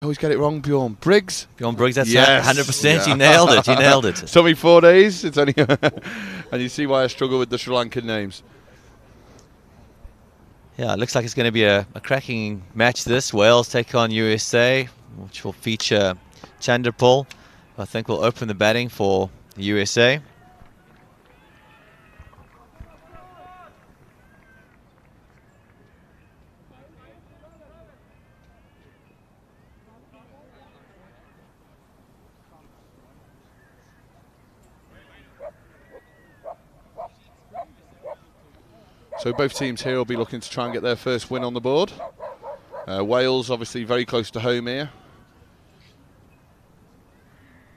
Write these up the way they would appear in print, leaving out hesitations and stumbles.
always get it wrong, Bjorn. Briggs? Bjorn Briggs, that's yes. 100%. Yeah. You nailed it. You nailed it. Took me 4 days. It's only and you see why I struggle with the Sri Lankan names. Yeah, it looks like it's going to be a cracking match this. Wales take on USA, which will feature Chanderpaul. I think will open the batting for the USA. So both teams here will be looking to try and get their first win on the board. Wales obviously very close to home here,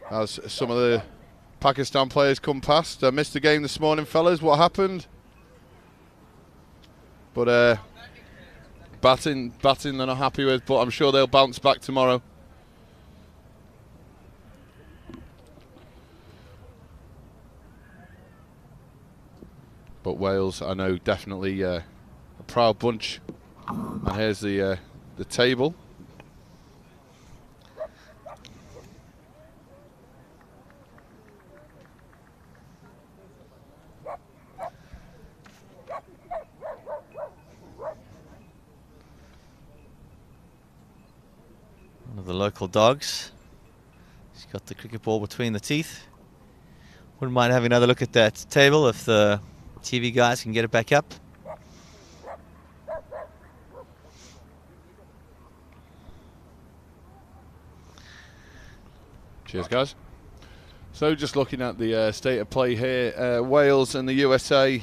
as some of the Pakistan players come past. Missed the game this morning, fellas. What happened? But batting they're not happy with, but I'm sure they'll bounce back tomorrow. But Wales, I know, definitely a proud bunch. And here's the table. One of the local dogs. He's got the cricket ball between the teeth. Wouldn't mind having another look at that table if the TV guys can get it back up. Cheers, guys. So just looking at the state of play here, Wales and the USA,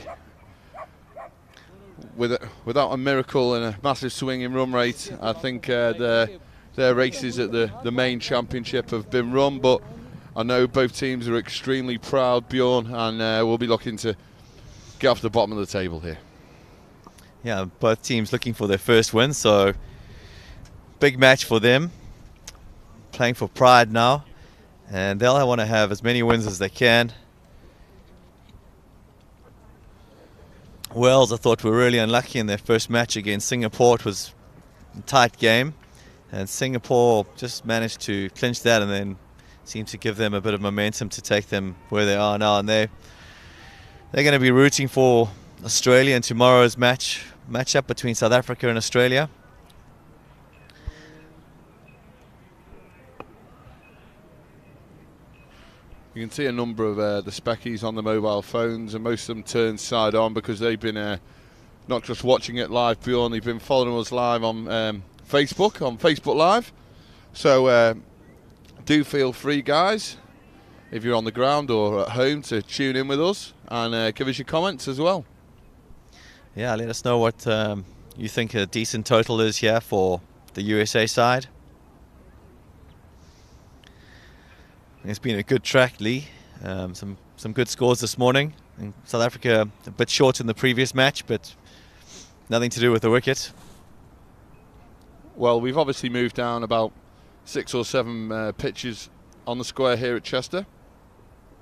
without a miracle and a massive swing in run rate, I think their races at the main championship have been run, but I know both teams are extremely proud, Bjorn, and we'll be looking to get off the bottom of the table here. Yeah, both teams looking for their first win, so big match for them. Playing for pride now, and they'll want to have as many wins as they can. Wales, I thought, were really unlucky in their first match against Singapore. It was a tight game, and Singapore just managed to clinch that and then seemed to give them a bit of momentum to take them where they are now, and they're going to be rooting for Australia in tomorrow's matchup between South Africa and Australia. You can see a number of the speckies on the mobile phones, and most of them turned side on because they've been not just watching it live, Bjorn, they've been following us live on Facebook Live. So do feel free, guys, if you're on the ground or at home, to tune in with us and give us your comments as well. Yeah, let us know what you think a decent total is here for the USA side. It's been a good track, Lee. Some good scores this morning. And South Africa a bit short in the previous match, but nothing to do with the wicket. Well, we've obviously moved down about 6 or 7 pitches on the square here at Chester.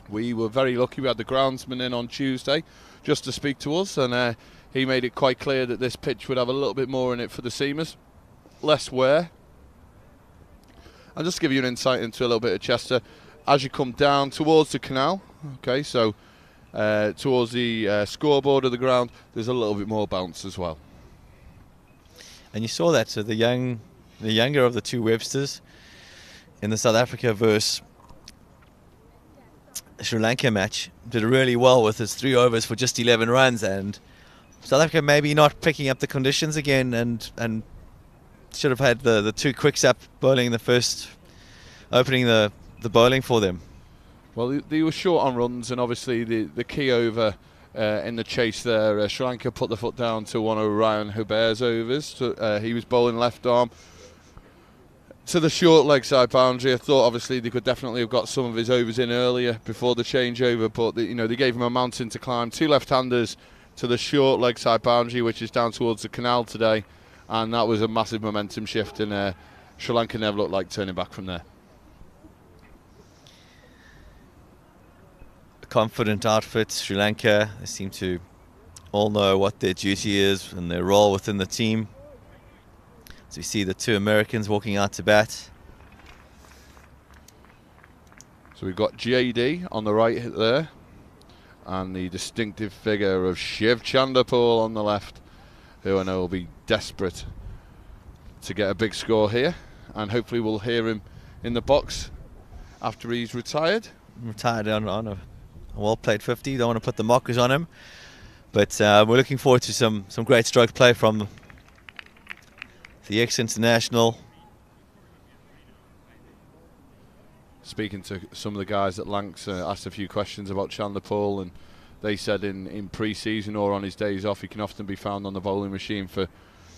We were very lucky. We had the groundsman in on Tuesday just to speak to us, and he made it quite clear that this pitch would have a little bit more in it for the seamers, less wear. And just to give you an insight into a little bit of Chester, as you come down towards the canal, okay, so towards the scoreboard of the ground, there's a little bit more bounce as well. And you saw that, so the younger of the two Websters in the South Africa versus Sri Lanka match did really well with his 3 overs for just 11 runs, and South Africa maybe not picking up the conditions again, and should have had the 2 quicks up bowling in the first, opening the bowling for them. Well, they were short on runs, and obviously the key over in the chase there, Sri Lanka put the foot down to one of Ryan Hubert's overs. So, he was bowling left arm to the short leg side boundary. I thought obviously they could definitely have got some of his overs in earlier before the changeover, but they gave him a mountain to climb. 2 left-handers to the short leg side boundary, which is down towards the canal today, and that was a massive momentum shift, and Sri Lanka never looked like turning back from there. A confident outfit, Sri Lanka. They seem to all know what their duty is and their role within the team. So you see the 2 Americans walking out to bat. So we've got JD on the right there, and the distinctive figure of Shiv Chanderpaul on the left, who I know will be desperate to get a big score here, and hopefully we'll hear him in the box after he's retired. Retired on a well-played 50. Don't want to put the mockers on him, but we're looking forward to some great stroke play from the ex-international. Speaking to some of the guys at Lancs, asked a few questions about Chanderpaul, and they said in pre-season or on his days off he can often be found on the bowling machine for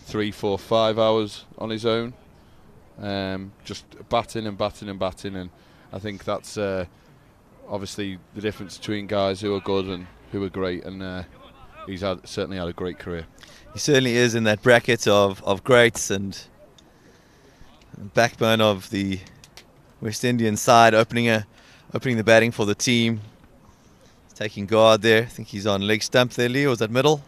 3, 4, 5 hours on his own, just batting and batting and batting, and I think that's obviously the difference between guys who are good and who are great, and he's certainly had a great career. He certainly is in that bracket of greats and backbone of the West Indian side, opening the batting for the team. He's taking guard there. I think he's on leg stump there, Lee, or was that middle?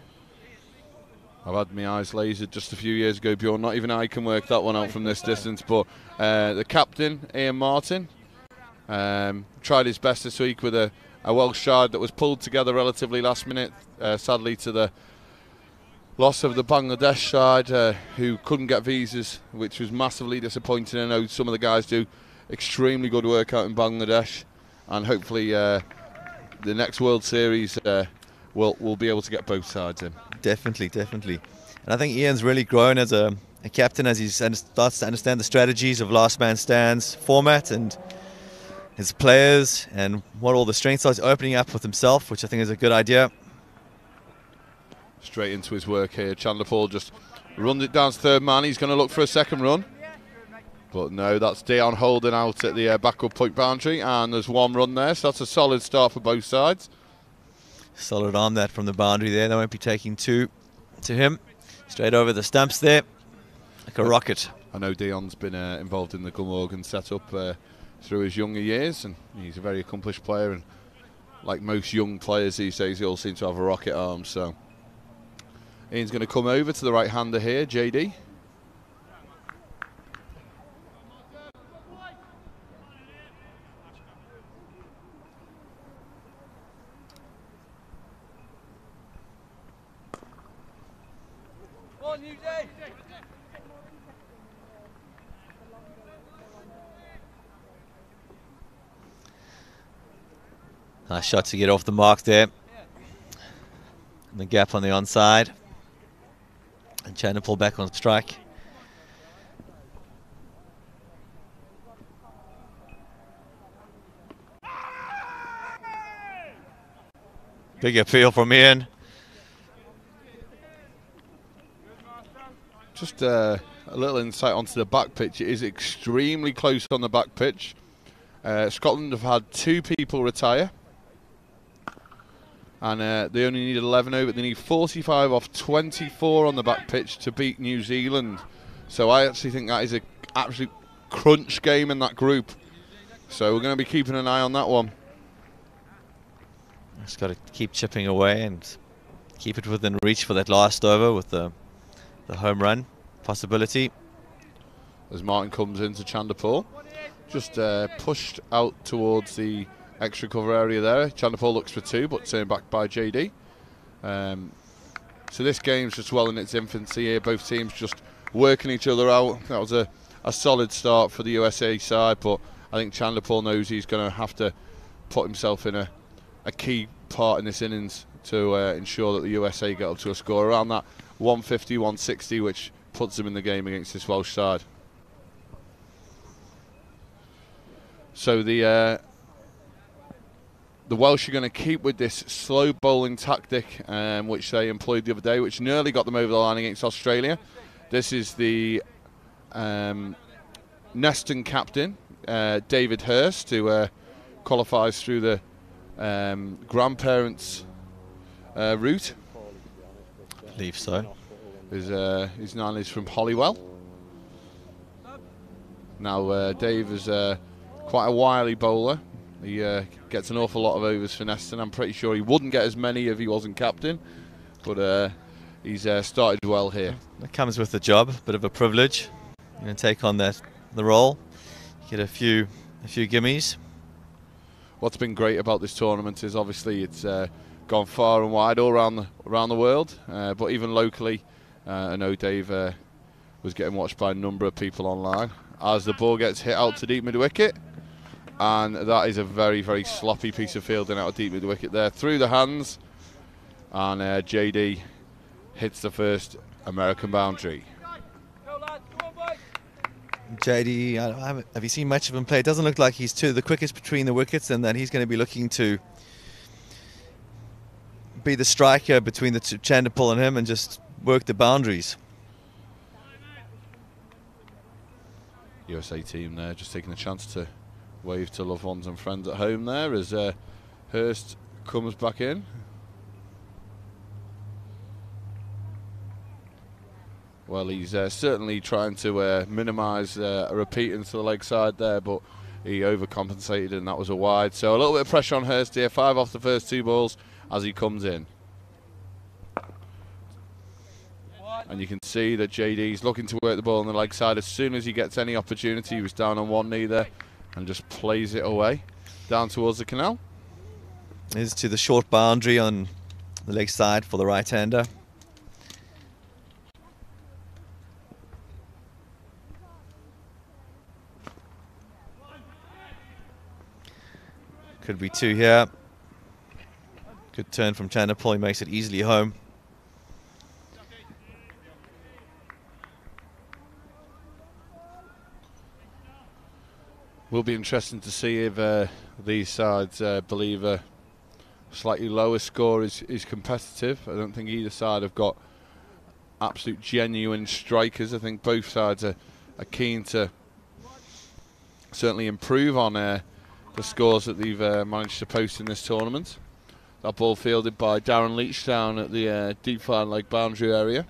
I've had my eyes lasered just a few years ago, Bjorn. Not even I can work that one out from this distance. But the captain, Ian Martin, tried his best this week with a Welsh side that was pulled together relatively last minute, sadly to the loss of the Bangladesh side, who couldn't get visas, which was massively disappointing. I know some of the guys do extremely good work out in Bangladesh, and hopefully the next World Series we'll be able to get both sides in. Definitely. And I think Ian's really grown as a captain as he starts to understand the strategies of last man stands format and his players and what all the strengths are. He's opening up with himself, which I think is a good idea. Straight into his work here. Chanderpaul just runs it down to third man. He's going to look for a second run. But no, that's Dion holding out at the backward point boundary, and there's one run there, so that's a solid start for both sides. Solid on that from the boundary there. They won't be taking two to him. Straight over the stumps there, like a rocket. I know Dion's been involved in the Glamorgan setup through his younger years, and he's a very accomplished player, and like most young players these days, they all seem to have a rocket arm. So Ian's going to come over to the right-hander here, JD. Nice shot to get off the mark there. And the gap on the onside. And Chanderpaul back on strike. Big appeal from Ian. Just a little insight onto the back pitch. It is extremely close on the back pitch. Scotland have had 2 people retire, and they only need 11 over. They need 45 off 24 on the back pitch to beat New Zealand. So I actually think that is an absolute crunch game in that group. So we're going to be keeping an eye on that one. Just got to keep chipping away and keep it within reach for that last over with the home run possibility. As Martin comes into Chanderpaul, just pushed out towards the extra cover area there. Chanderpaul looks for 2, but turned back by JD. So this game's just well in its infancy here. Both teams just working each other out. That was a solid start for the USA side, but I think Chanderpaul knows he's going to have to put himself in a key part in this innings to ensure that the USA get up to a score around that 150, 160, which puts them in the game against this Welsh side. So the Welsh are going to keep with this slow bowling tactic, which they employed the other day, which nearly got them over the line against Australia. This is the Neston captain, David Hurst, who qualifies through the grandparents' route. I believe so. His nan is from Holywell. Now Dave is quite a wily bowler. He gets an awful lot of overs for Neston. I'm pretty sure he wouldn't get as many if he wasn't captain, but he's started well here. That comes with the job, bit of a privilege. You're going to take on the role, get a few gimmies. what's been great about this tournament is obviously it's gone far and wide all around the world, but even locally, I know Dave was getting watched by a number of people online as the ball gets hit out to deep mid-wicket, and that is a very, very sloppy piece of fielding out of deep mid-wicket there, through the hands, and JD hits the first American boundary. JD, have you seen much of him play? It doesn't look like he's the quickest between the wickets, and that he's going to be looking to be the striker between the two, Chanderpaul and him, and just work the boundaries. USA team there just taking a chance to wave to loved ones and friends at home there as Hurst comes back in. Well, he's certainly trying to minimise a repeat into the leg side there, but he overcompensated and that was a wide. So a little bit of pressure on Hurst here, 5 off the first 2 balls as he comes in. And you can see that JD's looking to work the ball on the leg side as soon as he gets any opportunity. He was down on one knee there and just plays it away down towards the canal. Is to the short boundary on the leg side for the right-hander. Could be 2 here. Good turn from Chanderpaul. He makes it easily home. Will be interesting to see if these sides believe a slightly lower score is competitive. I don't think either side have got absolute genuine strikers. I think both sides are keen to certainly improve on the scores that they've managed to post in this tournament. That ball fielded by Darren Leach down at the deep fine leg boundary area.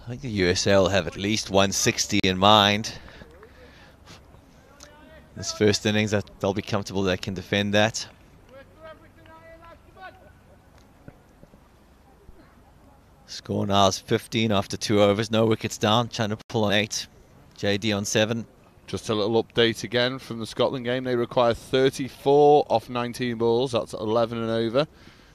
I think the USA will have at least 160 in mind. This first innings, that they'll be comfortable they can defend that. Score now is 15 after 2 overs, no wickets down. Chanderpaul on 8, JD on 7. Just a little update again from the Scotland game. They require 34 off 19 balls. That's 11 and over.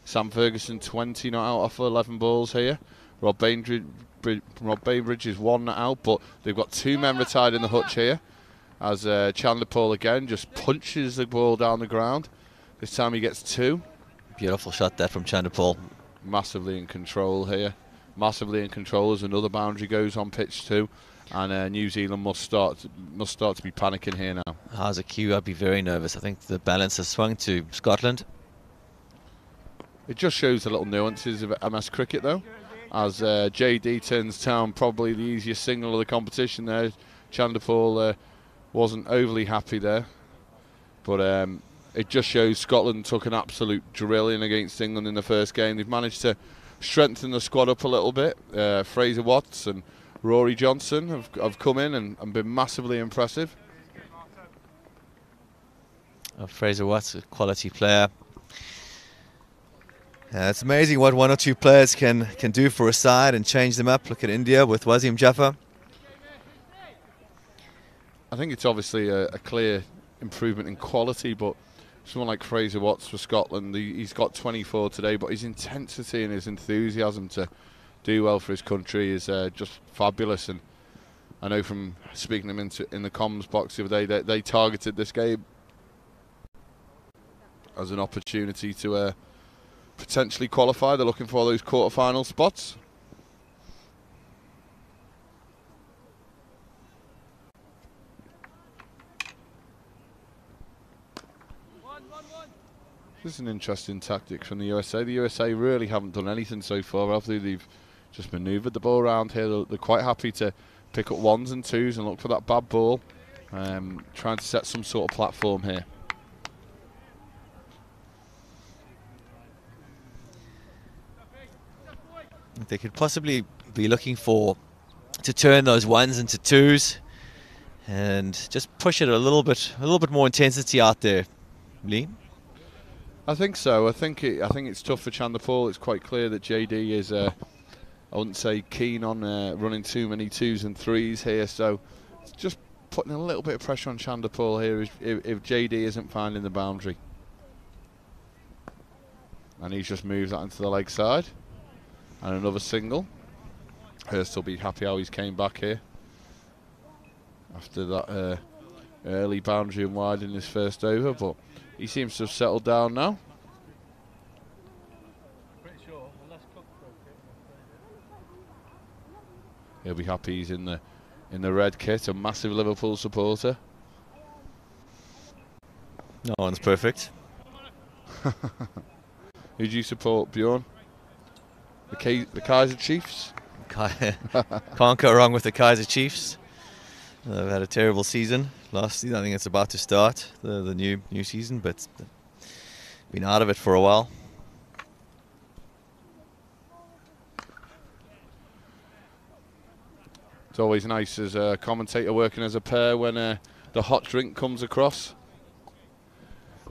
Sam Ferguson 20 not out off 11 balls here. Rob Bainbridge is 1 not out, but they've got 2 men retired in the hutch here. As Chanderpaul again just punches the ball down the ground. This time he gets 2. Beautiful shot there from Chanderpaul. Massively in control here. Massively in control as another boundary goes on pitch 2. And New Zealand must start to be panicking here now. As a cue, I'd be very nervous. I think the balance has swung to Scotland. It just shows the little nuances of MS cricket, though. As JD turns down probably the easiest single of the competition there. Chanderpaul wasn't overly happy there. But it just shows Scotland took an absolute drilling against England in the first game. They've managed to strengthen the squad up a little bit. Fraser Watts and Rory Johnson have come in and been massively impressive. Fraser Watts, a quality player. It's amazing what 1 or 2 players can do for a side and change them up. Look at India with Wasim Jaffer. I think it's obviously a clear improvement in quality, but someone like Fraser Watts for Scotland, he's got 24 today, but his intensity and his enthusiasm to do well for his country is just fabulous. And I know from speaking to him in the comms box the other day that they targeted this game as an opportunity to potentially qualify. They're looking for those quarter-final spots. This is an interesting tactic from the USA. The USA really haven't done anything so far, have they? They've just manoeuvred the ball around here. They're quite happy to pick up 1s and 2s and look for that bad ball. Trying to set some sort of platform here. They could possibly be looking to turn those 1s into 2s and just push it a little bit more intensity out there. Lee? I think so. I think it's tough for Chanderpaul. It's quite clear that JD is, I wouldn't say keen on running too many 2s and 3s here. So just putting a little bit of pressure on Chanderpaul here if JD isn't finding the boundary. And he's just moved that into the leg side. And another single. Hurst will be happy how he's came back here after that early boundary and wide in his first over, but he seems to have settled down now. He'll be happy he's in the red kit, a massive Liverpool supporter. No one's perfect. Who do you support, Bjorn? The Kaiser Chiefs? Can't go wrong with the Kaiser Chiefs. They've had a terrible season last season. I think it's about to start the new season, but been out of it for a while. It's always nice as a commentator working as a pair when the hot drink comes across.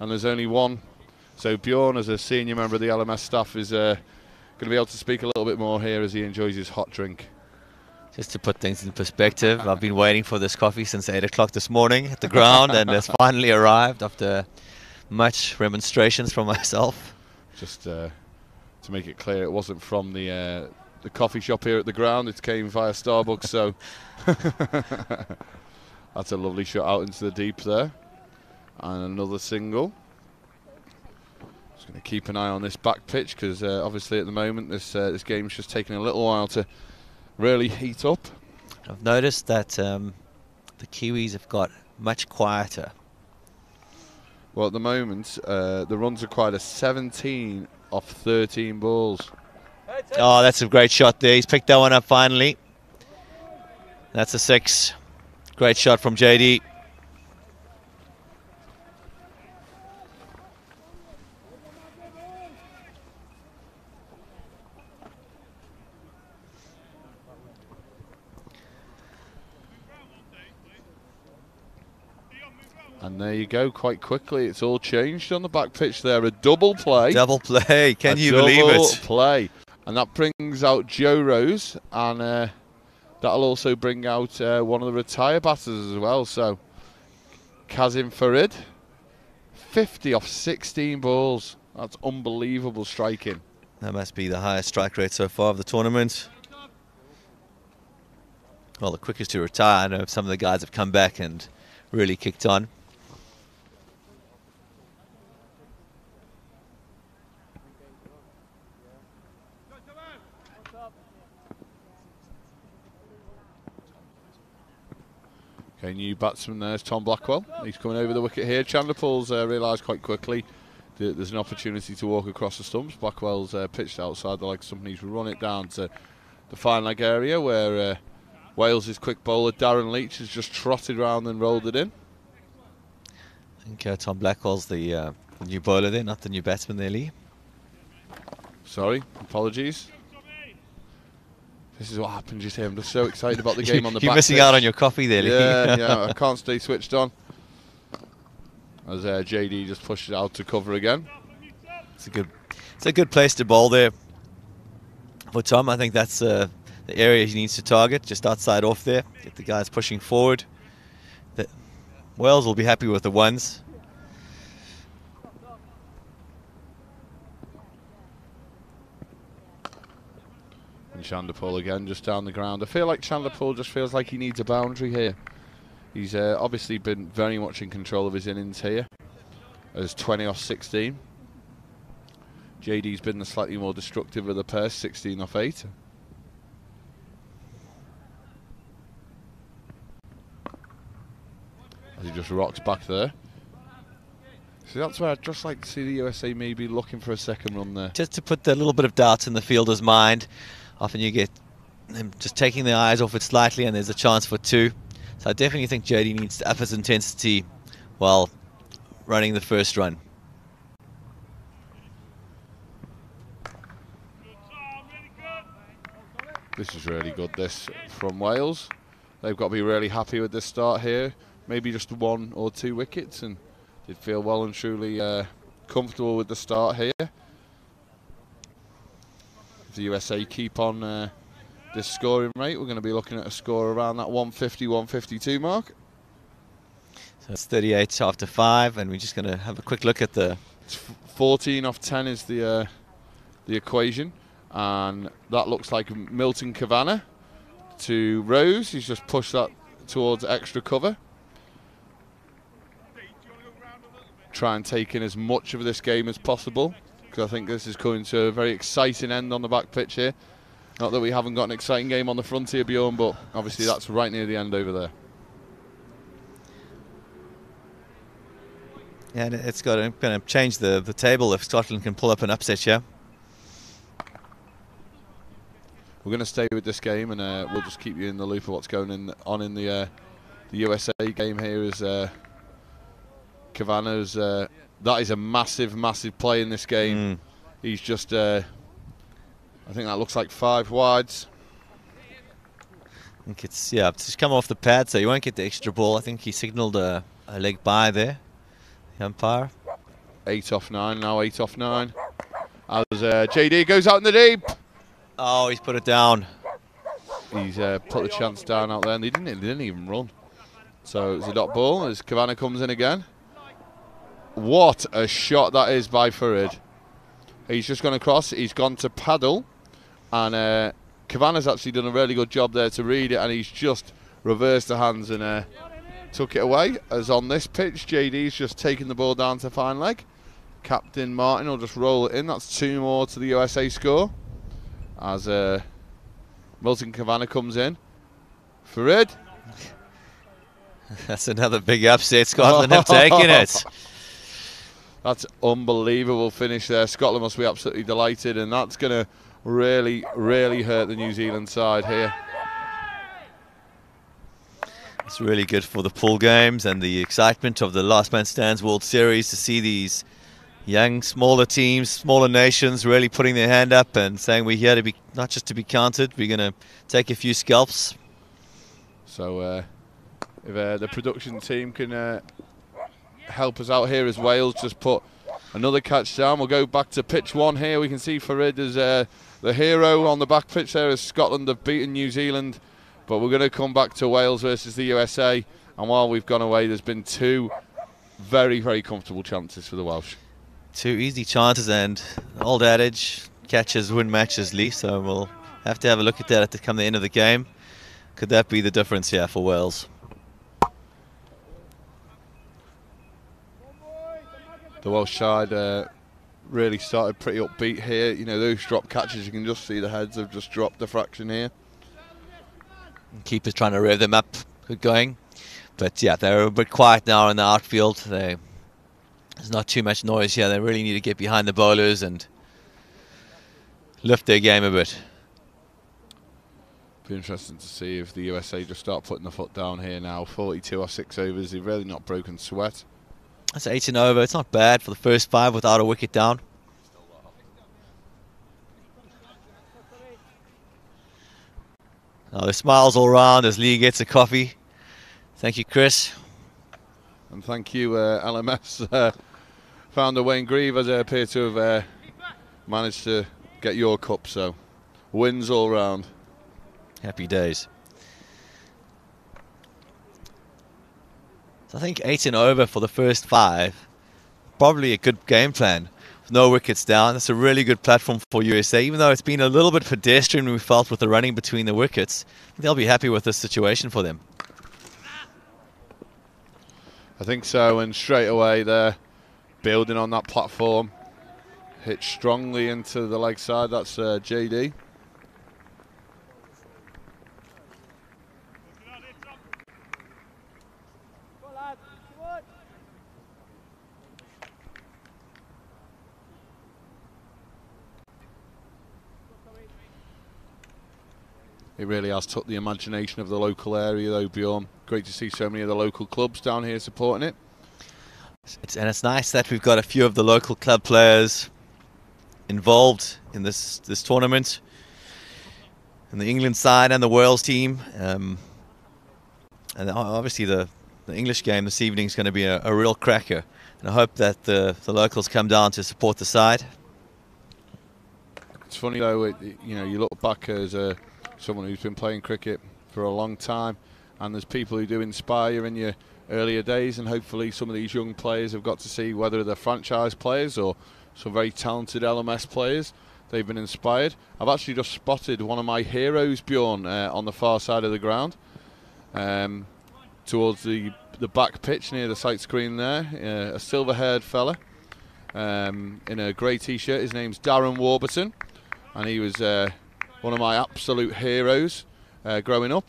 And there's only one. So Bjorn, as a senior member of the LMS staff, is going to be able to speak a little bit more here as he enjoys his hot drink. Just to put things in perspective, I've been waiting for this coffee since 8 o'clock this morning at the ground, and it's finally arrived after much remonstrations from myself. Just to make it clear, it wasn't from the coffee shop here at the ground, it came via Starbucks, so that's a lovely shot out into the deep there. And another single. Just going to keep an eye on this back pitch because obviously at the moment this game's just taking a little while to really heat up. I've noticed that the Kiwis have got much quieter. Well, at the moment, the runs are quite a 17 off 13 balls. Oh, that's a great shot there. He's picked that one up finally. That's a 6. Great shot from JD. And there you go, quite quickly. It's all changed on the back pitch there. A double play. Double play. Can you believe it? Double play. And that brings out Joe Rose. And that'll also bring out one of the retire batters as well. So, Kazim Farid. 50 off 16 balls. That's unbelievable striking. That must be the highest strike rate so far of the tournament. Well, the quickest to retire. I know some of the guys have come back and really kicked on. Okay, new batsman there's Tom Blackwell. He's coming over the wicket here. Chanderpaul's realised quite quickly that there's an opportunity to walk across the stumps. Blackwell's pitched outside the leg stump and he's run it down to the fine leg area where Wales' quick bowler Darren Leach has just trotted around and rolled it in. I think Tom Blackwell's the new bowler there, not the new batsman there, Lee. Sorry, apologies. This is what happens, you see. I'm just so excited about the game on the back You're missing out on your coffee there, Lee. Yeah, I can't stay switched on. As JD just pushed it out to cover again. It's a good place to bowl there for Tom. I think that's the area he needs to target, just outside off there. Get the guys pushing forward. Wales will be happy with the ones. And Chanderpaul again, just down the ground. I feel like Chanderpaul just feels like he needs a boundary here. He's obviously been very much in control of his innings here. As 20 off 16. JD's been the slightly more destructive of the pair, 16 off 8. As he just rocks back there. So that's where I'd just like to see the USA maybe looking for a second run there. Just to put a little bit of doubt in the fielder's mind. Often you get them just taking their eyes off it slightly and there's a chance for 2. So I definitely think JD needs to up his intensity while running the first run. This is really good, this, from Wales. They've got to be really happy with this start here. Maybe just 1 or 2 wickets and they'd feel well and truly comfortable with the start here. If the USA keep on this scoring rate, we're going to be looking at a score around that 150, 152 mark. So it's 38 after 5, and we're just going to have a quick look at the... 14 off 10 is the equation, and that looks like Milton Kavanagh to Rose. He's just pushed that towards extra cover. Try and take in as much of this game as possible, because I think this is coming to a very exciting end on the back pitch here. Not that we haven't got an exciting game on the front here, Bjorn, but obviously that's right near the end over there. Yeah, and it's going to change the table if Scotland can pull up an upset here. We're going to stay with this game, and we'll just keep you in the loop of what's going on in the USA game here. As Kavanagh's, that is a massive, massive play in this game. He's just, I think that looks like 5 wides. I think it's, yeah, it's just come off the pad, so you won't get the extra ball. I think he signalled a leg by there, the umpire. 8 off 9, now 8 off 9. As JD goes out in the deep. Oh, he's put it down. He's put the chance down out there, and they didn't even run. So it's a dot ball as Kavanagh comes in again. What a shot that is by Farid. He's just gone across, he's gone to paddle, and Kavanagh's actually done a really good job there to read it, and he's just reversed the hands and took it away. As on this pitch, JD's just taken the ball down to fine leg. Captain Martin will just roll it in. That's 2 more to the USA score. As Milton Kavanagh comes in. Farid. That's another big upset. Scotland have taken it. That's unbelievable finish there. Scotland must be absolutely delighted, and that's going to really, really hurt the New Zealand side here. It's really good for the pool games and the excitement of the Last Man Stands World Series to see these young, smaller teams, smaller nations really putting their hand up and saying we're here to be, not just to be counted, we're going to take a few scalps. So if the production team can help us out here as Wales just put another catch down. We'll go back to pitch 1 here. We can see Farid as the hero on the back pitch there as Scotland have beaten New Zealand. But we're going to come back to Wales versus the USA. And while we've gone away, there's been 2 very, very comfortable chances for the Welsh. 2 easy chances, and the old adage, catches win matches, Lee. So we'll have to have a look at that at the end of the game. Could that be the difference here for Wales? The Welsh side really started pretty upbeat here. You know, those drop catches, you can just see the heads have just dropped a fraction here. Keepers trying to rev them up, good going. But yeah, they're a bit quiet now in the outfield. There's not too much noise here. They really need to get behind the bowlers and lift their game a bit. Be interesting to see if the USA just start putting the foot down here now. 42 or 6 overs, they've really not broken sweat. That's 18 over. It's not bad for the first 5 without a wicket down. Now the smiles all round as Lee gets a coffee. Thank you, Chris. And thank you, LMS. Founder Wayne Grieve as appear to have managed to get your cup, so wins all round. Happy days. So I think 18 over for the first 5. Probably a good game plan. With no wickets down. That's a really good platform for USA. Even though it's been a little bit pedestrian, we felt, with the running between the wickets, they'll be happy with this situation for them. I think so, and straight away they're building on that platform. Hit strongly into the leg side. That's JD. It really has took the imagination of the local area, though, Bjorn. Great to see so many of the local clubs down here supporting it. And it's nice that we've got a few of the local club players involved in this tournament. And the England side and the Wales team. And obviously the English game this evening is going to be a real cracker. And I hope that the locals come down to support the side. It's funny, though, you know, you look back as someone who's been playing cricket for a long time, and there's people who do inspire in your earlier days, and hopefully some of these young players have got to see, whether they're franchise players or some very talented LMS players, they've been inspired. I've actually just spotted one of my heroes, Bjorn, on the far side of the ground, towards the back pitch near the sight screen there, a silver-haired fella in a grey t-shirt. His name's Darren Warburton, and he was one of my absolute heroes growing up.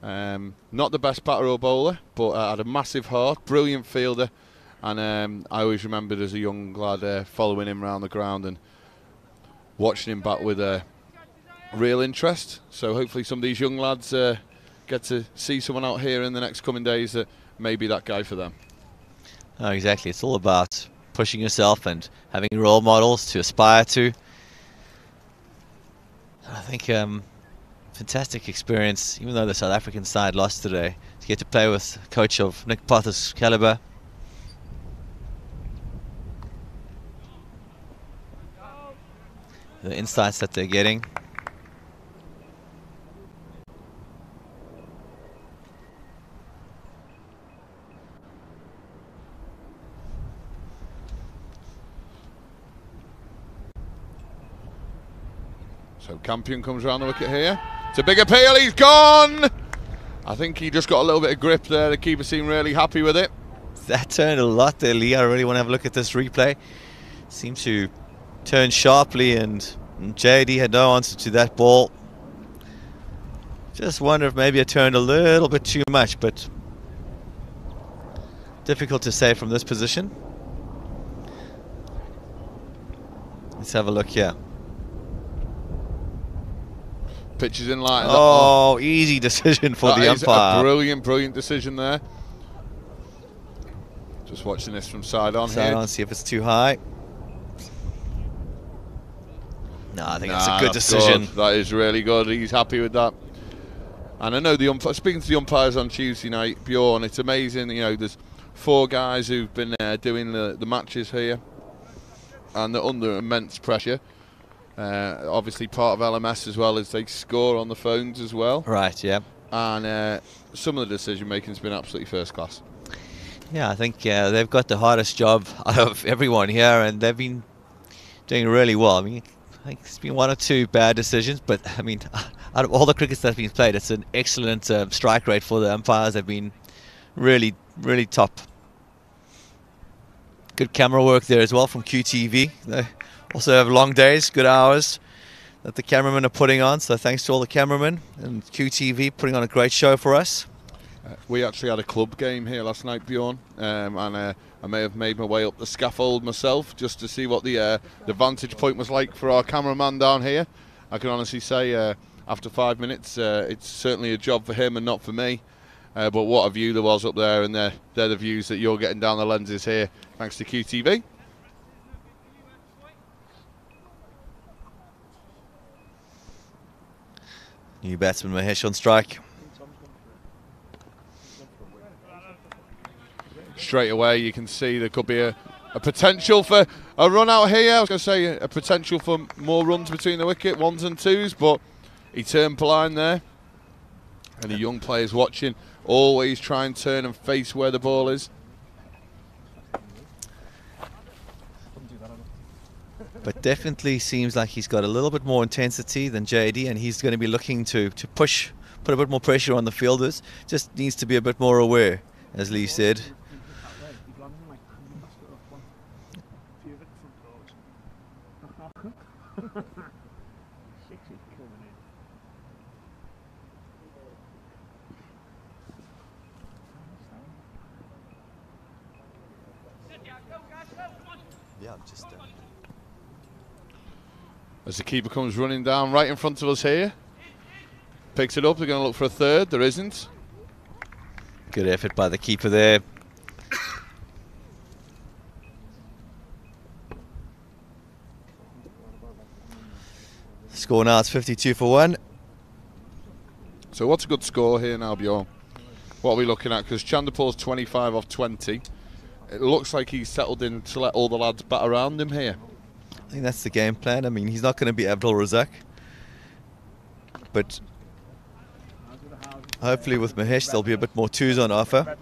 Not the best batter or bowler, but had a massive heart, brilliant fielder, and I always remembered as a young lad following him around the ground and watching him bat with real interest. So hopefully some of these young lads get to see someone out here in the next coming days that may be that guy for them. Oh, exactly. It's all about pushing yourself and having role models to aspire to. I think fantastic experience, even though the South African side lost today, to get to play with a coach of Nick Potter's caliber. The insights that they're getting. So Campion comes around the wicket here. It's a big appeal, he's gone! I think he just got a little bit of grip there. The keeper seemed really happy with it. That turned a lot there, Lee. I really want to have a look at this replay. Seemed to turn sharply, and JD had no answer to that ball. Just wonder if maybe it turned a little bit too much, but difficult to say from this position. Let's have a look here. Pitch is in line. Oh, easy decision for the umpire. A brilliant decision there. Just watching this from side on here. Side on, see if it's too high. No, I think that's a good decision. Good. That is really good. He's happy with that. And I know speaking to the umpires on Tuesday night, Bjorn, it's amazing. You know, there's 4 guys who've been doing the matches here, and they're under immense pressure. Obviously part of LMS as well, as they score on the phones as well. Right, yeah. And some of the decision making has been absolutely first class. Yeah, I think they've got the hardest job out of everyone here, and they've been doing really well. I mean, I think it's been 1 or 2 bad decisions, but I mean, out of all the crickets that have been played, it's an excellent strike rate for the umpires. They've been really, really top. Good camera work there as well from QTV. They also have long days, good hours that the cameramen are putting on, so thanks to all the cameramen and QTV putting on a great show for us. We actually had a club game here last night, Bjorn, and I may have made my way up the scaffold myself just to see what the vantage point was like for our cameraman down here. I can honestly say after 5 minutes it's certainly a job for him and not for me, but what a view there was up there, and they're the views that you're getting down the lenses here thanks to QTV. New batsman Mahesh on strike. Straight away you can see there could be a potential for a run out here. I was going to say a potential for more runs between the wicket, 1s and 2s, but he turned blind there. And the young players watching always try and turn and face where the ball is. But definitely seems like he's got a little bit more intensity than JD, and he's going to be looking to push, put a bit more pressure on the fielders. Just needs to be a bit more aware, as Lee said. Yeah, just as the keeper comes running down right in front of us here, picks it up. They're going to look for a third. There isn't. Good effort by the keeper there. Score now, it's 52 for 1. So what's a good score here now, Bjorn? What are we looking at? Because Chanderpaul's 25 off 20. It looks like he's settled in to let all the lads bat around him here. I think that's the game plan. I mean, he's not going to be Abdul Razak, but hopefully with Mahesh there'll be a bit more 2s on offer.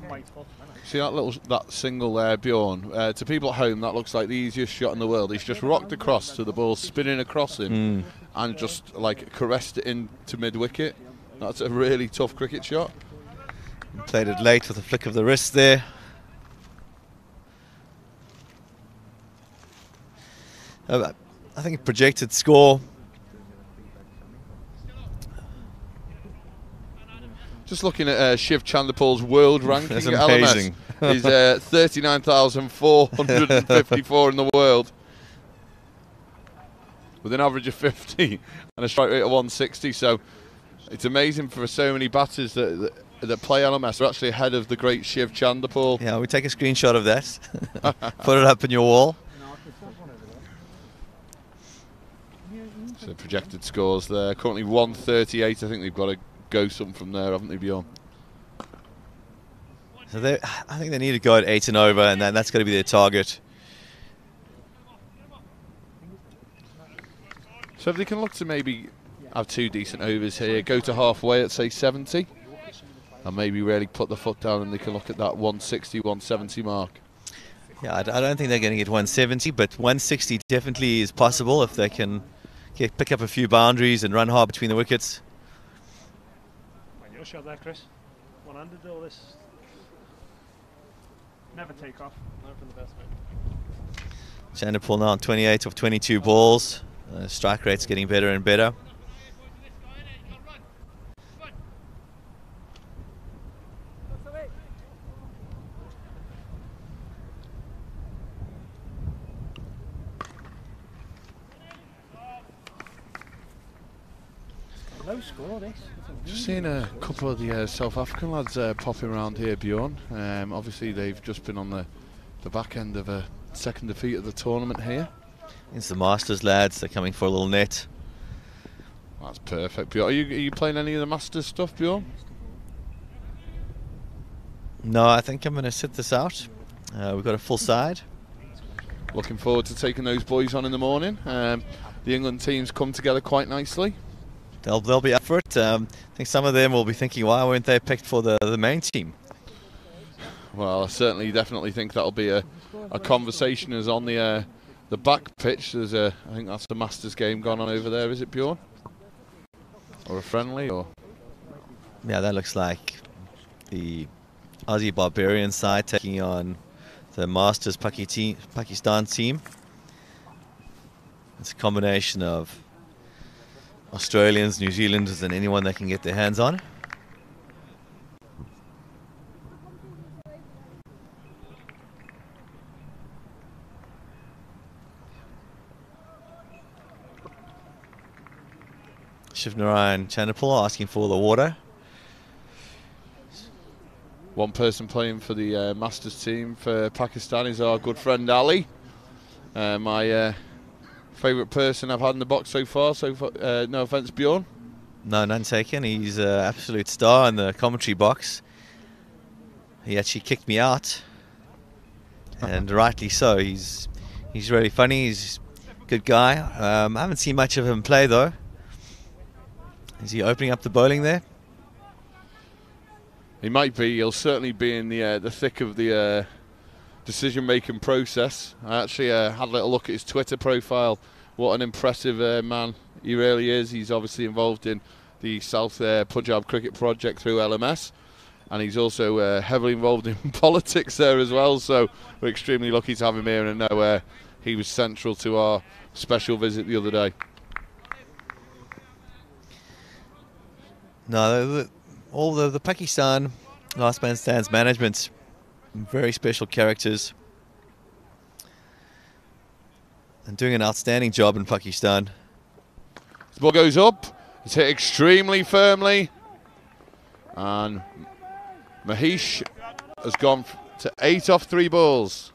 See that single there, Bjorn? To people at home, that looks like the easiest shot in the world. He's just rocked across to the ball, spinning across him, and just like caressed it into mid-wicket. That's a really tough cricket shot. Played it late with a flick of the wrist there. I think projected score. Just looking at Shiv Chanderpaul's world ranking at amazing. LMS. He's 39,454 in the world, with an average of 50 and a strike rate of 160. So it's amazing for so many batters that play LMS. They're actually ahead of the great Shiv Chanderpaul. Yeah, we take a screenshot of that, put it up in your wall. So projected scores there. Currently 138. I think they've got to go some from there, haven't they, Bjorn? So I think they need to go at 8 and over, and that's going to be their target. So if they can look to maybe have 2 decent overs here, go to halfway at say 70, and maybe really put the foot down, and they can look at that 160, 170 mark. Yeah, I don't think they're going to get 170, but 160 definitely is possible if they can pick up a few boundaries and run hard between the wickets. Your shot there, Chris. One-handed all this. Never take off. Learn from the best, mate. Chanderpaul now on 28 of 22 balls. Strike rate's getting better and better. Low score, this. Just seeing a couple of the South African lads popping around here, Bjorn. Obviously they've just been on the back end of a second defeat of the tournament here. It's the Masters lads, they're coming for a little net. That's perfect, Bjorn. Are you playing any of the Masters stuff, Bjorn? No, I think I'm going to sit this out. We've got a full side. Looking forward to taking those boys on in the morning. The England team's come together quite nicely. They'll be up for it. I think some of them will be thinking, why weren't they picked for the main team? Well, I certainly definitely think that'll be a conversation as on the back pitch. There's I think that's the Masters game gone on over there, is it, Bjorn? Or a friendly, or? Yeah, that looks like the Aussie Barbarian side taking on the Masters Pakistan team. It's a combination of Australians, New Zealanders, and anyone they can get their hands on. Shivnarayan Chanderpaul asking for the water. One person playing for the Masters team for Pakistan is our good friend Ali. My favourite person I've had in the box so far. No offence, Bjorn. No, none taken. He's an absolute star in the commentary box. He actually kicked me out, and rightly so. He's really funny. He's a good guy. I haven't seen much of him play though. Is he opening up the bowling there? He might be. He'll certainly be in the thick of the decision-making process. I actually had a little look at his Twitter profile. What an impressive man he really is. He's obviously involved in the South Punjab Cricket Project through LMS, and he's also heavily involved in politics there as well. So we're extremely lucky to have him here, and I know he was central to our special visit the other day. No, all the Pakistan Last Man Stands management, very special characters, and doing an outstanding job in Pakistan. The ball goes up, it's hit extremely firmly, and Mahesh has gone to 8 off 3 balls.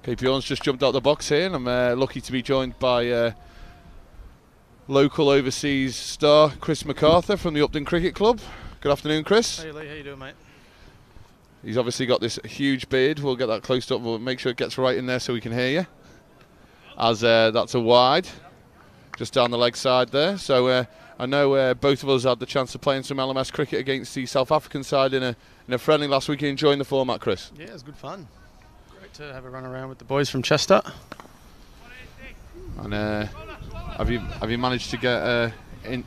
Okay, Bjorn's just jumped out the box here, and I'm lucky to be joined by local overseas star Chris MacArthur from the Upton Cricket Club. Good afternoon, Chris. Hey Lee, how you doing, mate? He's obviously got this huge beard. We'll get that close up. We'll make sure it gets right in there so we can hear you. As that's a wide, just down the leg side there. So I know both of us had the chance of playing some LMS cricket against the South African side in a friendly last week. Enjoying the format, Chris? Yeah, it was good fun. Great to have a run around with the boys from Chester. And have you managed to get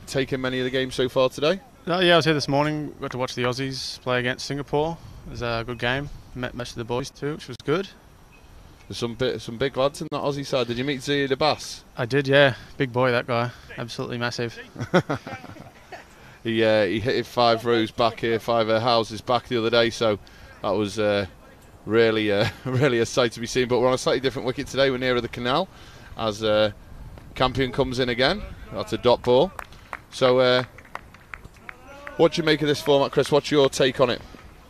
taken many of the games so far today? Yeah, I was here this morning. Got to watch the Aussies play against Singapore. It was a good game. Met most of the boys too, which was good. There's some big lads in that Aussie side. Did you meet Zia the Bass? I did, yeah. Big boy, that guy. Absolutely massive. He hit it 5 rows back here, 5 houses back the other day. So that was really a sight to be seen. But we're on a slightly different wicket today. We're nearer the canal as Campion comes in again. That's a dot ball. So what do you make of this format, Chris? What's your take on it?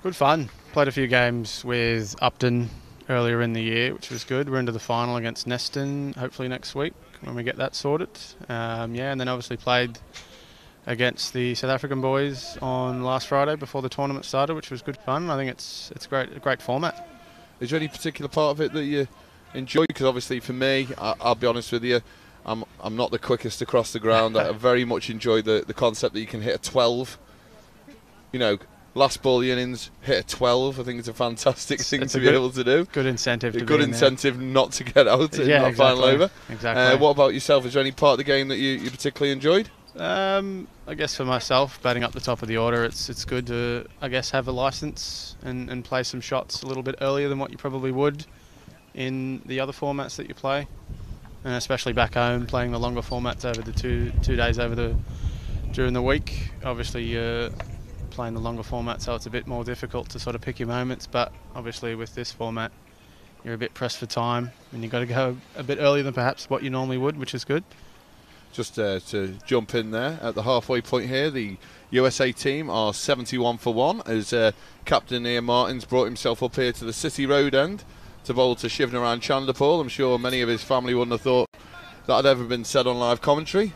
Good fun. Played a few games with Upton earlier in the year, which was good. We're into the final against Neston, hopefully next week when we get that sorted. And then obviously played against the South African boys on last Friday before the tournament started, which was good fun. I think it's a great format. Is there any particular part of it that you enjoy? Because obviously for me, I'll be honest with you, I'm not the quickest across the ground. I very much enjoy the concept that you can hit a 12. You know, last ball of the innings, hit a 12. I think it's a fantastic thing to be able to do. Good incentive. Good incentive not to get out in that final over. Exactly. What about yourself? Is there any part of the game that you particularly enjoyed? I guess for myself, batting up the top of the order, it's good to, I guess, have a licence and play some shots a little bit earlier than what you probably would in the other formats that you play, and especially back home, playing the longer formats over the two days during the week. Obviously, you're playing the longer format, so it's a bit more difficult to sort of pick your moments. But obviously, with this format, you're a bit pressed for time, and you've got to go a bit earlier than perhaps what you normally would, which is good. Just to jump in there at the halfway point here, the USA team are 71 for 1 as Captain Ian Martin's brought himself up here to the City Road end to bowl to Shivnarine Chanderpaul. I'm sure many of his family wouldn't have thought that had ever been said on live commentary.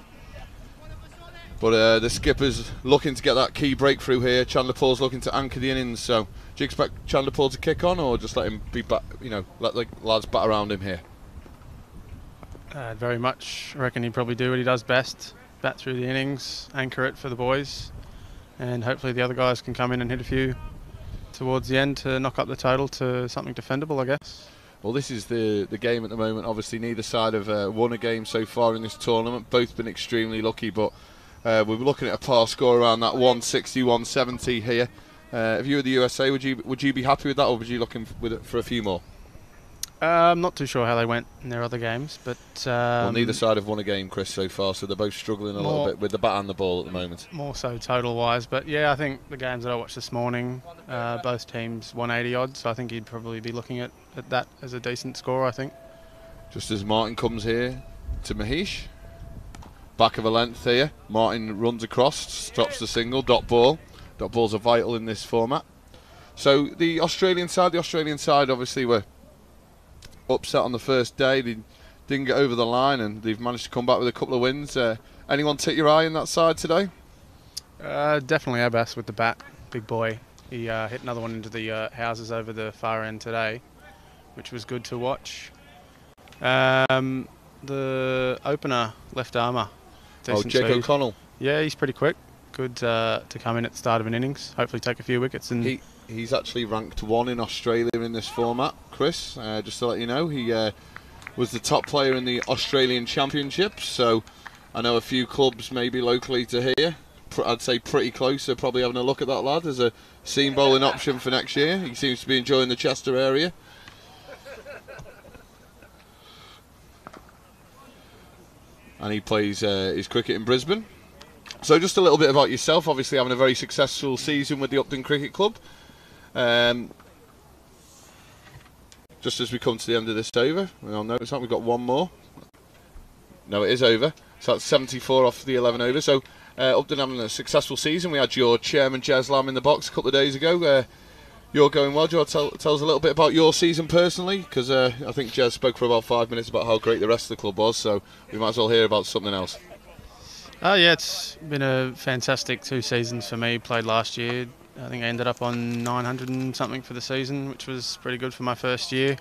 But the skipper's looking to get that key breakthrough here. Chanderpaul's looking to anchor the innings. So do you expect Chanderpaul to kick on, or just let him be back? Let the lads bat around him here. Very much. I reckon he'd probably do what he does best: bat through the innings, anchor it for the boys, and hopefully the other guys can come in and hit a few towards the end to knock up the total to something defendable, I guess. Well, this is the game at the moment. Obviously, neither side have won a game so far in this tournament. Both been extremely lucky, but we're looking at a par score around that 160, 170 here. If you were the USA, would you be happy with that, or would you looking for a few more? I'm not too sure how they went in their other games, but well, neither side have won a game, Chris, so far, so they're both struggling a little bit with the bat and the ball at the moment. More so total-wise, but yeah, I think the games that I watched this morning, both teams 180 odds, so I think you'd probably be looking at that as a decent score, I think. Just as Martin comes here to Mahesh, back of a length here, Martin runs across, stops the single, dot ball. Dot balls are vital in this format. So the Australian side obviously were upset on the first day. They didn't get over the line, and they've managed to come back with a couple of wins. Anyone take your eye in that side today? Definitely Abbas with the bat, big boy. He hit another one into the houses over the far end today, which was good to watch. The opener, left armour. Jake O'Connell. Yeah, he's pretty quick. Good to come in at the start of an innings. Hopefully take a few wickets. And he's actually ranked 1 in Australia in this format, Chris. Just to let you know, he was the top player in the Australian Championships. So I know a few clubs maybe locally to here. I'd say pretty close. They're probably having a look at that lad as a seam bowling option for next year. He seems to be enjoying the Chester area. And he plays his cricket in Brisbane. So just a little bit about yourself. Obviously having a very successful season with the Upton Cricket Club. Just as we come to the end of this over, we'll notice that we've got one more. No, it is over. So that's 74 off the 11 over. So Upton having a successful season. We had your chairman Jez Lamb in the box a couple of days ago. You're going well. Do you want to tell us a little bit about your season personally? Because I think Jez spoke for about 5 minutes about how great the rest of the club was, so we might as well hear about something else. Yeah, it's been a fantastic 2 seasons for me. Played last year. I think I ended up on 900 and something for the season, which was pretty good for my first year.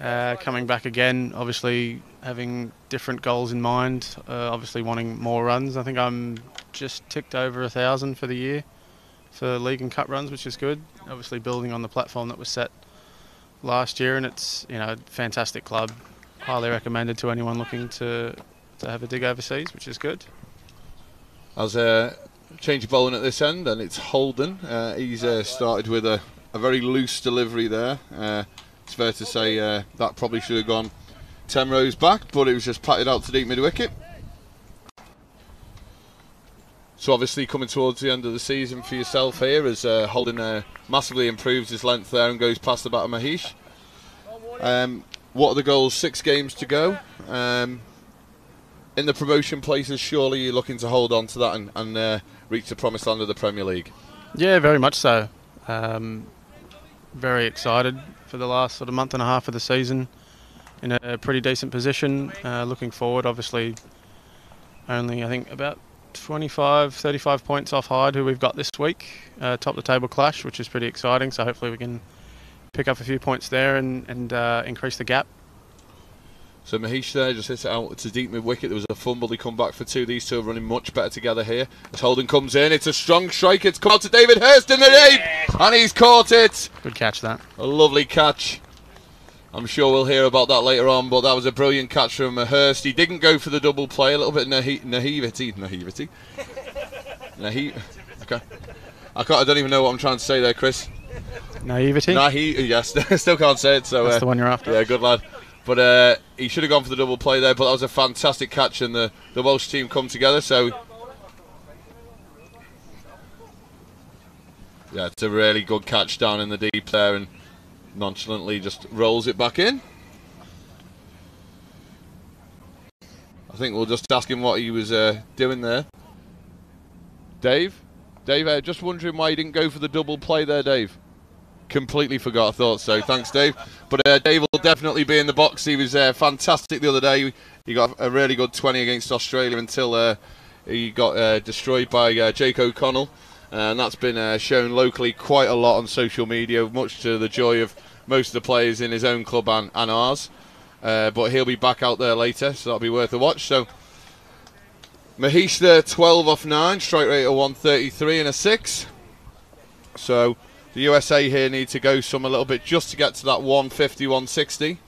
Coming back again, obviously having different goals in mind, obviously wanting more runs. I think I'm just ticked over 1,000 for the year for league and cup runs, which is good. Obviously building on the platform that was set last year, and it's a fantastic club. Highly recommended to anyone looking to have a dig overseas, which is good. As a change of bowling at this end, and it's Holden. He's started with a very loose delivery there. It's fair to say that probably should have gone 10 rows back, but it was just patted out to deep mid-wicket. So obviously coming towards the end of the season for yourself here, as Holden massively improves his length there and goes past the bat of Mahesh. What are the goals? 6 games to go. In the promotion places, surely you're looking to hold on to that and reach the promised land of the Premier League. Yeah, very much so. Very excited for the last sort of month and a half of the season. In a pretty decent position. Looking forward, obviously, only I think about 35 points off Hyde, who we've got this week. Top the table clash, which is pretty exciting. So hopefully we can pick up a few points there and increase the gap. So Mahesh there just hits it out to deep mid-wicket. There was a fumble. They come back for 2. These two are running much better together here. As Holden comes in, it's a strong strike. It's come out to David Hurst in the deep, and he's caught it. Good catch, that. A lovely catch. I'm sure we'll hear about that later on, but that was a brilliant catch from Hurst. He didn't go for the double play. A little bit naivety. Okay. I don't even know what I'm trying to say there, Chris. Naivety? Yes, still can't say it. So that's the one you're after. Yeah, good lad. But he should have gone for the double play there, but that was a fantastic catch, and the Welsh team come together. So yeah, it's a really good catch down in the deep there, and nonchalantly just rolls it back in. I think we'll just ask him what he was doing there. Dave, just wondering why you didn't go for the double play there, Dave. Completely forgot. I thought so. Thanks, Dave. But Dave will definitely be in the box. He was fantastic the other day. He got a really good 20 against Australia until he got destroyed by Jake O'Connell. And that's been shown locally quite a lot on social media, much to the joy of most of the players in his own club and ours. But he'll be back out there later, so that'll be worth a watch. So Mahesh there, 12 off 9, strike rate of 133 and a 6. So the USA here need to go some a little bit just to get to that 150, 160.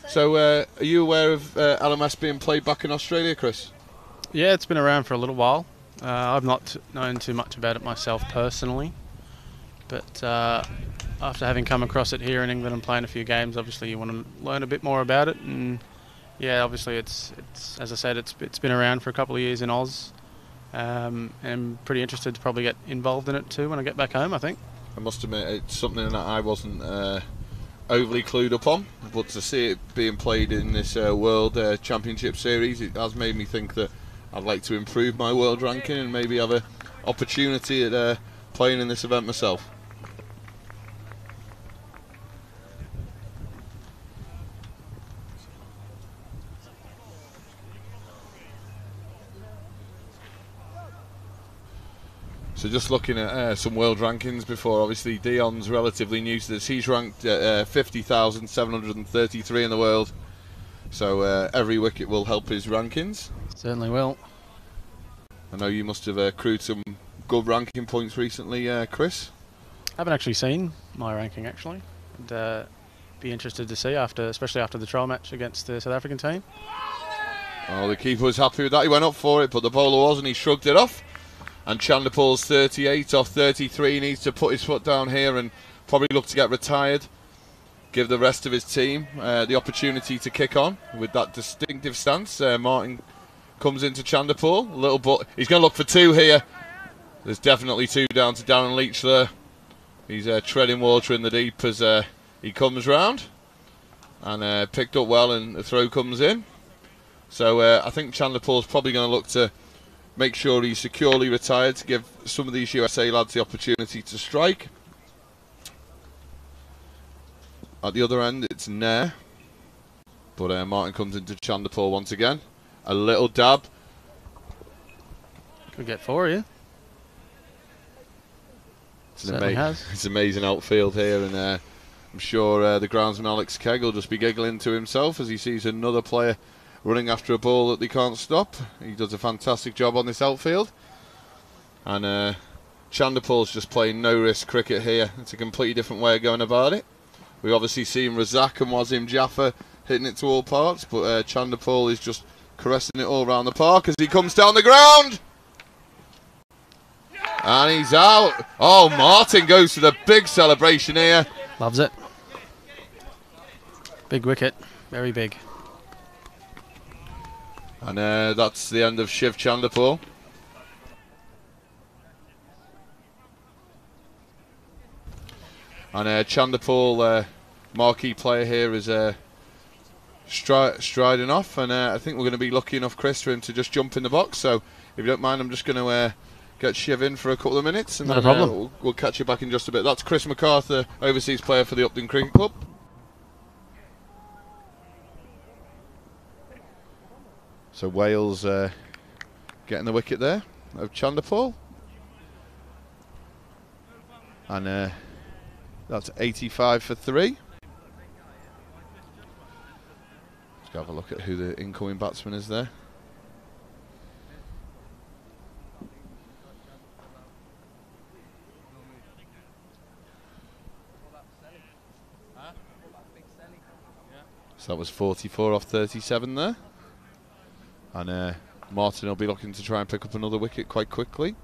So are you aware of LMS being played back in Australia, Chris? Yeah, it's been around for a little while. I've not known too much about it myself personally, but after having come across it here in England and playing a few games, obviously you want to learn a bit more about it. And yeah, obviously it's as I said, it's been around for a couple of years in Oz. I'm pretty interested to probably get involved in it too when I get back home, I think. I must admit, it's something that I wasn't overly clued up on, but to see it being played in this World Championship Series, it has made me think that I'd like to improve my world ranking and maybe have an opportunity at playing in this event myself. So just looking at some world rankings before, obviously Dion's relatively new to this. He's ranked at 50,733 in the world. So every wicket will help his rankings. Certainly will. I know you must have accrued some good ranking points recently, Chris. I haven't actually seen my ranking actually. And be interested to see especially after the trial match against the South African team. Oh, the keeper was happy with that. He went up for it, but the bowler wasn't. He shrugged it off. And Chanderpaul's 38 off 33. He needs to put his foot down here and probably look to get retired. Give the rest of his team the opportunity to kick on with that distinctive stance. Martin comes into Chanderpaul. A little but he's going to look for 2 here. There's definitely 2 down to Darren Leach there. He's treading water in the deep as he comes round. And picked up well, and the throw comes in. So I think Chanderpaul's probably going to look to make sure he's securely retired to give some of these USA lads the opportunity to strike. At the other end, it's Nair. But Martin comes into Chanderpaul once again. A little dab. Could get 4, yeah. It's an amazing outfield here, and I'm sure the groundsman Alex Kegg will just be giggling to himself as he sees another player running after a ball that they can't stop. He does a fantastic job on this outfield. And Chanderpaul's just playing no-risk cricket here. It's a completely different way of going about it. We've obviously seen Razak and Wasim Jaffa hitting it to all parts, but Chanderpaul is just caressing it all around the park as he comes down the ground. And he's out. Oh, Martin goes for the big celebration here. Loves it. Big wicket. Very big. And that's the end of Shiv Chanderpaul. And Chanderpaul, marquee player here, is striding off. And I think we're going to be lucky enough, Chris, for him to just jump in the box. So if you don't mind, I'm just going to get Shiv in for a couple of minutes, and Not then a problem. we'll catch you back in just a bit. That's Chris MacArthur, overseas player for the Upton Cricket Club. So Wales getting the wicket there of Chanderpaul, and that's 85 for 3. Let's have a look at who the incoming batsman is there. So that was 44 off 37 there. And Martin will be looking to try and pick up another wicket quite quickly.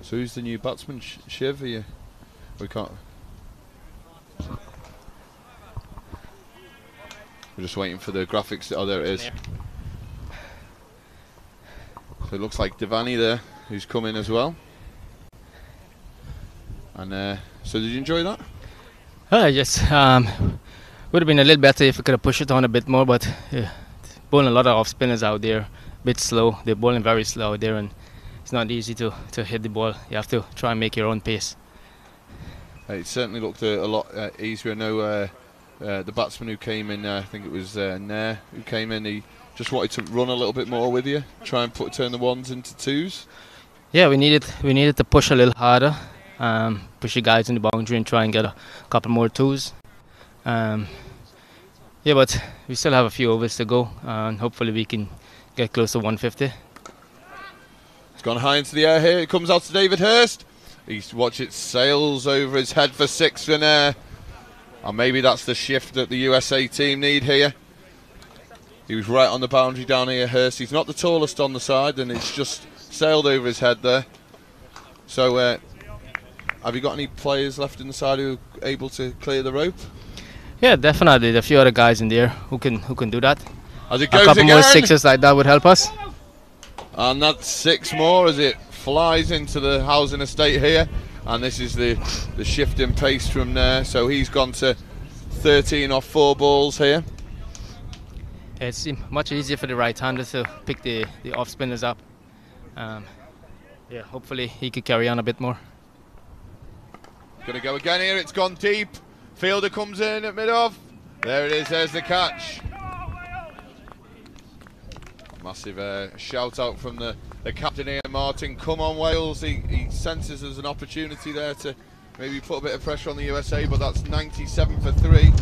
So who's the new batsman? Shiv? We can't... We're just waiting for the graphics. Oh, there it is. So it looks like Devani there, who's come in as well. And so did you enjoy that? Yes. Would have been a little better if we could have pushed it on a bit more, but bowling a lot of off spinners out there, a bit slow. They're bowling very slow out there, and it's not easy to hit the ball. You have to try and make your own pace. It certainly looked a lot easier. I know the batsman who came in, I think it was Nair who came in, he just wanted to run a little bit more with you, try and turn the ones into twos. Yeah, we needed to push a little harder, push the guys in the boundary and try and get a couple more twos. Yeah, but we still have a few overs to go, and hopefully we can get close to 150. It's gone high into the air here. It comes out to David Hurst. Watch it sails over his head for 6 in air. And maybe that's the shift that the USA team need here. He was right on the boundary down here, Hurst. He's not the tallest on the side, and it's just sailed over his head there. So, have you got any players left in the side who are able to clear the rope? Yeah, definitely. There are a few other guys in there who can do that. As it goes a couple again. more sixes like that would help us. And that's 6 more as it flies into the housing estate here. And this is the shift in pace from there. So he's gone to 13 off 4 balls here. It's much easier for the right-hander to pick the off-spinners up. Yeah, hopefully he could carry on a bit more. Going to go again here. It's gone deep. Fielder comes in at mid-off. There it is. There's the catch. Massive shout out from the captain here, Martin. Come on, Wales. He senses there's an opportunity there to maybe put a bit of pressure on the USA, but that's 97 for 3.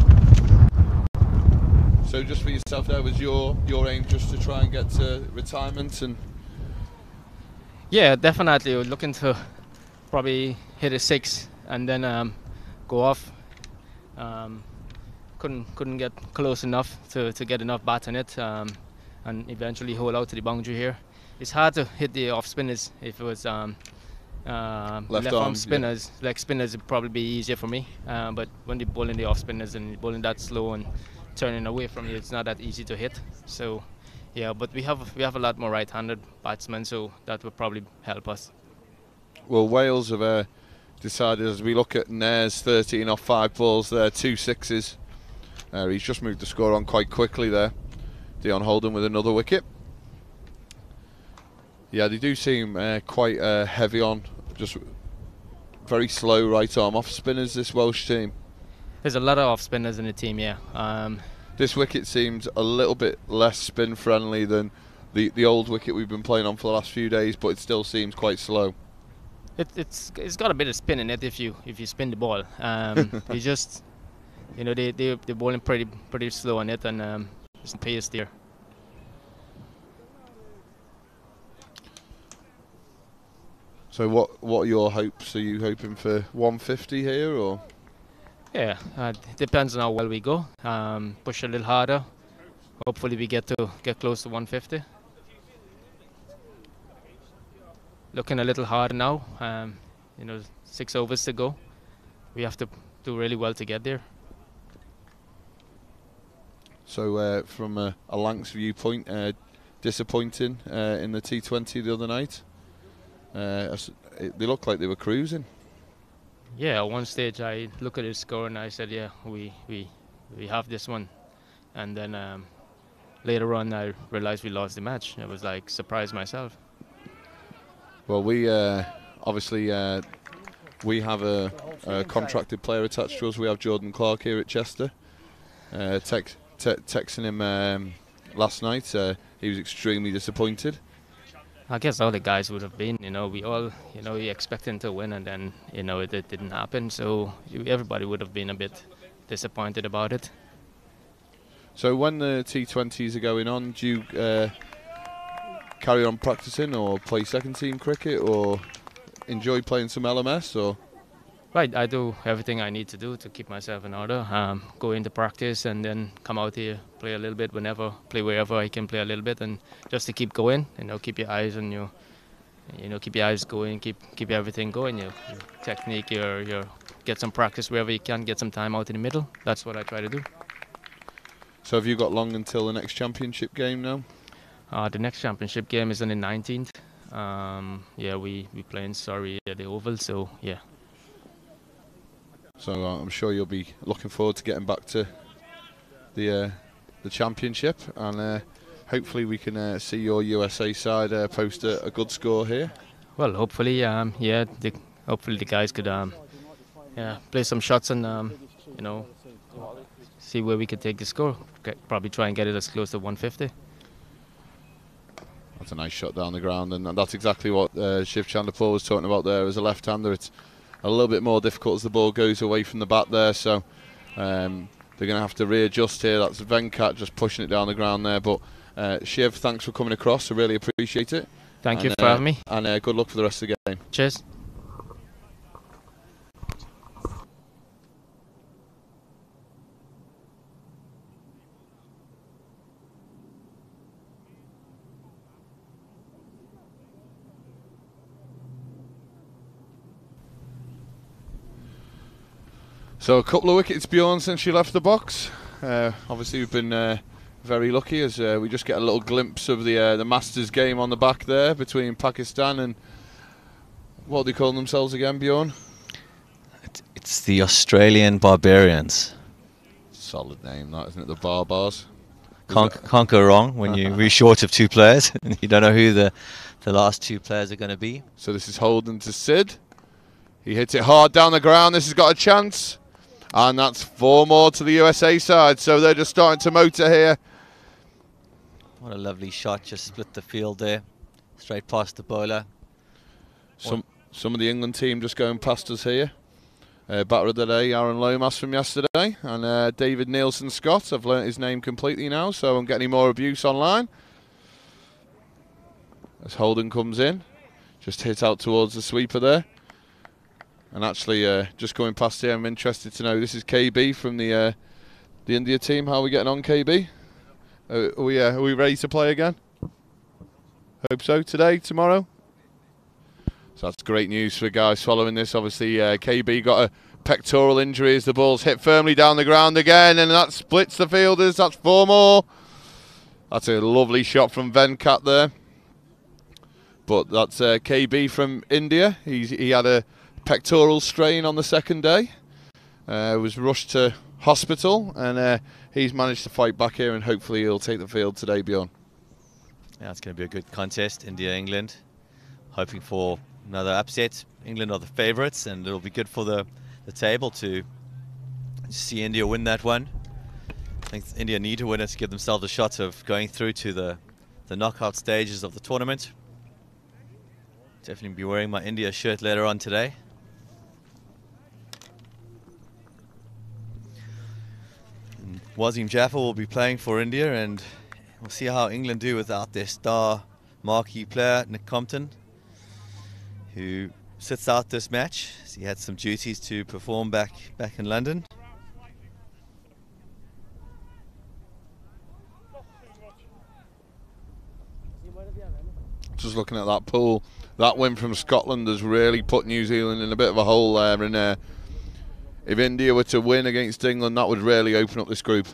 So just for yourself there, was your aim just to try and get to retirement? And yeah, definitely. We're looking to probably hit a 6 and then go off. Couldn't get close enough to get enough bat in it. And eventually hold out to the boundary here. It's hard to hit the off spinners. If it was left arm spinners, yeah. Leg spinners would probably be easier for me. But when they're bowling the off spinners and bowling that slow and turning away from you, it's not that easy to hit. So Yeah, but we have a lot more right-handed batsmen, so that would probably help us. Well, Wales have decided, as we look at Nair's 13 off 5 balls there, 2 sixes. He's just moved the score on quite quickly there. Dion Holden with another wicket. Yeah, they do seem quite heavy on, just very slow right arm off spinners, this Welsh team. There's a lot of off spinners in the team, yeah. This wicket seems a little bit less spin friendly than the old wicket we've been playing on for the last few days, but it still seems quite slow. It's got a bit of spin in it if you spin the ball. You just, you know, they're bowling pretty slow on it, and there's some pace there. So what are your hopes? Are you hoping for 150 here, or? Yeah, it depends on how well we go. Push a little harder. Hopefully we get close to 150. Looking a little hard now. You know, 6 overs to go. We have to do really well to get there. So from a Lancs viewpoint, disappointing in the T20 the other night. They looked like they were cruising. Yeah, at one stage I looked at his score and I said, yeah, we have this one. And then later on I realized we lost the match. I was like surprised myself. Well, we obviously we have a contracted player attached to us. We have Jordan Clark here at Chester. Texting him last night, he was extremely disappointed. I guess all the guys would have been, you know, we all, you know, expecting to win, and then, you know, it didn't happen. So everybody would have been a bit disappointed about it. So when the T20s are going on, do you carry on practicing or play second team cricket or enjoy playing some LMS? Or? Right, I do everything I need to do to keep myself in order. Go into practice and then come out here, play a little bit play wherever I can play a little bit, and just to keep going. You know, keep your eyes on you know, keep your eyes going, keep everything going. Your technique, your get some practice wherever you can, get some time out in the middle. That's what I try to do. So have you got long until the next championship game now? The next championship game is on the 19th. Yeah, we play in Surrey at the Oval, so yeah. So I'm sure you'll be looking forward to getting back to the championship, and hopefully we can see your USA side post a good score here. Well, hopefully, yeah. Hopefully the guys could, yeah, play some shots and you know, see where we could take the score. Probably try and get it as close to 150. That's a nice shot down the ground, and that's exactly what Shiv Chanderpaul was talking about there. As a left-hander, it's a little bit more difficult as the ball goes away from the bat there, so they're going to have to readjust here. That's Venkat just pushing it down the ground there, but Shiv, thanks for coming across. I really appreciate it. Thank you for having me. And good luck for the rest of the game. Cheers. So a couple of wickets, Bjorn, since you left the box. Obviously we've been very lucky as we just get a little glimpse of the Masters game on the back there between Pakistan and, what do they call themselves again, Bjorn? It's the Australian Barbarians. Solid name that, isn't it? The Barbars. Can't go wrong when you're short of 2 players and you don't know who the last 2 players are going to be. So this is Holden to Sid. He hits it hard down the ground. This has got a chance. And that's 4 more to the USA side, so they're just starting to motor here. What a lovely shot, just split the field there, straight past the bowler. Some of the England team just going past us here. Batter of the day, Aaron Lomas from yesterday, and David Nielsen Scott. I've learnt his name completely now, so I won't get any more abuse online. As Holden comes in, just hit out towards the sweeper there. And actually, just going past here, I'm interested to know, this is KB from the India team. How are we getting on, KB? Are we ready to play again? Hope so. Today, tomorrow? So that's great news for guys following this. Obviously, KB got a pectoral injury as the ball's hit firmly down the ground again, and that splits the fielders. That's 4 more. That's a lovely shot from Venkat there. But that's KB from India. He had a pectoral strain on the second day. Was rushed to hospital, and he's managed to fight back here, and hopefully he'll take the field today, Bjorn. Yeah, it's going to be a good contest, India-England. Hoping for another upset. England are the favourites, and it'll be good for the table to see India win that one. I think India need to win it to give themselves a shot of going through to the knockout stages of the tournament. Definitely be wearing my India shirt later on today. And Wasim Jaffer will be playing for India, and we'll see how England do without their star marquee player, Nick Compton, who sits out this match. He had some duties to perform back in London. Just looking at that pool, that win from Scotland has really put New Zealand in a bit of a hole there. And if India were to win against England, that would really open up this group.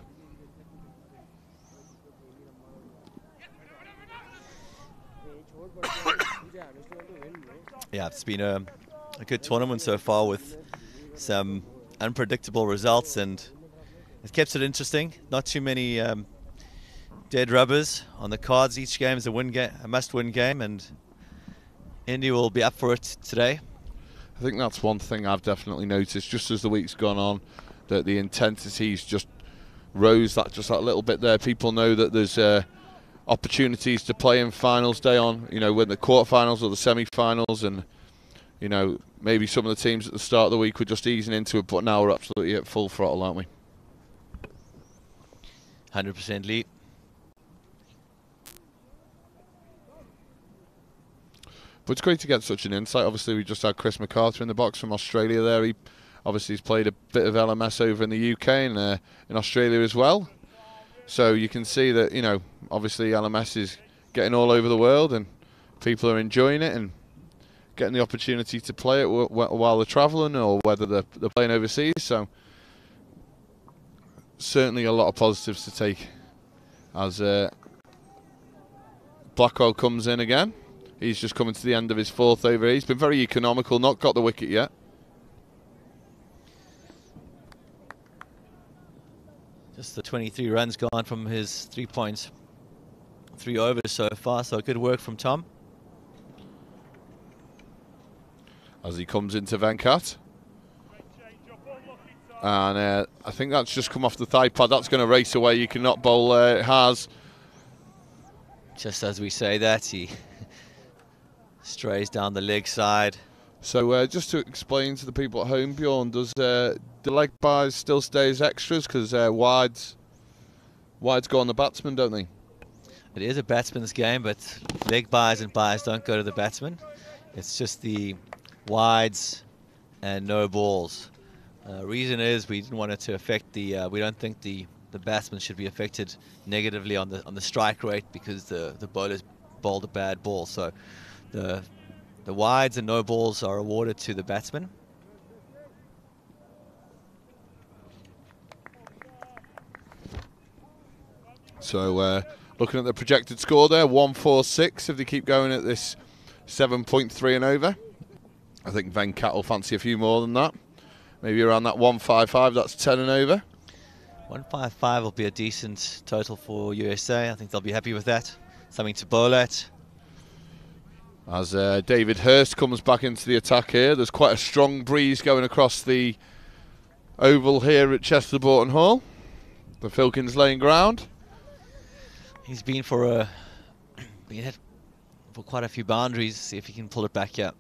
Yeah, it's been a good tournament so far with some unpredictable results, and it keeps it interesting. Not too many dead rubbers on the cards. Each game is a must-win game, and India will be up for it today. I think that's one thing I've definitely noticed just as the week's gone on, that the intensity's just rose just that little bit there. People know that there's opportunities to play in finals day on, when the quarterfinals or the semi-finals, and maybe some of the teams at the start of the week were just easing into it, but now we're absolutely at full throttle, aren't we? 100% lead. But it's great to get such an insight. Obviously, we just had Chris MacArthur in the box from Australia there. He obviously has played a bit of LMS over in the UK and in Australia as well. So you can see that, obviously LMS is getting all over the world and people are enjoying it and getting the opportunity to play it while they're travelling or whether they're playing overseas. So certainly a lot of positives to take as Blackwell comes in again. He's just coming to the end of his fourth over. He's been very economical, not got the wicket yet. Just the 23 runs gone from his 3 points. 3 overs so far, so good work from Tom. As he comes into Venkat. And I think that's just come off the thigh pad. That's going to race away. You cannot bowl it has. Just as we say that, he strays down the leg side. So just to explain to the people at home, Bjorn, does the leg byes still stay as extras? Because wides go on the batsman, don't they? It is a batsman's game, but leg byes and byes don't go to the batsman. It's just the wides and no balls. Reason is we didn't want it to affect the. We don't think the batsman should be affected negatively on the strike rate because the bowlers bowled a bad ball. So the wides and no balls are awarded to the batsman. So looking at the projected score there, 146 if they keep going at this 7.3 and over. I think Venkat will fancy a few more than that. Maybe around that 155, that's 10 and over. 155 will be a decent total for USA. I think they'll be happy with that. Something to bowl at. As David Hurst comes back into the attack here, there's quite a strong breeze going across the oval here at Chester Boughton Hall, the Filkins Lane ground. He's been for quite a few boundaries. See if he can pull it back out.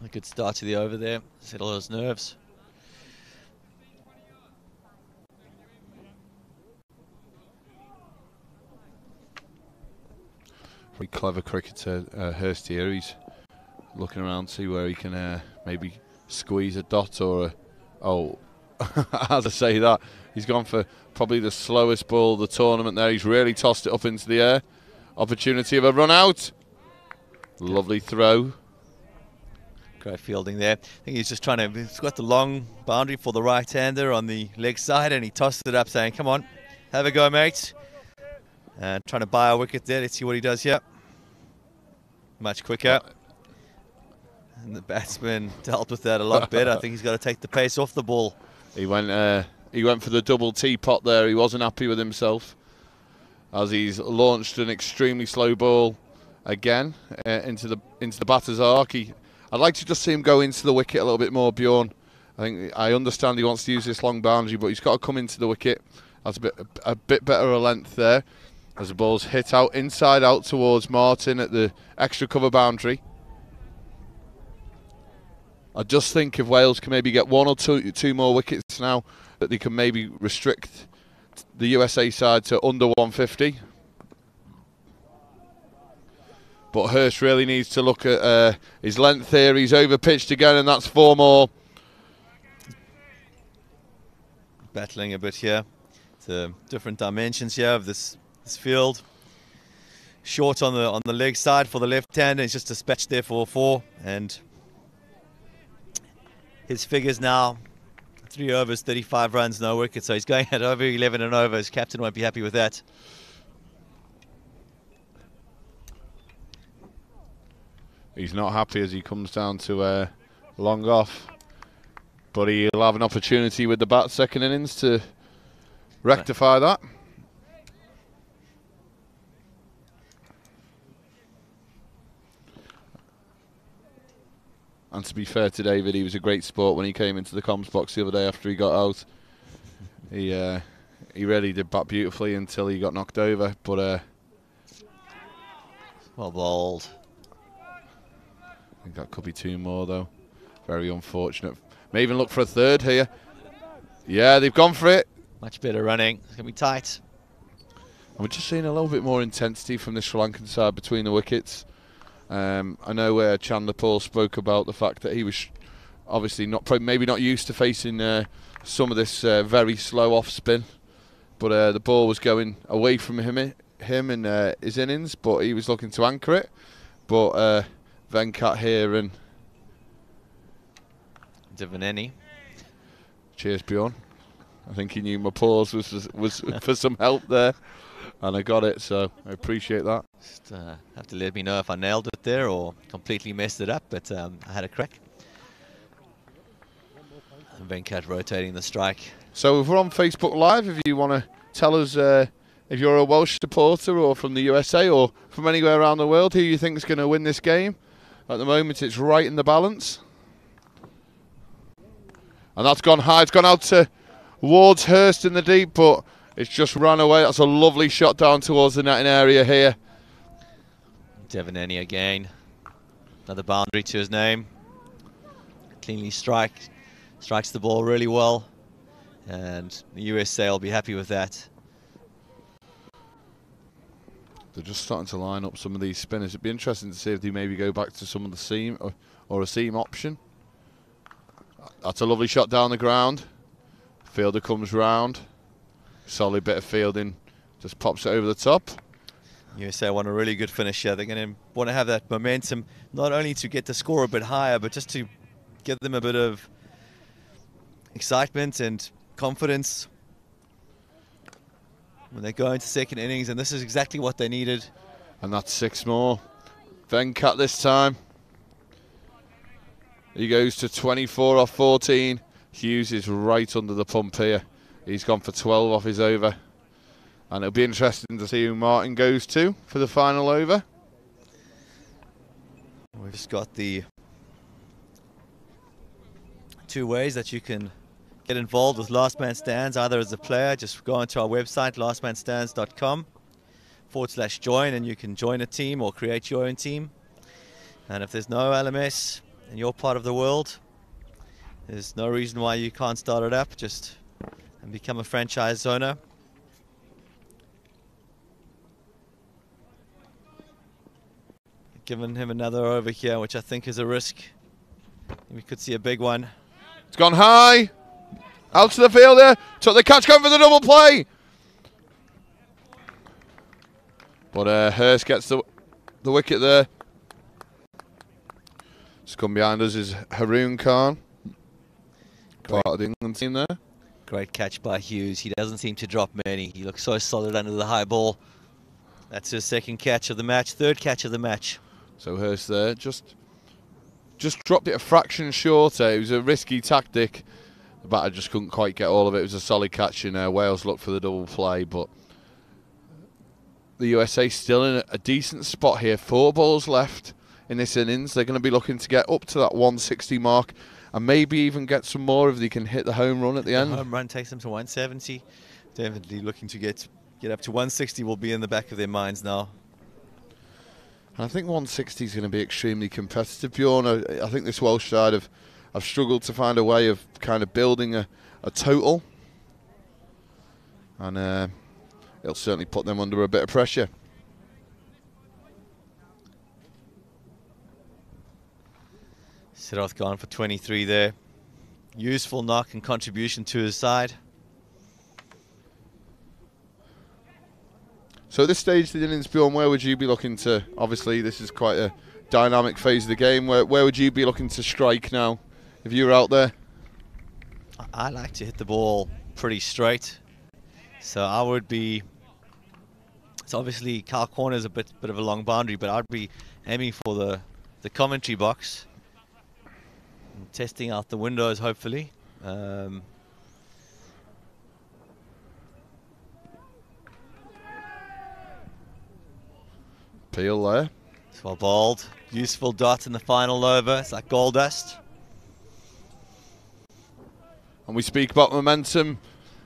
A good start to the over there. Settle those nerves. Very clever cricketer, Hurst here. He's looking around to see where he can maybe squeeze a dot or as I say that, he's gone for probably the slowest ball of the tournament there. He's really tossed it up into the air. Opportunity of a run out. Lovely throw. Great fielding there. I think he's just trying to, he's got the long boundary for the right-hander on the leg side, and he tossed it up saying, come on, have a go, mate. And trying to buy a wicket there. Let's see what he does here. Much quicker. And the batsman dealt with that a lot better. I think he's got to take the pace off the ball. He went for the double teapot there. He wasn't happy with himself as he's launched an extremely slow ball again into the batter's arc. I'd like to just see him go into the wicket a little bit more, Bjorn. I understand he wants to use this long boundary, but he's got to come into the wicket. That's a bit better a length there. As the ball's hit out, inside out towards Martin at the extra cover boundary. I just think if Wales can maybe get one or two more wickets now, that they can maybe restrict the USA side to under 150. But Hurst really needs to look at his length here. He's over pitched again, and that's 4 more. Battling a bit here. The different dimensions here of this field. Short on the leg side for the left-hander. He's just dispatched there for 4, and his figures now 3 overs, 35 runs, no wickets. So he's going at over 11 and over. His captain won't be happy with that. He's not happy as he comes down to long off, but he'll have an opportunity with the bat second innings to rectify that. And to be fair to David, he was a great sport when he came into the comms box the other day after he got out. He really did bat beautifully until he got knocked over. But well bowled. I think that could be 2 more though. Very unfortunate. May even look for a third here. Yeah, they've gone for it. Much better running. It's going to be tight. And we're just seeing a little bit more intensity from the Sri Lankan side between the wickets. I know Chandler Paul spoke about the fact that he was obviously maybe not used to facing some of this very slow off spin, but the ball was going away from him in his innings, but he was looking to anchor it. But Venkat here and Devaneni. Cheers, Bjorn. I think he knew my pause was for some help there, and I got it, so I appreciate that. Just have to let me know if I nailed it there or completely messed it up, but I had a crack. And Venkat rotating the strike. So if we're on Facebook Live, if you want to tell us if you're a Welsh supporter or from the USA or from anywhere around the world, who you think is going to win this game. At the moment, it's right in the balance. And that's gone high. It's gone out towards Hurst in the deep, but it's just run away. That's a lovely shot down towards the netting area here. Devaneni again. Another boundary to his name. Cleanly strikes the ball really well. And the USA will be happy with that. They're just starting to line up some of these spinners. It'd be interesting to see if they maybe go back to some of the seam or a seam option. That's a lovely shot down the ground. Fielder comes round. Solid bit of fielding. Just pops it over the top. USA want a really good finish here. They're going to want to have that momentum, not only to get the score a bit higher, but just to give them a bit of excitement and confidence when they go into second innings, and this is exactly what they needed. And that's 6 more. Venkat this time. He goes to 24 off 14. Hughes is right under the pump here. He's gone for 12 off his over. And it'll be interesting to see who Martin goes to for the final over. We've just got the 2 ways that you can get involved with Last Man Stands, either as a player. Just go onto our website, lastmanstands.com/join, and you can join a team or create your own team. And if there's no LMS in your part of the world, there's no reason why you can't start it up and become a franchise owner. Giving him another over here, which I think is a risk. We could see a big one. It's gone high. Out to the fielder. Took the catch, going for the double play. But Hurst gets the wicket there. come behind us is Haroon Khan, part of the England team there. Great catch by Hughes. He doesn't seem to drop many. He looks so solid under the high ball. That's his second catch of the match, third catch of the match. So Hurst there just dropped it a fraction shorter. It was a risky tactic. The batter just couldn't quite get all of it. It was a solid catch, and Wales looked for the double play, but the USA still in a decent spot here. 4 balls left in this innings. They're going to be looking to get up to that 160 mark and maybe even get some more if they can hit the home run at the end. The home run takes them to 170. Definitely looking to get up to 160 will be in the back of their minds now. And I think 160 is going to be extremely competitive, Bjorn. I think this Welsh side have struggled to find a way of kind of building a total. And it'll certainly put them under a bit of pressure. Siddharth gone for 23 there. Useful knock and contribution to his side. So at this stage of the innings, Bjorn, where would you be looking to, obviously this is quite a dynamic phase of the game, where would you be looking to strike now if you were out there? I like to hit the ball pretty straight. So I would be, it's obviously Kyle Corner is a bit of a long boundary, but I'd be aiming for the commentary box. And testing out the windows, hopefully. Peel there. It's well bowled. Useful dot in the final over. It's like gold dust. And we speak about momentum.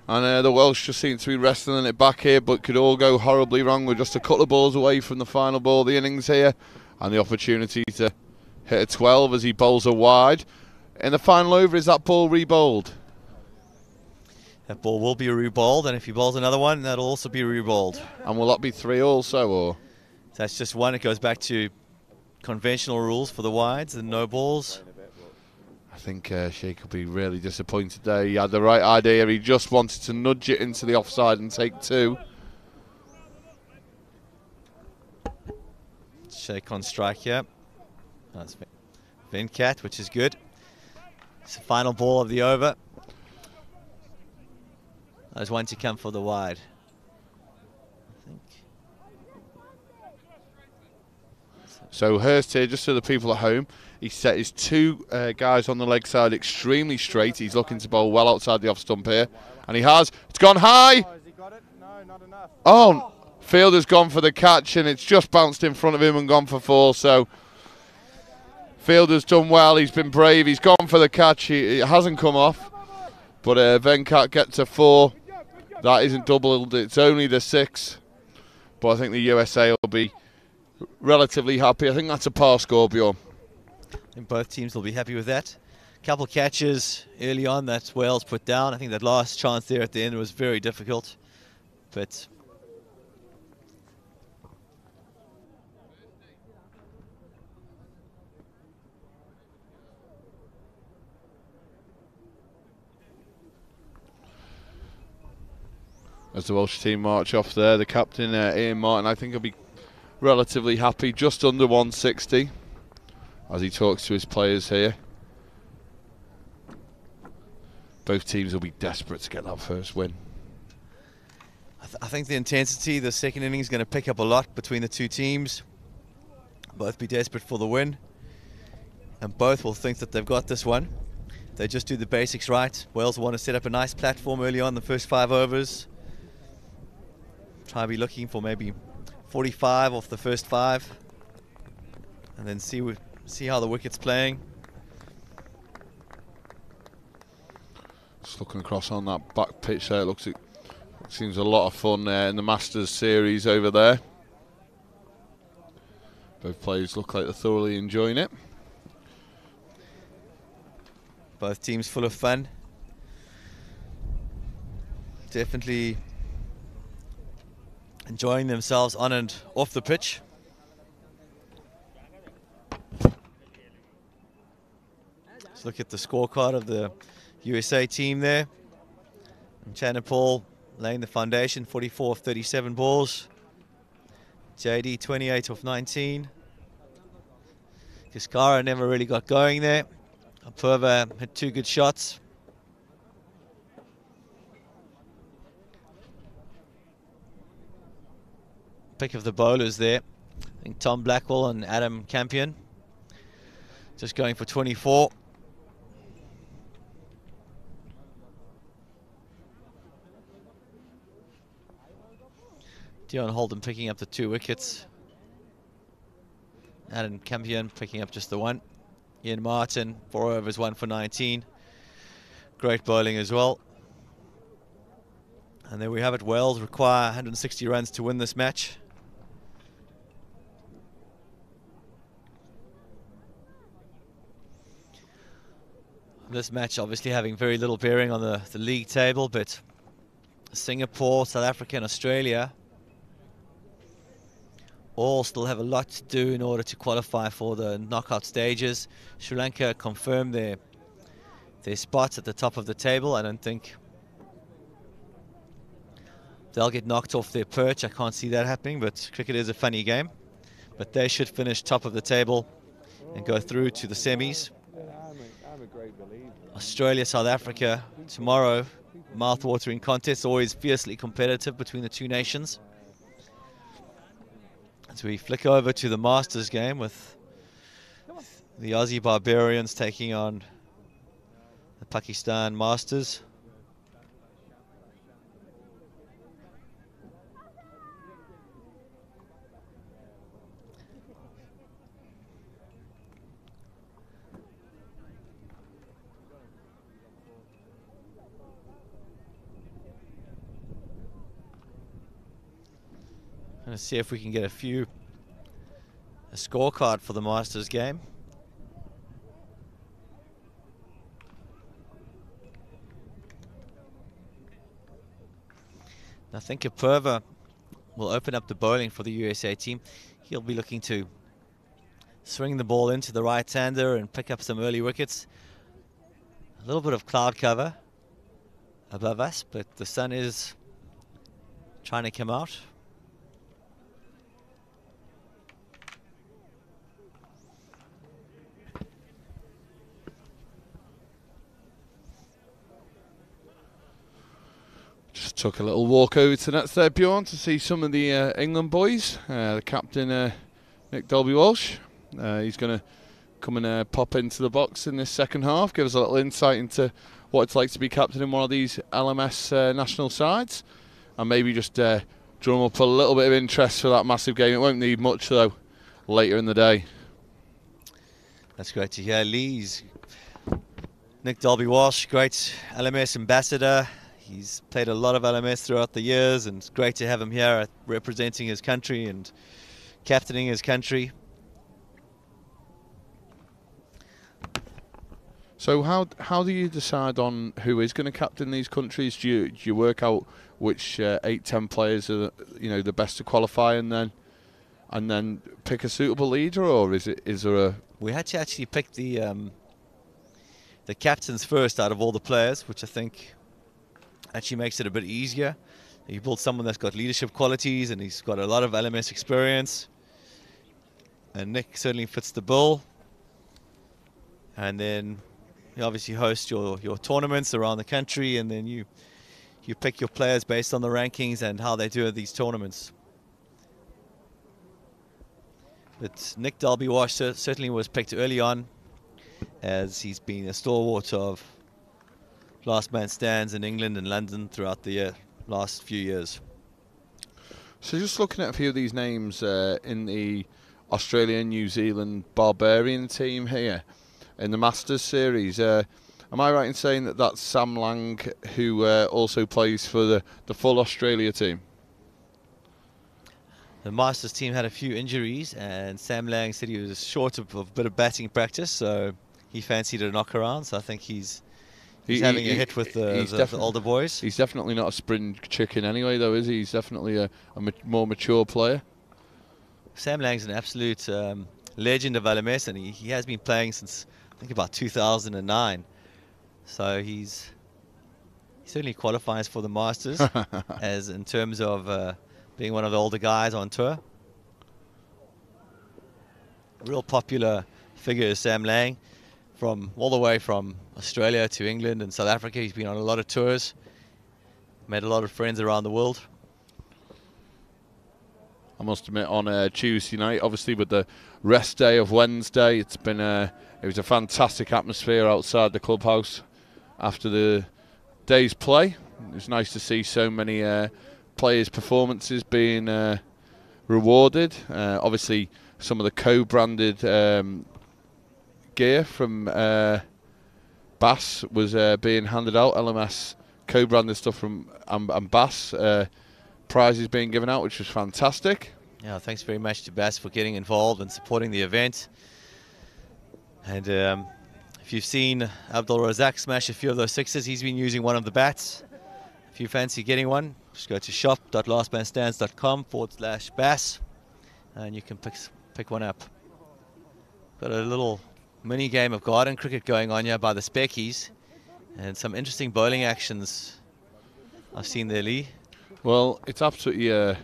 And the Welsh just seem to be wrestling it back here, but could all go horribly wrong. We're just a couple of balls away from the final ball of the innings here. And the opportunity to hit a 12 as he bowls a wide. In the final over, is that ball re-bowled? That ball will be re-bowled, and if he bowls another one, that'll also be re-bowled. And will that be 3 also, or? That's just one. It goes back to conventional rules for the wides and no balls. I think Sheikh will be really disappointed there. He had the right idea. He just wanted to nudge it into the offside and take 2. Sheikh on strike here. That's Venkat, which is good. It's the final ball of the over. There's one to come for the wide. I think. So Hurst here, just so the people at home, he set his 2 guys on the leg side extremely straight. He's looking to bowl well outside the off stump here. And he has. It's gone high. Oh, has he got it? No, not enough. Oh, fielder's gone for the catch, and it's just bounced in front of him and gone for 4. So fielder's done well. He's been brave. He's gone for the catch. It hasn't come off. But Venkat gets a 4. That isn't doubled. It's only the 6. But I think the USA will be relatively happy. I think that's a par score, Bjorn. I think both teams will be happy with that. Couple catches early on that Wales put down. I think that last chance there at the end was very difficult. But as the Welsh team march off there, the captain, Ian Martin, I think he'll be relatively happy, just under 160, as he talks to his players here. Both teams will be desperate to get that first win. I think the intensity, the second inning is going to pick up a lot between the two teams. Both be desperate for the win. And both will think that they've got this one. They just do the basics right. Wales want to set up a nice platform early on the first 5 overs. Try to be looking for maybe 45 off the first 5. And then see how the wicket's playing. Just looking across on that back pitch there, it seems a lot of fun in the Masters series over there. Both players look like they're thoroughly enjoying it. Both teams full of fun. Definitely enjoying themselves on and off the pitch. Let's look at the scorecard of the USA team there. And Chanapal laying the foundation, 44 of 37 balls. JD 28 of 19. Cascara never really got going there. Purva had 2 good shots. Pick of the bowlers there. I think Tom Blackwell and Adam Campion just going for 24. Dion Holden picking up the 2 wickets. Adam Campion picking up just the 1. Ian Martin, 4 overs, 1 for 19. Great bowling as well. And there we have it. Wales require 160 runs to win this match. This match obviously having very little bearing on the league table, but Singapore, South Africa and Australia all still have a lot to do in order to qualify for the knockout stages. Sri Lanka confirmed their spots at the top of the table. I don't think they'll get knocked off their perch. I can't see that happening, but cricket is a funny game. But they should finish top of the table and go through to the semis. Australia, South Africa tomorrow, mouth-watering contest, always fiercely competitive between the 2 nations. As we flick over to the Masters game with the Aussie Barbarians taking on the Pakistan Masters. Going to see if we can get a scorecard for the Masters game. I think Purva will open up the bowling for the USA team. He'll be looking to swing the ball into the right-hander and pick up some early wickets. A little bit of cloud cover above us, but the sun is trying to come out. Just took a little walk over to nets there, Bjorn, to see some of the England boys. The captain, Nick Dalby-Walsh. He's going to come and pop into the box in this second half, give us a little insight into what it's like to be captain in one of these LMS national sides, and maybe just drum up a little bit of interest for that massive game. It won't need much, though, later in the day. That's great to hear. Nick Dalby-Walsh, great LMS ambassador. He's played a lot of LMS throughout the years, and it's great to have him here representing his country and captaining his country. So how do you decide on who is going to captain these countries? Do you work out which 8-10 players are the best to qualify, and then pick a suitable leader, or is there a? We had to actually pick the captains first out of all the players, which I think actually makes it a bit easier. You build someone that's got leadership qualities and he's got a lot of LMS experience, and Nick certainly fits the bill. And then you obviously host your tournaments around the country, and then you pick your players based on the rankings and how they do at these tournaments. But Nick Dalby-Walsh certainly was picked early on, as he's been a stalwart of last man stands in England and London throughout the last few years. So just looking at a few of these names in the Australian, New Zealand Barbarian team here in the Masters series, am I right in saying that that's Sam Lang, who also plays for the full Australia team? The Masters team had a few injuries, and Sam Lang said he was short of a bit of batting practice, so he fancied a knock around. So I think he's having a hit with the older boys. He's definitely not a spring chicken anyway, though, is he? He's definitely a more mature player. Sam Lang's an absolute legend of LMS, and he has been playing since, I think, about 2009. So he certainly qualifies for the Masters, as in terms of being one of the older guys on tour. Real popular figure is Sam Lang, from all the way from Australia to England and South Africa. He's been on a lot of tours, made a lot of friends around the world. I must admit, on Tuesday night, obviously with the rest day of Wednesday, it was a fantastic atmosphere outside the clubhouse after the day's play. It was nice to see so many players' performances being rewarded. Obviously, some of the co-branded gear from Bass was being handed out. LMS co-branded stuff from and Bass. Prizes being given out, which was fantastic. Yeah, thanks very much to Bass for getting involved and supporting the event. And if you've seen Abdul Razak smash a few of those sixes, he's been using one of the bats. If you fancy getting one, just go to shop.lastmanstands.com/Bass and you can pick one up. Got a little mini game of garden cricket going on here by the Speckies, and some interesting bowling actions I've seen there, Lee. Well, it's absolutely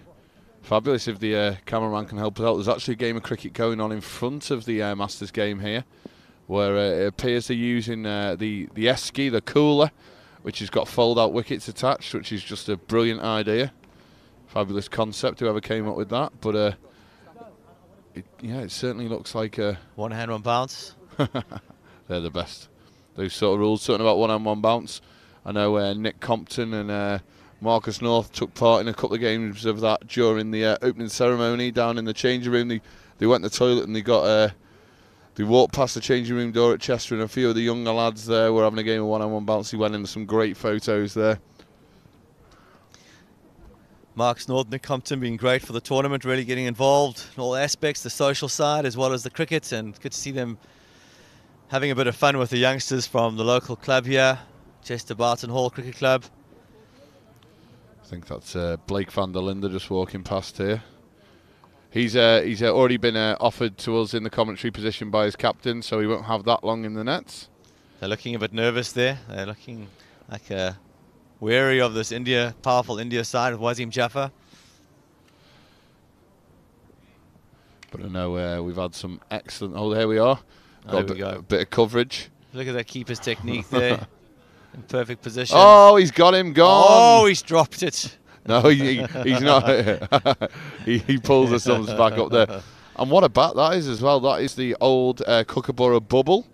fabulous if the cameraman can help us out. There's actually a game of cricket going on in front of the Masters game here, where it appears they're using the esky, the cooler, which has got fold-out wickets attached, which is just a brilliant idea. Fabulous concept, whoever came up with that. But it certainly looks like one hand, one bounce. They're the best. Those sort of rules, something about one hand, one bounce. I know Nick Compton and Marcus North took part in a couple of games of that during the opening ceremony down in the changing room. They went to the toilet and they walked past the changing room door at Chester, and a few of the younger lads there were having a game of one-on-one bounce. He went into some great photos there. Marcus North, Nick Compton being great for the tournament, really getting involved in all aspects, the social side as well as the cricket, and good to see them having a bit of fun with the youngsters from the local club here, Chester Boughton Hall Cricket Club. I think that's Blake van der Linde just walking past here. He's already been offered to us in the commentary position by his captain, so he won't have that long in the nets. They're looking a bit nervous there. They're looking like wary of this powerful India side of Wasim Jaffer. But I know we've had some excellent... Oh, there we are. Got a bit of coverage. Look at that keeper's technique there. In perfect position. Oh, he's got him gone. Oh, he's dropped it. No, he's not. he pulls the sums back up there. And what a bat that is as well. That is the old Kookaburra bubble,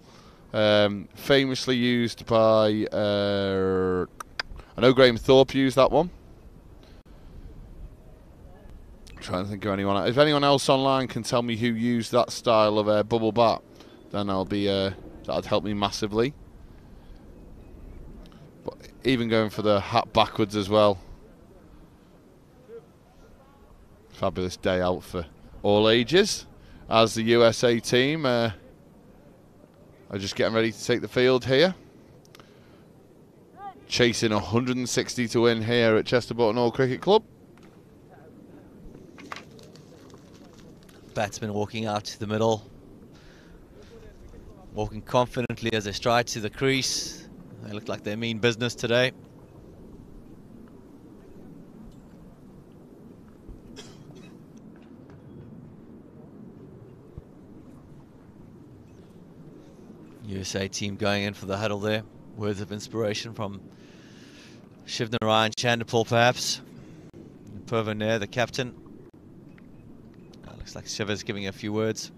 famously used by... I know Graham Thorpe used that one. I'm trying to think of anyone. If anyone else online can tell me who used that style of bubble bat, then I'll be... that'd help me massively. But even going for the hat backwards as well. Fabulous day out for all ages, as the USA team are just getting ready to take the field here. Chasing 160 to win here at Chester Boughton Hall Cricket Club. Batsman walking out to the middle, walking confidently as they stride to the crease. They look like they mean business today. USA team going in for the huddle there. Words of inspiration from Shivnarayan Chandapal perhaps. Purvan Nair, the captain. Looks like Shiva's giving a few words.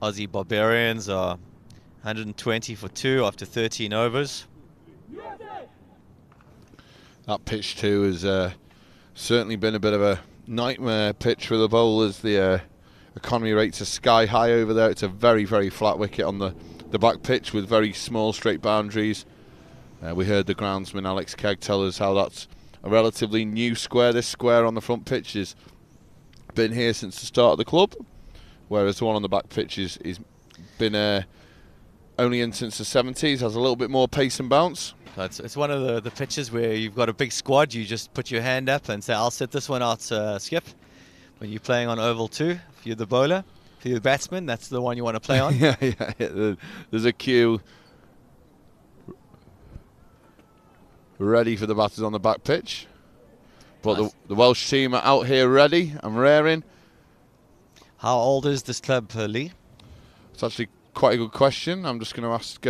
Aussie Barbarians are 120 for 2 after 13 overs. That pitch too has certainly been a bit of a nightmare pitch for the bowlers. The economy rates are sky high over there. It's a very, very flat wicket on the back pitch with very small straight boundaries. We heard the groundsman Alex Kegg tell us how that's a relatively new square. This square on the front pitch has been here since the start of the club, whereas the one on the back pitch is been only in since the 70s, has a little bit more pace and bounce. But it's one of the pitches where you've got a big squad. You just put your hand up and say, I'll sit this one out, Skip. When you're playing on oval 2, if you're the bowler, if you're the batsman, that's the one you want to play on. yeah. There's a cue ready for the batters on the back pitch. But Nice. the Welsh team are out here ready and raring. How old is this club, Lee? It's actually quite a good question. I'm just going to ask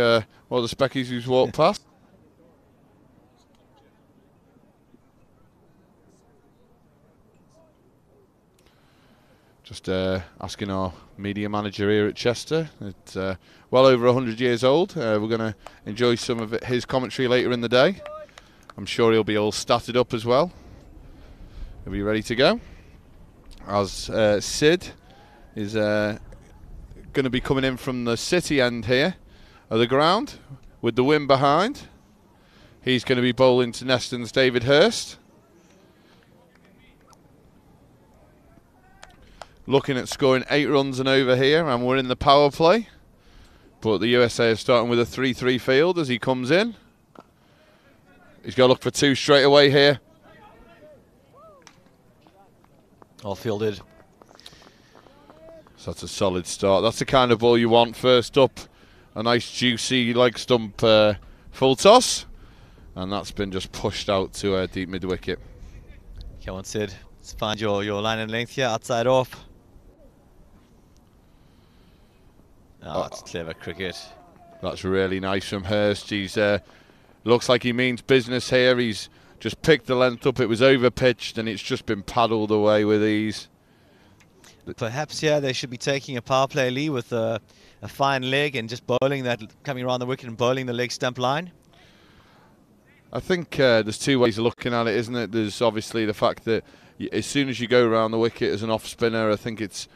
one of the speckies who's walked past. Just asking our media manager here at Chester. It's well over 100 years old. We're going to enjoy some of his commentary later in the day. I'm sure he'll be all statted up as well. He'll be ready to go. As Sid is going to be coming in from the city end here of the ground with the wind behind. He's going to be bowling to Neston's David Hurst. Looking at scoring 8 runs and over here, and we're in the power play. But the USA are starting with a 3-3 field as he comes in. He's got to look for 2 straight away here. All fielded. So that's a solid start. That's the kind of ball you want. First up, a nice juicy leg stump full toss. And that's been just pushed out to a deep mid-wicket. Come on, Sid. Let's find your line and length here, outside off. Oh, it's clever cricket. That's really nice from Hurst. He's looks like he means business here. He's just picked the length up. It was over pitched and it's just been paddled away with ease. Perhaps here they should be taking a power play, Lee, with a fine leg and just bowling that, coming around the wicket and bowling the leg stump line. I think there's 2 ways of looking at it, isn't it? There's obviously the fact that as soon as you go around the wicket as an off spinner, I think it's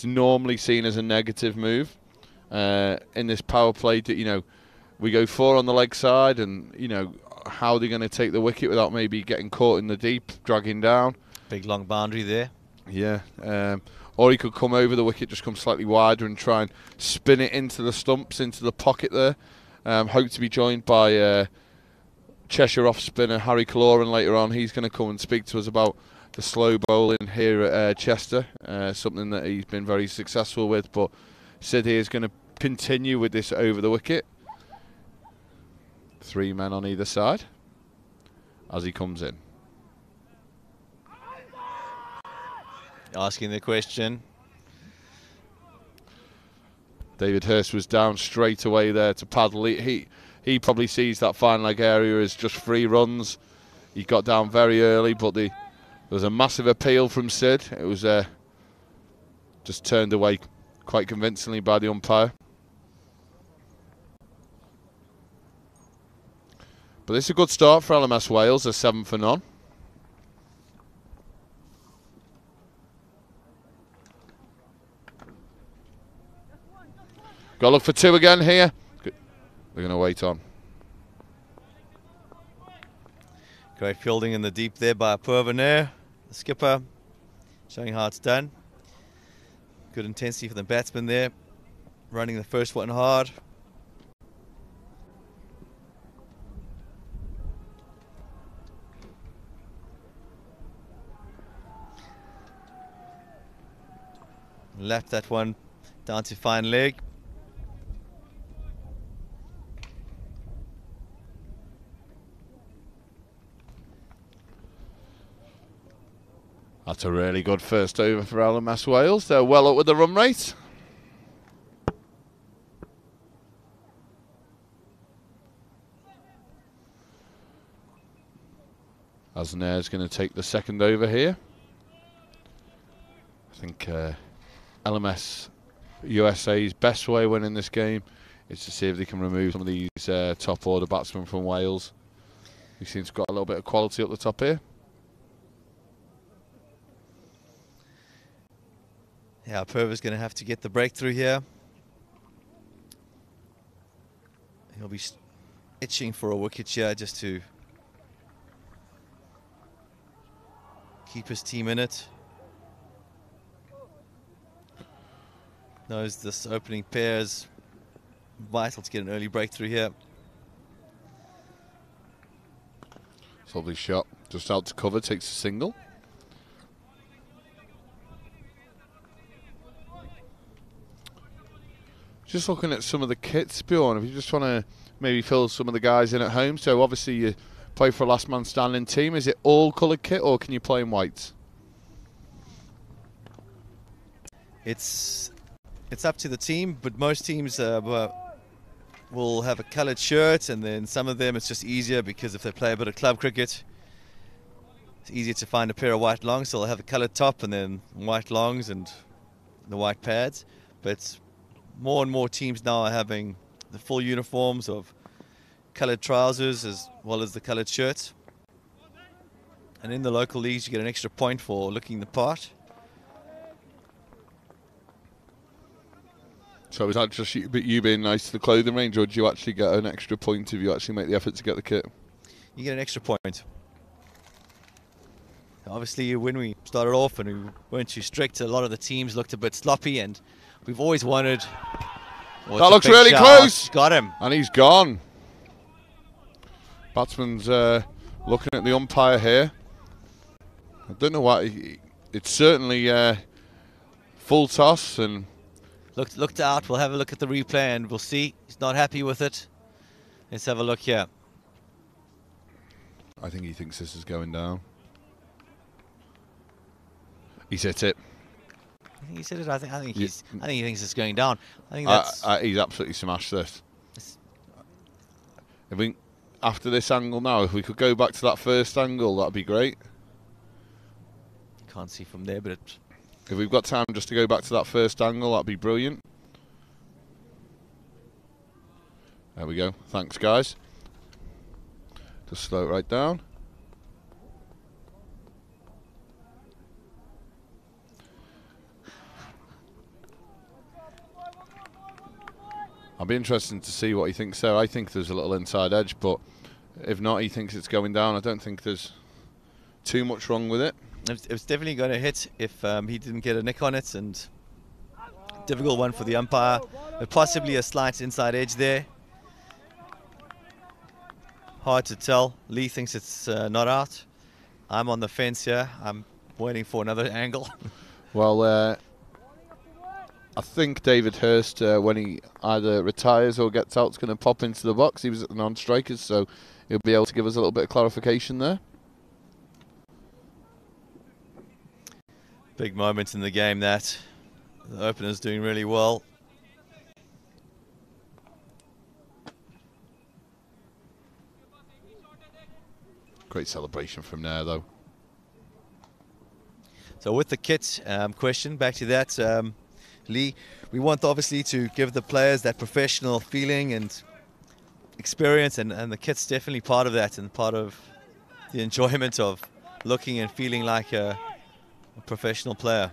normally seen as a negative move. In this power play, that we go 4 on the leg side, and how they're going to take the wicket without maybe getting caught in the deep, dragging down. Big long boundary there. Yeah, or he could come over the wicket, just come slightly wider and try and spin it into the stumps, into the pocket there. Hope to be joined by Cheshire off spinner Harry Cloran later on. He's going to come and speak to us about the slow bowling here at Chester, something that he's been very successful with. But Sid here is going to continue with this over the wicket. 3 men on either side as he comes in. Asking the question. David Hurst was down straight away there to paddle. He probably sees that fine leg area as just free runs. He got down very early, but there was a massive appeal from Sid. It was just turned away quite convincingly by the umpire. But this is a good start for LMS Wales, a 7 for none. Got to look for 2 again here. Good. They're going to wait on. Great fielding in the deep there by Purvaner, the skipper, showing how it's done. Good intensity for the batsman there, running the first one hard. Left that one down to fine leg. That's a really good first over for LMS Wales. They're well up with the run rate. Asnair's going to take the second over here. I think LMS USA's best way of winning this game is to see if they can remove some of these top order batsmen from Wales. He seems to have got a little bit of quality up the top here. Yeah, Purva's going to have to get the breakthrough here. He'll be itching for a wicket here just to keep his team in it. Knows this opening pair is vital to get an early breakthrough here. Lovely shot. Just out to cover, takes a single. Just looking at some of the kits, Bjorn, if you just want to maybe fill some of the guys in at home. So obviously you play for a last man standing team. Is it all coloured kit or can you play in whites? It's up to the team, but most teams will have a coloured shirt, and then some of them it's just easier because if they play a bit of club cricket, it's easier to find a pair of white longs, so they'll have a coloured top and then white longs and the white pads. But more and more teams now are having the full uniforms of coloured trousers as well as the coloured shirts. And in the local leagues you get an extra point for looking the part. So is that just you being nice to the clothing range, or do you actually get an extra point if you actually make the effort to get the kit? You get an extra point. Obviously, when we started off and we weren't too strict, a lot of the teams looked a bit sloppy, and we've always wanted... That looks really close! Got him. And he's gone. Batsman's looking at the umpire here. I don't know what... It's certainly full toss and... Looked out. We'll have a look at the replay and we'll see. He's not happy with it. Let's have a look here. I think he thinks this is going down. He's hit it. I think he said it. I think he thinks it's going down. I think that's. He's absolutely smashed this. I think after this angle now, if we could go back to that first angle, that'd be great. Can't see from there, but it. If we've got time just to go back to that first angle, that'd be brilliant. There we go. Thanks, guys. Just slow it right down. I'll be interested to see what he thinks there. I think there's a little inside edge, but if not, he thinks it's going down. I don't think there's too much wrong with it. It was definitely going to hit if he didn't get a nick on it, and difficult one for the umpire. But possibly a slight inside edge there. Hard to tell. Lee thinks it's not out. I'm on the fence here. I'm waiting for another angle. Well, I think David Hurst, when he either retires or gets out, is going to pop into the box. He was at the non-strikers, so he'll be able to give us a little bit of clarification there. Big moment in the game that. The opener's doing really well. Great celebration from there, though. So with the kit question, back to that, Lee, we want obviously to give the players that professional feeling and experience, and the kit's definitely part of that and part of the enjoyment of looking and feeling like a professional player.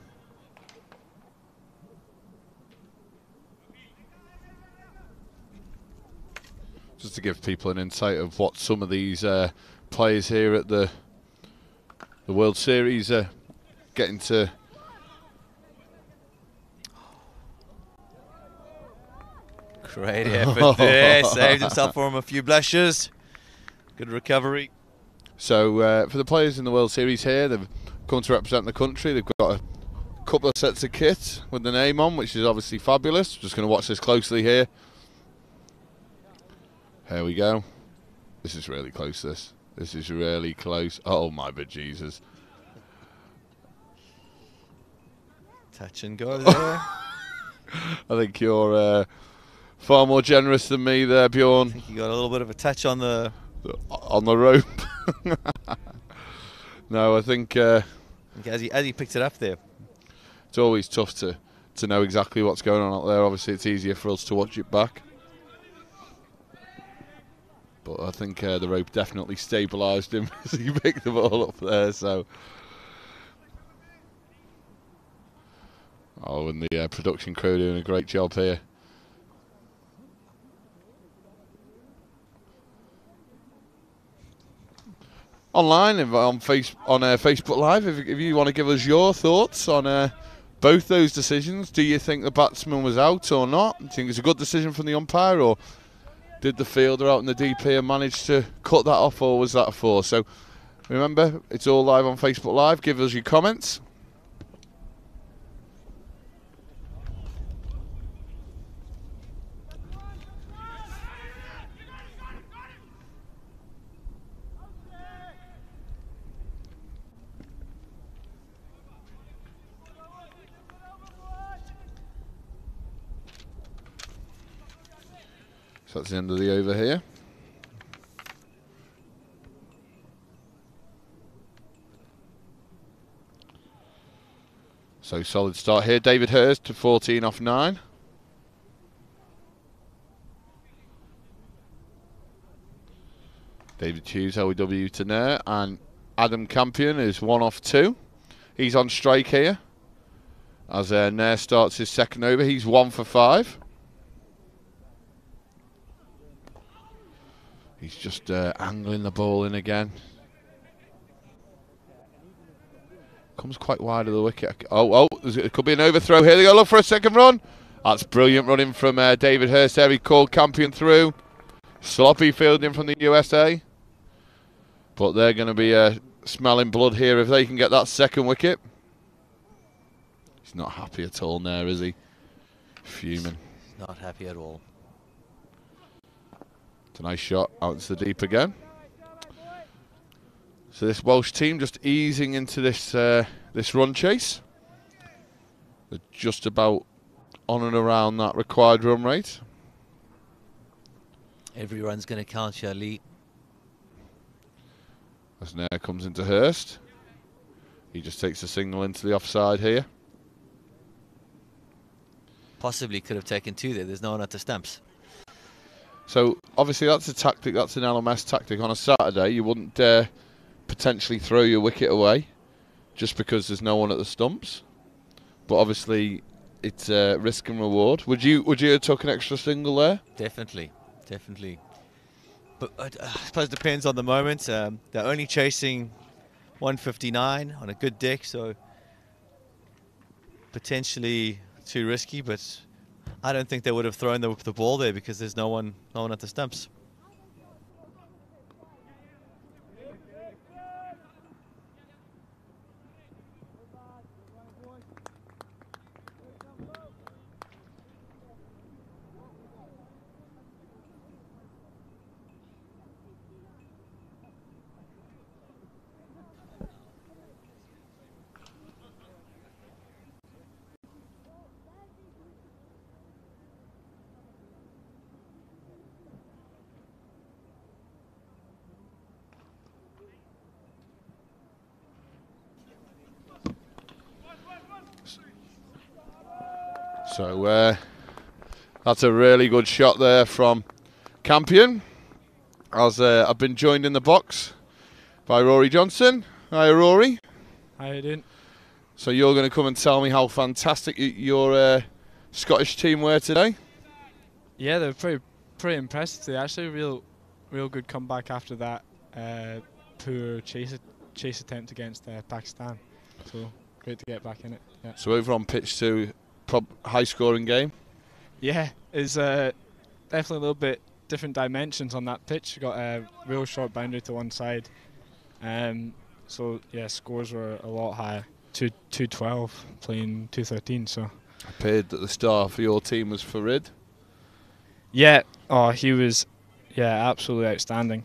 Just to give people an insight of what some of these players here at the World Series are getting to. Great effort there, saved himself from a few blushes. Good recovery. So for the players in the World Series here, they've come to represent the country. They've got a couple of sets of kit with the name on, which is obviously fabulous. Just going to watch this closely here. Here we go. This is really close, this. This is really close. Oh my bejesus. Touch and go there. I think you're far more generous than me there, Bjorn. I think you got a little bit of a touch on the rope. No, I think as he picked it up there. It's always tough to know exactly what's going on out there. Obviously, it's easier for us to watch it back. But I think the rope definitely stabilised him as he picked the ball up there. So, and the production crew doing a great job here. Online, on Facebook Live, if you want to give us your thoughts on both those decisions. Do you think the batsman was out or not? Do you think it's a good decision from the umpire, or did the fielder out in the DP and manage to cut that off, or was that a four? So Remember, it's all live on Facebook Live. Give us your comments. So that's the end of the over here. So solid start here. David Hurst to 14 off 9. David Hughes, LW to Nair. And Adam Campion is 1 off 2. He's on strike here. As Nair starts his second over, he's 1 for 5. He's just angling the ball in again. Comes quite wide of the wicket. Oh, it could be an overthrow here. They go look for a second run. That's brilliant running from David Hurst there. He called Campion through. Sloppy fielding from the USA. But they're going to be smelling blood here if they can get that second wicket. He's not happy at all there, is he? Fuming. Not happy at all. It's a nice shot out into the deep again. So this Welsh team just easing into this this run chase. They're just about on and around that required run rate. Every run's going to count here, Lee. As Nair comes into Hurst. He just takes a signal into the offside here. Possibly could have taken 2 there. There's no one at the stumps. So obviously that's a tactic, that's an LMS tactic. On a Saturday you wouldn't dare potentially throw your wicket away just because there's no one at the stumps. But obviously it's risk and reward. Would you have took an extra single there? Definitely. But I suppose it depends on the moment. They're only chasing 159 on a good deck, so potentially too risky, but I don't think they would have thrown the ball there because there's no one at the stumps. So that's a really good shot there from Campion. As I've been joined in the box by Rory Johnson. Hi Rory. How you doing? So you're going to come and tell me how fantastic your Scottish team were today? Yeah, they're pretty impressive today. Actually, real good comeback after that poor chase attempt against Pakistan. So great to get back in it. Yeah. So over on pitch 2, high scoring game. Yeah, it's definitely a little bit different dimensions on that pitch. You got a real short boundary to one side. So yeah, scores were a lot higher. 212 playing 213. So Appeared that the star for your team was Farid. Yeah, he was absolutely outstanding.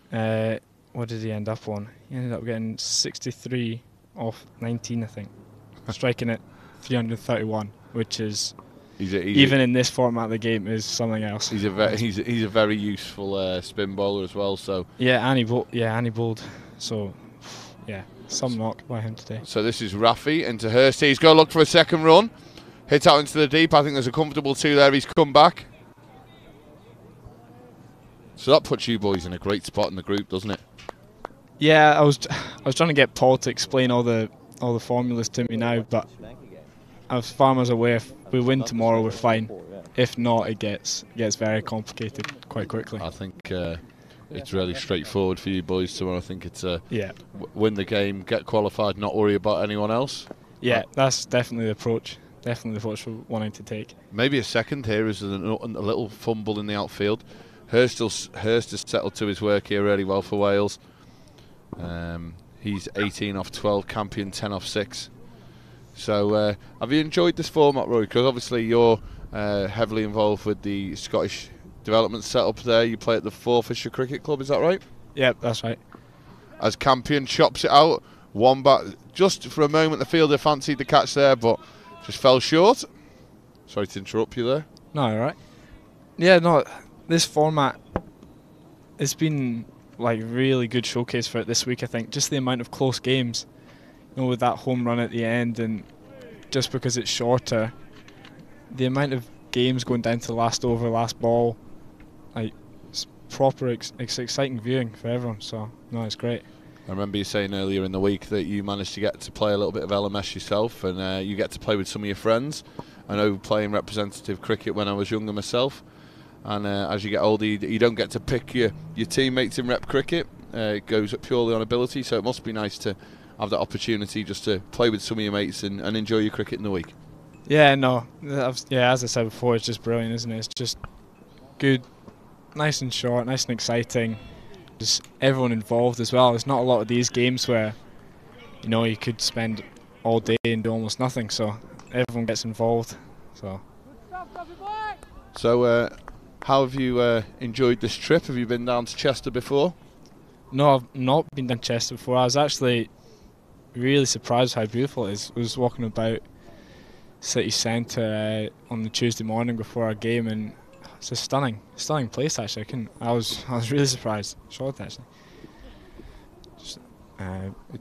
What did he end up on? He ended up getting 63 off 19, I think. Striking at 331, which is even in this format of the game is something else. He's a very useful spin bowler as well. So and he bowled. So yeah, some knock by him today. So this is Rafi into Hurst. He's got to look for a second run. Hit out into the deep. I think there's a comfortable 2 there. He's come back. So that puts you boys in a great spot in the group, doesn't it? Yeah, I was trying to get Paul to explain all the formulas to me now, but as far as I'm aware, if we win tomorrow, we're fine. If not, it gets very complicated quite quickly. I think it's really straightforward for you boys tomorrow. I think it's win the game, get qualified, not worry about anyone else. Yeah, that's definitely the approach. Definitely the approach we're wanting to take. Maybe a second here is a little fumble in the outfield. Hurst has settled to his work here really well for Wales. He's 18 off 12, Campion 10 off 6. So have you enjoyed this format, Roy? Because obviously you're heavily involved with the Scottish development setup there. You play at the Forfarshire Cricket Club, is that right? Yep, that's right. As Campion chops it out, one bat, just for a moment the fielder fancied the catch there, but just fell short. Sorry to interrupt you there. No, all right. Yeah, no, this format, it's been like really good showcase for it this week, I think. Just the amount of close games, you know, with that home run at the end, and just because it's shorter, the amount of games going down to the last over, last ball, like, it's proper, it's exciting viewing for everyone. So no, it's great. I remember you saying earlier in the week that you managed to get to play a little bit of LMS yourself, and you get to play with some of your friends. I know playing representative cricket when I was younger myself, and as you get older you don't get to pick your teammates in rep cricket. It goes purely on ability, so it must be nice to have that opportunity just to play with some of your mates and enjoy your cricket in the week. Yeah, no, yeah, as I said before, it's just brilliant, isn't it? It's just good, nice and short, nice and exciting. Just everyone involved as well. There's not a lot of these games where, you know, you could spend all day and do almost nothing, so everyone gets involved. So how have you enjoyed this trip? Have you been down to Chester before? No, I've not been down to Chester before. I was actually really surprised how beautiful it is. I was walking about city centre on the Tuesday morning before our game, and it's a stunning place actually. I was really surprised, shocked actually.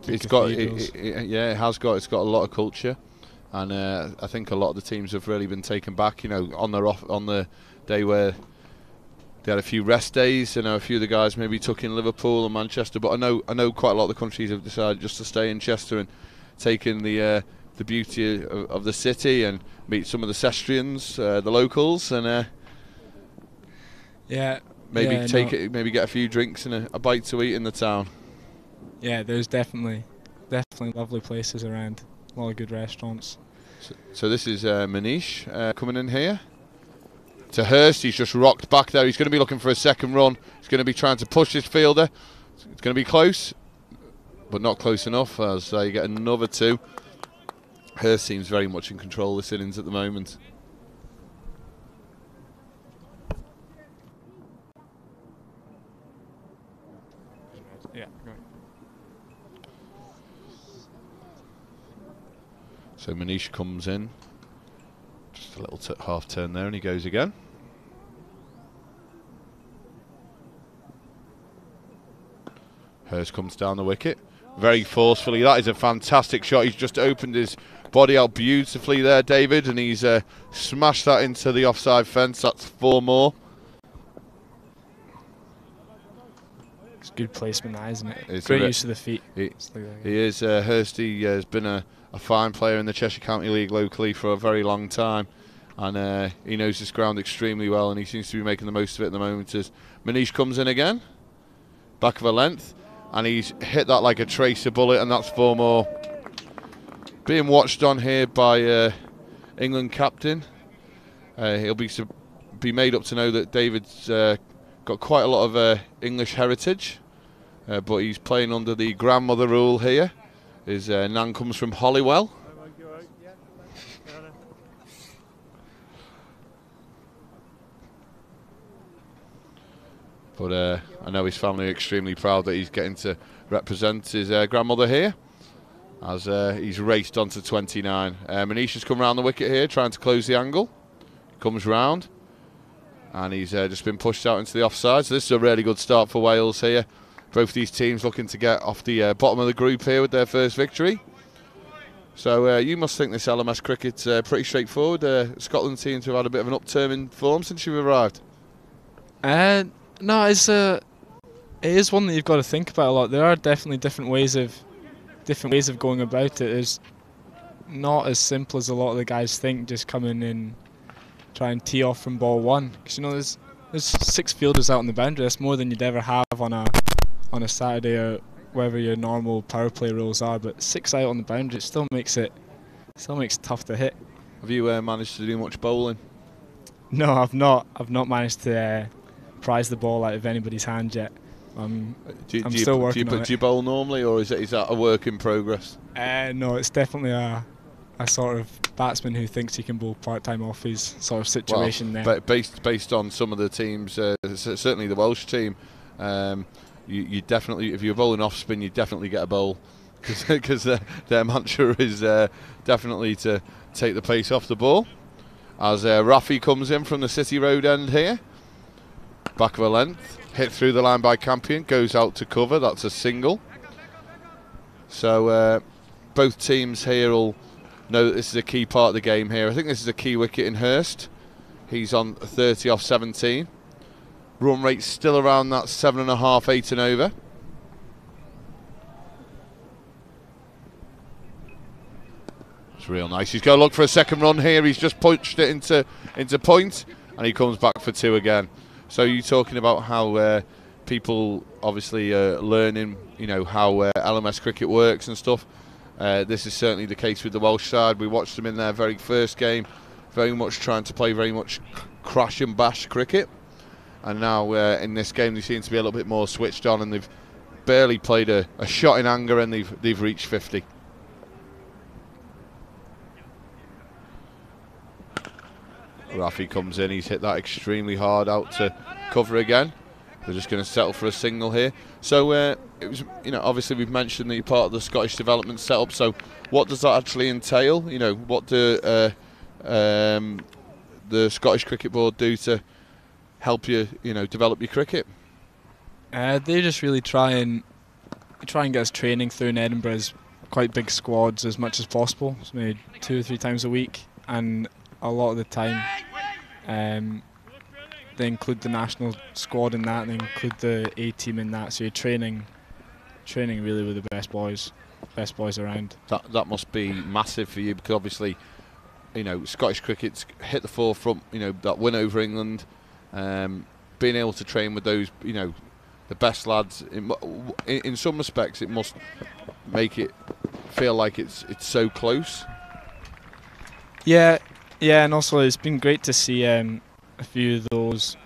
It's got a lot of culture, and I think a lot of the teams have really been taken back. You know, on the day where they had a few rest days. You know, a few of the guys maybe took in Liverpool and Manchester, but I know quite a lot of the countries have decided just to stay in Chester and take in the beauty of the city and meet some of the Cestrians, the locals, and maybe get a few drinks and a bite to eat in the town. Yeah, there's definitely lovely places around, a lot of good restaurants. So this is Manish coming in here. To Hurst, he's just rocked back there. He's going to be looking for a second run. He's going to be trying to push his fielder. It's going to be close, but not close enough, as you get another 2. Hurst seems very much in control of this innings at the moment. Yeah, go ahead. So Manish comes in. Just a little half turn there, and he goes again. Hurst comes down the wicket very forcefully. That is a fantastic shot. He's just opened his body out beautifully there, David, and he's smashed that into the offside fence. That's 4 more. It's good placement, that, isn't it? It's great use of the feet. He is. Hursty has been a fine player in the Cheshire County League locally for a very long time, and he knows this ground extremely well, and he seems to be making the most of it at the moment. As Manish comes in again, back of a length, and he's hit that like a tracer bullet, and that's 4 more. Being watched on here by England captain. He'll be made up to know that David's got quite a lot of English heritage, but he's playing under the grandmother rule here. His nan comes from Holywell. But I know his family are extremely proud that he's getting to represent his grandmother here, as he's raced on to 29. Manish has come round the wicket here, trying to close the angle. Comes round, and he's just been pushed out into the offside. So this is a really good start for Wales here. Both these teams looking to get off the bottom of the group here with their first victory. So you must think this LMS cricket's pretty straightforward. Scotland seems to have had a bit of an upturn in form since you've arrived. No, it is one that you've got to think about a lot. There are definitely different ways of going about it. It's not as simple as a lot of the guys think. Just come in and try and tee off from ball 1, because you know there's 6 fielders out on the boundary. That's more than you'd ever have on a Saturday or wherever your normal power play rules are. But 6 out on the boundary, it still makes it tough to hit. Have you managed to do much bowling? No, I've not managed to prize the ball out of anybody's hand yet. I'm still working on it. Do you bowl normally, or is that a work in progress? No, it's definitely a sort of batsman who thinks he can bowl part-time off his sort of situation there. Based on some of the teams, certainly the Welsh team, you definitely, if you're bowling off spin, you definitely get a bowl, because their mantra is definitely to take the pace off the ball. As Rafi comes in from the City Road end here, back of a length, hit through the line by Campion, goes out to cover, that's a single. So both teams here will know that this is a key part of the game here. I think this is a key wicket in Hurst. He's on 30 off 17. Run rate still around that 7.5, 8 and over. It's real nice. He's going to look for a second run here. He's just punched it into point, and he comes back for 2 again. So you're talking about how people obviously learning, how LMS cricket works and stuff. This is certainly the case with the Welsh side. We watched them in their very first game, very much trying to play very much crash and bash cricket. And now in this game they seem to be a little bit more switched on, and they've barely played a shot in anger, and they've reached 50. Rafi comes in, he's hit that extremely hard out to cover again. They're just going to settle for a single here. So it was, obviously we've mentioned that you're part of the Scottish development setup. So what does that actually entail? What do the Scottish Cricket Board do to help you, develop your cricket? They just really try and get us training through in Edinburgh's quite big squads as much as possible. So maybe 2 or 3 times a week, and a lot of the time they include the national squad in that, and they include the A team in that. So you're training really with the best boys around. That must be massive for you, because obviously, Scottish cricket's hit the forefront. That win over England, being able to train with those, the best lads. In some respects, it must make it feel like it's so close. Yeah, and also it's been great to see a few of those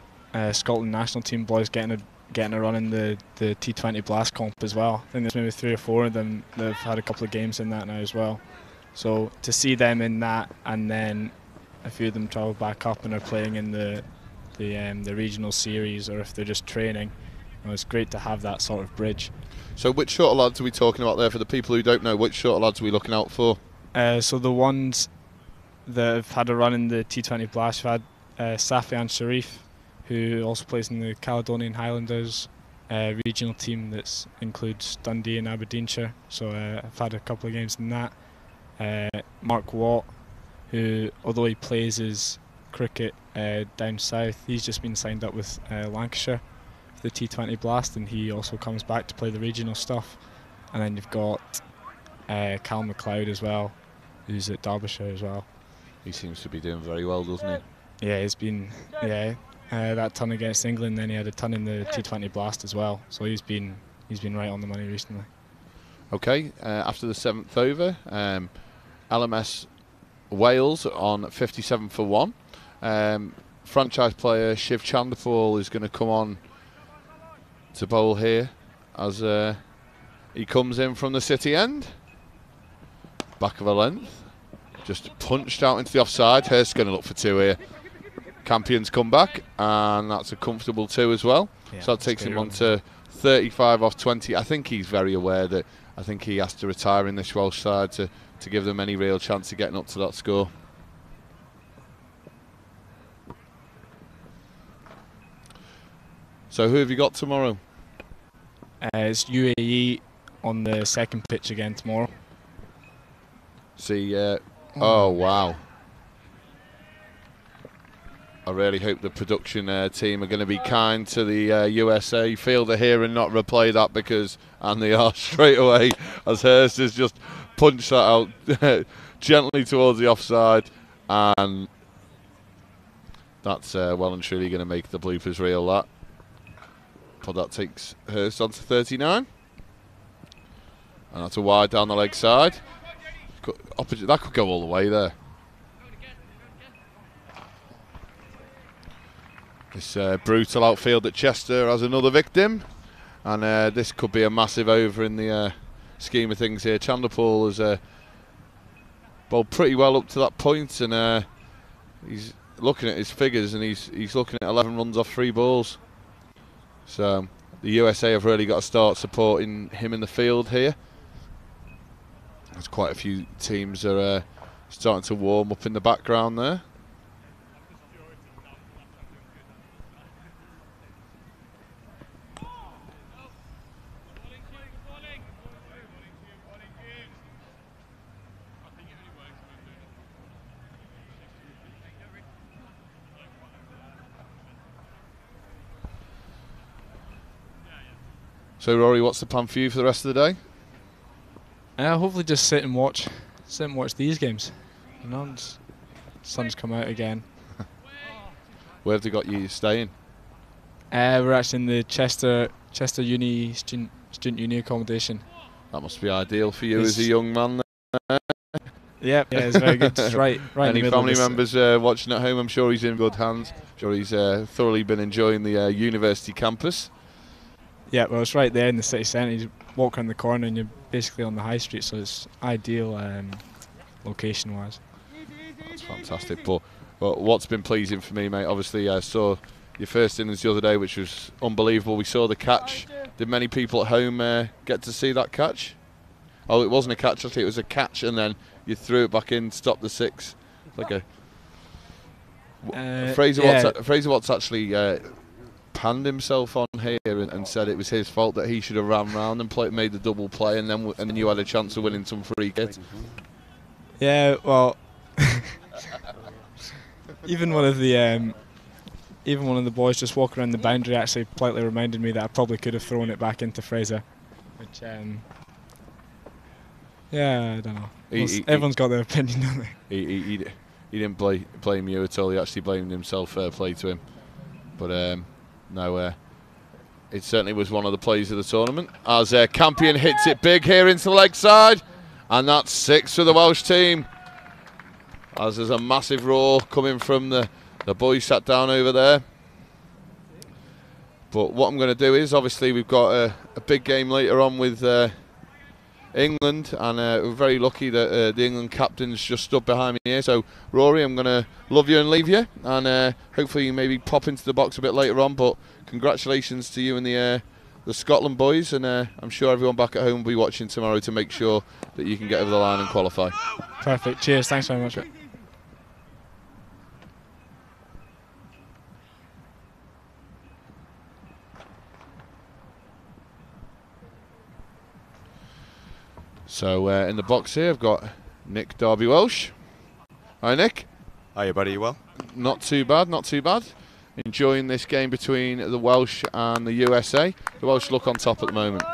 Scotland national team boys getting a run in the T20 Blast comp as well. I think there's maybe 3 or 4 of them that have had a couple of games in that now as well. So to see them in that, and then a few of them travel back up and are playing in the regional series, or if they're just training, it's great to have that sort of bridge. So which sort of lads are we talking about there? For the people who don't know, which sort of lads are we looking out for? So the ones that have had a run in the T20 Blast, we've had Safian Sharif, who also plays in the Caledonian Highlanders regional team that includes Dundee and Aberdeenshire. So I've had a couple of games in that. Mark Watt, who, although he plays his cricket down south, he's just been signed up with Lancashire for the T20 Blast, and he also comes back to play the regional stuff. And then you've got Cal McLeod as well, who's at Derbyshire as well. He seems to be doing very well, doesn't he? Yeah, he's been that ton against England, then he had a ton in the T20 Blast as well. So he's been right on the money recently. Okay, after the 7th over, LMS Wales on 57 for 1. Franchise player Shiv Chanderpaul is going to come on to bowl here as he comes in from the City end. Back of a length. Just punched out into the offside. Hurst's going to look for 2 here. Campion's come back, and that's a comfortable 2 as well. Yeah, so that takes him on to 35 off 20. I think he's very aware that I think he has to retire in this Welsh side to give them any real chance of getting up to that score. So who have you got tomorrow? It's UAE on the second pitch again tomorrow. See, oh wow. I really hope the production team are going to be kind to the USA fielder here and not replay that, and they are straight away, as Hurst has just punched that out gently towards the offside, and that's well and truly going to make the bloopers reel, that. But that takes Hurst on to 39. And that's a wide down the leg side. That could go all the way there. This brutal outfield at Chester has another victim, and this could be a massive over in the scheme of things here. Chanderpaul has bowled pretty well up to that point, and he's looking at his figures, and he's looking at 11 runs off 3 balls. So the USA have really got to start supporting him in the field here. There's quite a few teams are starting to warm up in the background there. So Rory, what's the plan for you for the rest of the day? Hopefully just sit and watch these games. You know, sun's come out again. Where have they got you staying? We're actually in the Chester Uni student uni accommodation. That must be ideal for you as a young man. Yeah, it's very good. Just right Any in the middle family of members watching at home? I'm sure he's in good hands. I'm sure he's thoroughly been enjoying the university campus. Yeah, well, it's right there in the city centre. You walk around the corner and you're basically on the high street, so it's ideal location-wise. That's fantastic. But what's been pleasing for me, mate, obviously I saw your first innings the other day, which was unbelievable. We saw the catch. Did many people at home get to see that catch? Oh, it wasn't a catch, actually. It was a catch, and then you threw it back in, stopped the 6. Like Fraser Watts actually panned himself on here and said it was his fault, that he should have ran round and made the double play, and then you had a chance of winning some free hit. Yeah, well, even one of the boys just walking around the boundary actually politely reminded me that I probably could have thrown it back into Fraser, which yeah, I don't know. Everyone's got their opinion, don't they? He didn't blame you at all. He actually blamed himself. Fair play to him. But no, it certainly was one of the plays of the tournament. As Campion hits it big here into the leg side, and that's 6 for the Welsh team. As there's a massive roar coming from the boys sat down over there. But what I'm going to do is, obviously we've got a big game later on with England, and we're very lucky that the England captain's just stood behind me here. So Rory, I'm going to love you and leave you, and hopefully you maybe pop into the box a bit later on. But congratulations to you and the Scotland boys, and I'm sure everyone back at home will be watching tomorrow to make sure that you can get over the line and qualify. Perfect. Cheers. Thanks very much. Okay. So in the box here I've got Nick Darby-Welsh. Hi Nick. Hiya buddy, you well? Not too bad, not too bad. Enjoying this game between the Welsh and the USA. The Welsh look on top at the moment.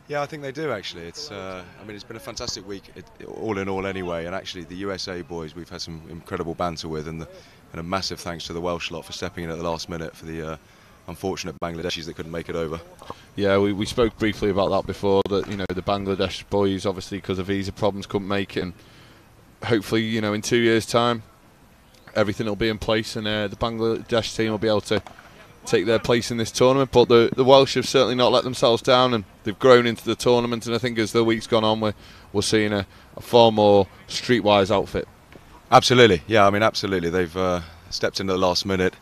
Yeah, I think they do actually. It's it's been a fantastic week, all in all anyway, and actually the USA boys we've had some incredible banter with, and a massive thanks to the Welsh lot for stepping in at the last minute for the unfortunate Bangladeshis that couldn't make it over. Yeah, we spoke briefly about that before, that the Bangladesh boys obviously because of visa problems couldn't make it, and hopefully in 2 years time everything will be in place, and the Bangladesh team will be able to take their place in this tournament. But the Welsh have certainly not let themselves down, and they've grown into the tournament, and I think as the week's gone on we're seeing a far more streetwise outfit. Absolutely, yeah, absolutely. They've stepped in at the last minute.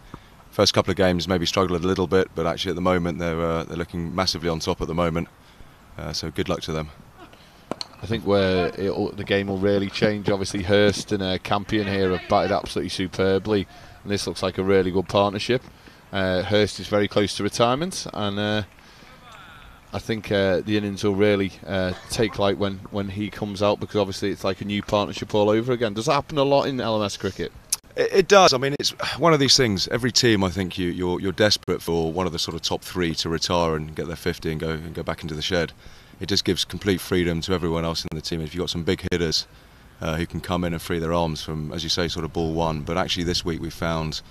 First couple of games maybe struggled a little bit, but actually at the moment they're looking massively on top at the moment. So good luck to them. I think where the game will really change, obviously Hurst and Campion here have batted absolutely superbly, and this looks like a really good partnership. Hurst is very close to retirement, and I think the innings will really take light when he comes out, because obviously it's like a new partnership all over again. Does that happen a lot in LMS cricket? It does. It's one of these things. Every team, I think, you're desperate for one of the sort of top 3 to retire and get their 50 and go back into the shed. It just gives complete freedom to everyone else in the team. If you've got some big hitters who can come in and free their arms from, as you say, sort of ball 1. But actually this week we found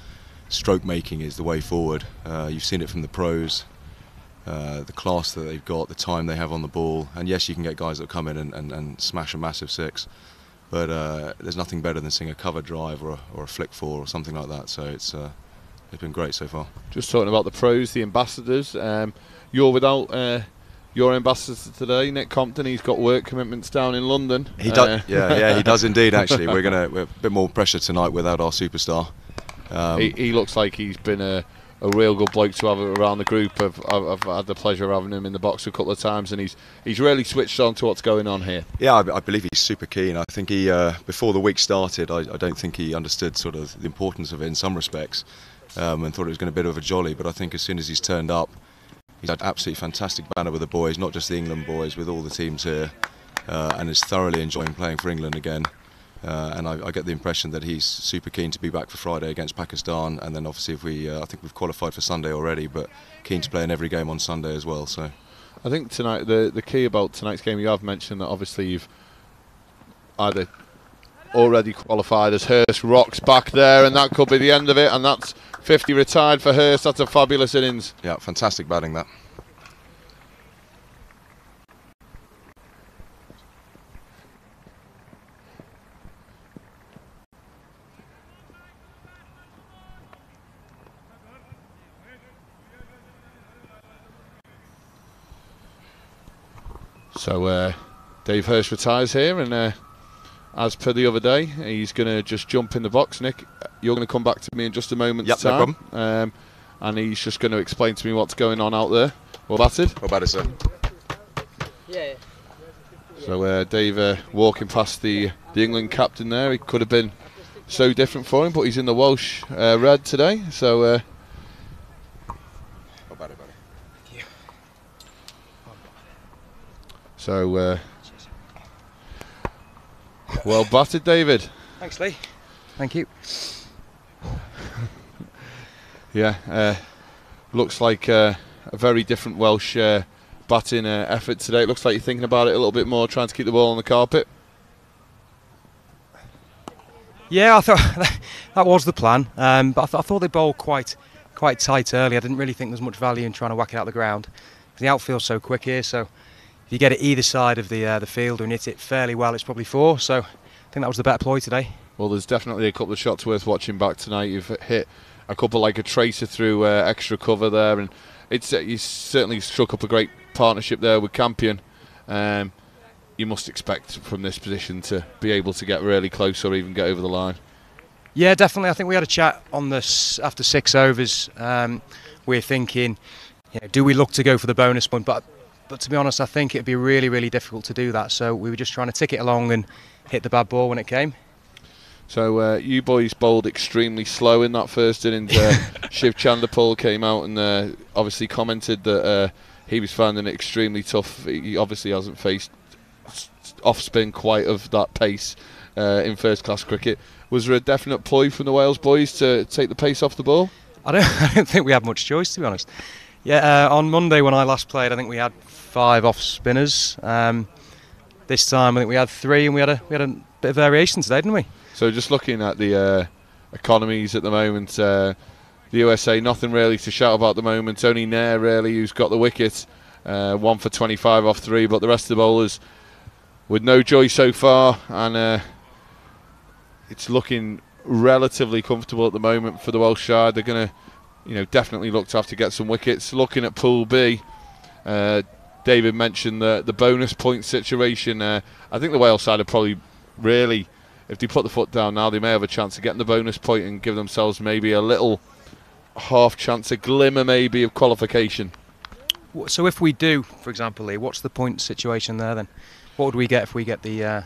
stroke making is the way forward. You've seen it from the pros, the class that they've got, the time they have on the ball. And yes, you can get guys that come in and smash a massive 6. But there's nothing better than seeing a cover drive or a flick 4 or something like that. So it's it's been great so far. Just talking about the pros, the ambassadors. You're without your ambassador today, Nick Compton. He's got work commitments down in London. He does. Yeah, he does indeed. Actually, we're a bit more pressure tonight without our superstar. He looks like he's been a real good bloke to have around the group. I've had the pleasure of having him in the box a couple of times, and he's really switched on to what's going on here. Yeah, I believe he's super keen. I think he before the week started, I don't think he understood sort of the importance of it in some respects, and thought it was going to be a bit of a jolly. But I think as soon as he's turned up, he's had absolutely fantastic banter with the boys, not just the England boys, with all the teams here, and is thoroughly enjoying playing for England again. And I get the impression that he's super keen to be back for Friday against Pakistan, and then obviously if I think we've qualified for Sunday already, but keen to play in every game on Sunday as well. So I think tonight the key about tonight's game, you have mentioned that obviously you've either already qualified as Hurst rocks back there, and that could be the end of it, and that's 50 retired for Hurst. That's a fabulous innings. Yeah, fantastic batting that. So Dave Hurst retires here, and as per the other day, he's going to just jump in the box. Nick, you're going to come back to me in just a moment's time. No problem. And he's just going to explain to me what's going on out there. Well batted. Well batted, sir. Yeah. So Dave walking past the England captain there. He could have been so different for him, but he's in the Welsh red today. So well batted, buddy. Thank you. So well batted, David. Thanks, Lee. Thank you. Yeah, looks like a very different Welsh batting effort today. It looks like you're thinking about it a little bit more, trying to keep the ball on the carpet. Yeah, I thought that was the plan, but I thought they bowled quite tight early. I didn't really think there's much value in trying to whack it out the ground. The outfield's so quick here, so if you get it either side of the field and hit it fairly well, it's probably 4. So I think that was the better ploy today. Well, there's definitely a couple of shots worth watching back tonight. You've hit a couple like a tracer through extra cover there, and you certainly struck up a great partnership there with Campion. You must expect from this position to be able to get really close or even get over the line. Yeah, definitely. I think we had a chat on this after 6 overs. We're thinking, do we look to go for the bonus point? But to be honest, I think it'd be really, really difficult to do that. So we were just trying to tick it along and hit the bad ball when it came. So you boys bowled extremely slow in that first innings. Shiv Chanderpaul came out and obviously commented that he was finding it extremely tough. He obviously hasn't faced off-spin quite of that pace in first-class cricket. Was there a definite ploy from the Wales boys to take the pace off the ball? I don't think we had much choice, to be honest. Yeah, on Monday when I last played, I think we had 5 off-spinners. This time I think we had 3, and we had a bit of variation today, didn't we? So just looking at the economies at the moment, the USA, nothing really to shout about at the moment. Only Nair really who's got the wicket, 1 for 25 off 3, but the rest of the bowlers with no joy so far, and it's looking relatively comfortable at the moment for the Welsh side. They're going to, definitely look to have to get some wickets. Looking at Pool B, David mentioned the bonus point situation. I think the Wales side are probably really, if they put the foot down now, they may have a chance of getting the bonus point and give themselves maybe a little half chance, a glimmer maybe of qualification. So if we do, for example, Lee, what's the point situation there then? What would we get if we get it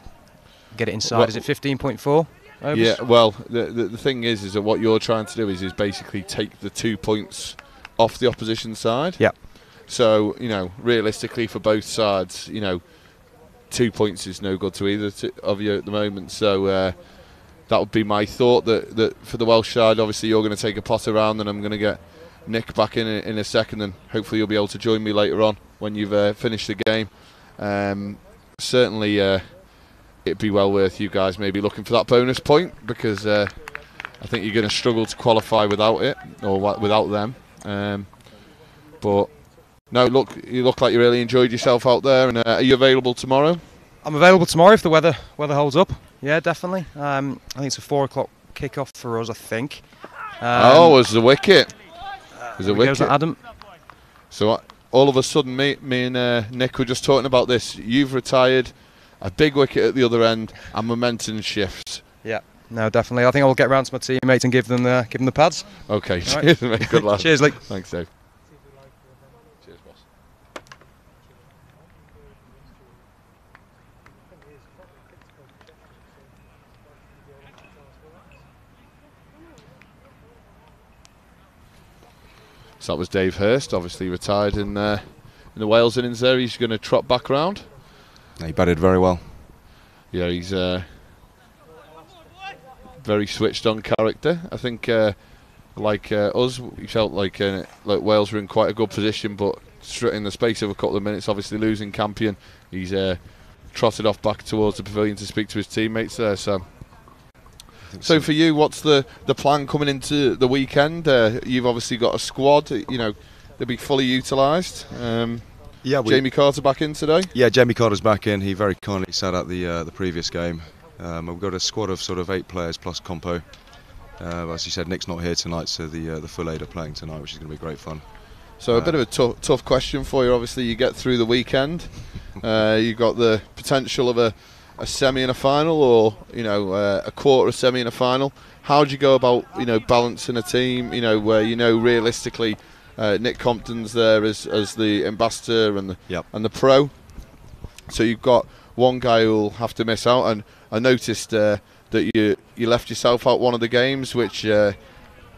inside? Well, is it 15.4? Yeah, well, the thing is that what you're trying to do is basically take the 2 points off the opposition side. Yeah. So, realistically for both sides, 2 points is no good to either of you at the moment. So that would be my thought, that for the Welsh side, obviously you're going to take a pot around, and I'm going to get Nick back in a second, and hopefully you'll be able to join me later on when you've finished the game. Certainly it'd be well worth you guys maybe looking for that bonus point, because I think you're going to struggle to qualify without it, or without them. But no, you look like you really enjoyed yourself out there. And are you available tomorrow? I'm available tomorrow if the weather holds up. Yeah, definitely. I think it's a 4 o'clock kick-off for us, I think. Was the wicket. Was the wicket. Adam. So all of a sudden, me and Nick were just talking about this. You've retired, a big wicket at the other end, and momentum shifts. Yeah, no, definitely. I think I'll get round to my teammates and give them the pads. Okay, cheers, mate. Good luck. Cheers, Lee. Thanks, Dave. Cheers, boss. So that was Dave Hurst, obviously retired in the Wales innings there. He's going to trot back round. He batted very well. Yeah, he's very switched on character. I think, like us, he felt like Wales were in quite a good position, but in the space of a couple of minutes, obviously losing Campion, he's trotted off back towards the pavilion to speak to his teammates there. So for you, what's the plan coming into the weekend? You've obviously got a squad. They'll be fully utilised. Jamie Carter back in today. Yeah, Jamie Carter's back in. He very kindly sat out the previous game. We've got a squad of sort of 8 players plus Compo. As you said, Nick's not here tonight, so the full 8 are playing tonight, which is going to be great fun. So a bit of a tough question for you. Obviously, you get through the weekend. You've got the potential of a semi and a final, or a quarter, a semi and a final. How do you go about balancing a team? Where realistically Nick Compton's there as the ambassador and the pro. So you've got one guy who'll have to miss out, and I noticed that you left yourself out one of the games, which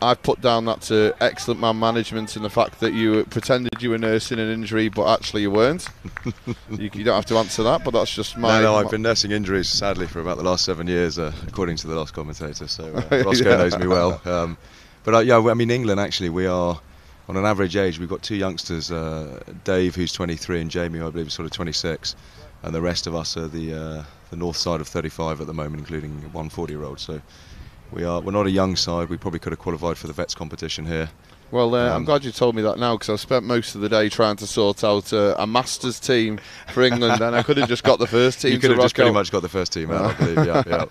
I've put down that to excellent man management, and the fact that you pretended you were nursing an injury but actually you weren't. you don't have to answer that, but that's just my... No, I've been nursing injuries sadly for about the last 7 years, according to the last commentator, so Roscoe knows me well. England, actually, we are on an average age. We've got 2 youngsters, Dave, who's 23, and Jamie, who I believe is sort of 26, and the rest of us are the north side of 35 at the moment, including one 40-year-old. So we're not a young side. We probably could have qualified for the vets competition here. Well, I'm glad you told me that now, because I've spent most of the day trying to sort out a Masters team for England, and I could have just got the first team. You could have just pretty much got the first team out, I believe. Yeah.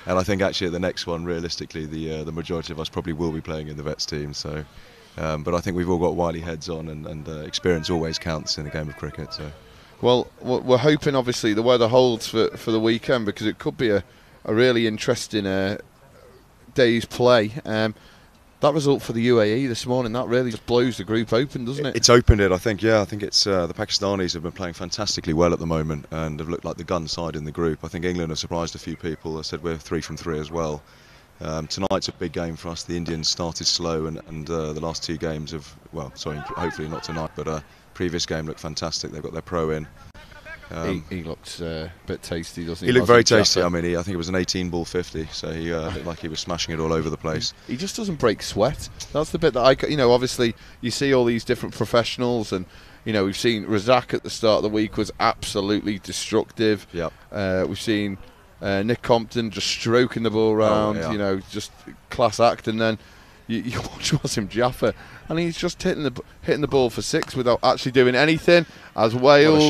And I think actually at the next one, realistically, the majority of us probably will be playing in the vets team. So, but I think we've all got wily heads on, and experience always counts in the game of cricket. So. Well, we're hoping, obviously, the weather holds for the weekend, because it could be a really interesting day's play. That result for the UAE this morning, that really just blows the group open, doesn't it? It's opened it, I think. Yeah, I think it's the Pakistanis have been playing fantastically well at the moment and have looked like the gun side in the group. I think England have surprised a few people. I said we're 3 from 3 as well. Tonight's a big game for us. The Indians started slow, and the last 2 games have, hopefully not tonight, but previous game looked fantastic. They've got their pro in. He looked a bit tasty, doesn't he? He looked very tasty. I mean, I think it was an 18-ball 50, so he looked like he was smashing it all over the place. He just doesn't break sweat. That's the bit that obviously you see all these different professionals, and we've seen Razak at the start of the week was absolutely destructive. Yep. We've seen Nick Compton just stroking the ball around, just class act, and then you watch Wasim Jaffa, and he's just hitting the ball for 6 without actually doing anything. As Wales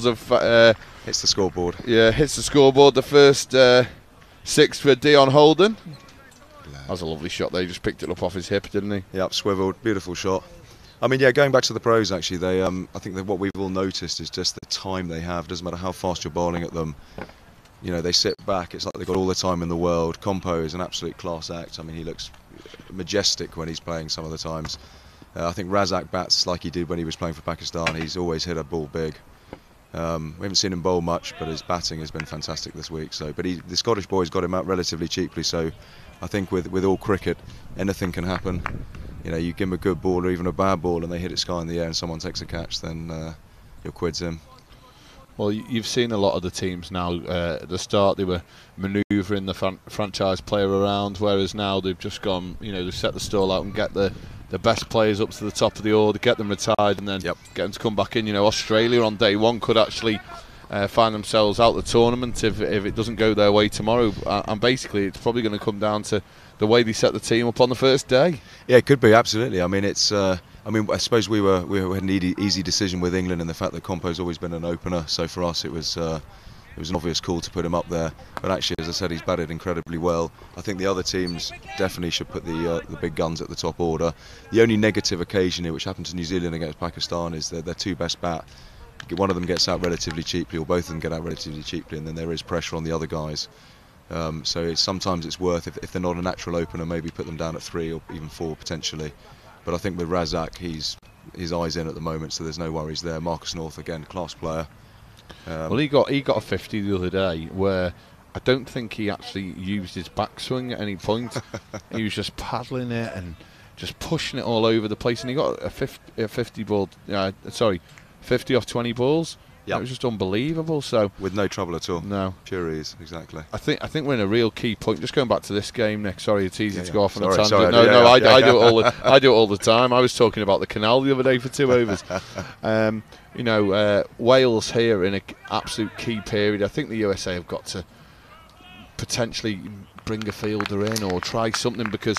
have hits the scoreboard. Yeah, hits the scoreboard. The first 6 for Dion Holden. That was a lovely shot. They just picked it up off his hip, didn't he? Yep, swiveled, beautiful shot. I mean, yeah, going back to the pros, actually, they I think that what we've all noticed is just the time they have. Doesn't matter how fast you're bowling at them. They sit back. It's like they've got all the time in the world. Compo is an absolute class act. I mean, he looks majestic when he's playing some of the times. I think Razak bats like he did when he was playing for Pakistan. He's always hit a ball big. We haven't seen him bowl much, but his batting has been fantastic this week. So, but the Scottish boys got him out relatively cheaply. So, I think with all cricket, anything can happen. You give him a good ball or even a bad ball, and they hit it sky in the air, and someone takes a catch, then your quid's in. Well, you've seen a lot of the teams now. At the start, they were manoeuvring the franchise player around, whereas now they've just gone. They've set the stall out and get the best players up to the top of the order, get them retired, and then get them to come back in. Australia on day 1 could actually find themselves out the tournament if it doesn't go their way tomorrow. And basically, it's probably going to come down to the way they set the team up on the first day. Yeah, it could be, absolutely. I mean, it's. I suppose we had an easy decision with England in the fact that Compo's always been an opener. So for us, it was it was an obvious call to put him up there. But actually, as I said, he's batted incredibly well. I think the other teams definitely should put the big guns at the top order. The only negative occasion here, which happened to New Zealand against Pakistan, is their two best bat. One of them gets out relatively cheaply, or both of them get out relatively cheaply, and then there is pressure on the other guys. So sometimes it's worth, if they're not a natural opener, maybe put them down at 3 or even 4 potentially. But I think with Razak, his eyes in at the moment, so there's no worries there. Marcus North, again, class player. Well, he got a 50 the other day where I don't think he actually used his backswing at any point. He was just paddling it and just pushing it all over the place, and he got a 50 ball. 50 off 20 balls. Yep. It was just unbelievable. So with no trouble at all. No, pure ease, exactly. I think we're in a real key point. Just going back to this game, Nick. Sorry, it's easy to go off on a tangent. Sorry, I do it all the time. I was talking about the canal the other day for 2 overs. Wales here in an absolute key period. I think the USA have got to potentially bring a fielder in or try something, because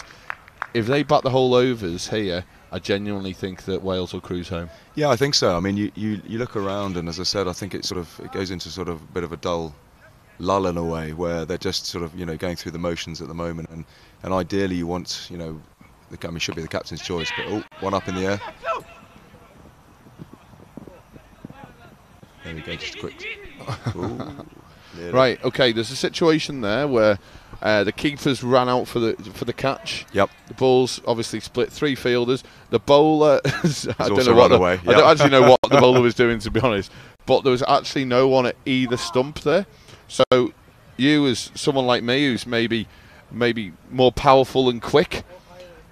if they bat the whole overs here, I genuinely think that Wales will cruise home. Yeah, I think so. I mean, you look around, and as I said, I think it goes into sort of a bit of a dull lull in a way, where they're just sort of going through the motions at the moment, and ideally you want should be the captain's choice, but one up in the air. There we go, just a quick. Right, okay. There's a situation there where the keepers ran out for the catch. Yep. The ball's obviously split 3 fielders. The bowler, I don't know I don't actually know what the bowler was doing, to be honest. But there was actually no one at either stump there. So you, as someone like me, who's maybe more powerful and quick,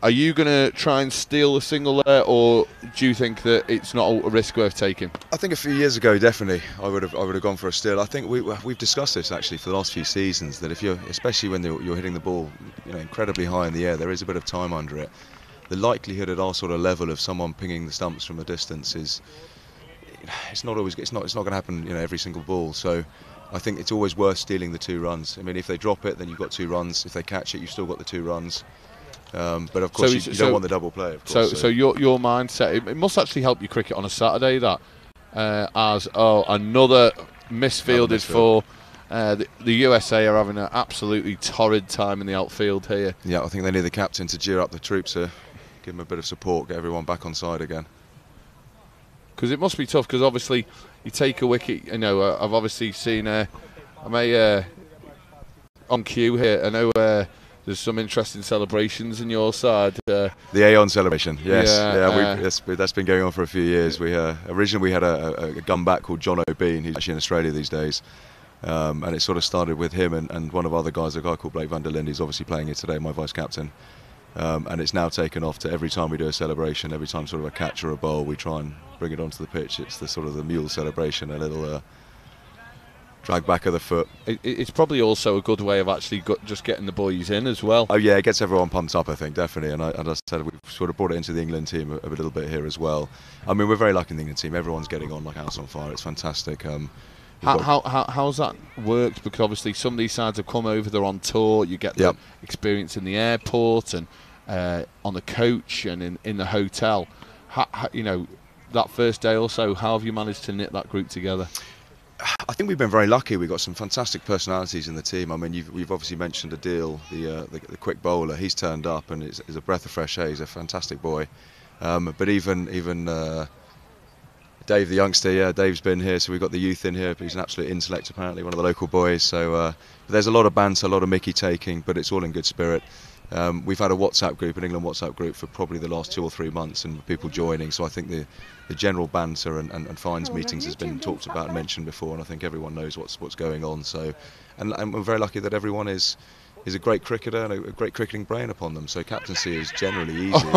are you going to try and steal a single there, or do you think that it's not a risk worth taking? I think a few years ago, definitely, I would have gone for a steal. I think we've discussed this actually for the last few seasons, that if especially when you're hitting the ball, incredibly high in the air, there is a bit of time under it. The likelihood at our sort of level of someone pinging the stumps from a distance is, it's not going to happen, every single ball. So I think it's always worth stealing the 2 runs. I mean, if they drop it, then you've got 2 runs. If they catch it, you've still got the 2 runs. But of course, you don't want the double play. Of course, so your mindset, it must actually help you cricket on a Saturday, that another misfielded for. The USA are having an absolutely torrid time in the outfield here. Yeah, I think they need the captain to cheer up the troops here, give them a bit of support, get everyone back on side again. Because it must be tough, because obviously you take a wicket. I've obviously seen. On cue here, I know. There's some interesting celebrations in your side. The Aeon celebration, yes. That's been going on for a few years. Originally we had a gun back called John O'Bean, who's actually in Australia these days. And it sort of started with him and one of our other guys, a guy called Blake van der Linde, who's obviously playing here today, my vice captain. And it's now taken off to every time we do a celebration, every time sort of a catch or a bowl, we try and bring it onto the pitch. It's the sort of the mule celebration, a little drag back of the foot. It's probably also a good way of actually just getting the boys in as well. Oh yeah, it gets everyone pumped up, I think, definitely. And as I said, we've sort of brought it into the England team a little bit here as well. I mean, we're very lucky in the England team. Everyone's getting on like house on fire. It's fantastic. How's that worked? Because obviously some of these sides have come over, they're on tour. You get the experience in the airport and on the coach and in the hotel. That first day or so, how have you managed to knit that group together? I think we've been very lucky. We've got some fantastic personalities in the team. I mean, we've obviously mentioned Adil, the quick bowler. He's turned up and is a breath of fresh air. He's a fantastic boy. But even Dave, the youngster, Dave's been here. So we've got the youth in here. He's an absolute intellect, apparently, one of the local boys. So there's a lot of banter, a lot of mickey taking, but it's all in good spirit. We've had a WhatsApp group, an England WhatsApp group, for probably the last 2 or 3 months, and people joining. So I think the general banter and fines meetings has been talked about and mentioned before, and I think everyone knows what's going on. So, and we're very lucky that everyone is a great cricketer and a great cricketing brain upon them. So captaincy is generally easy.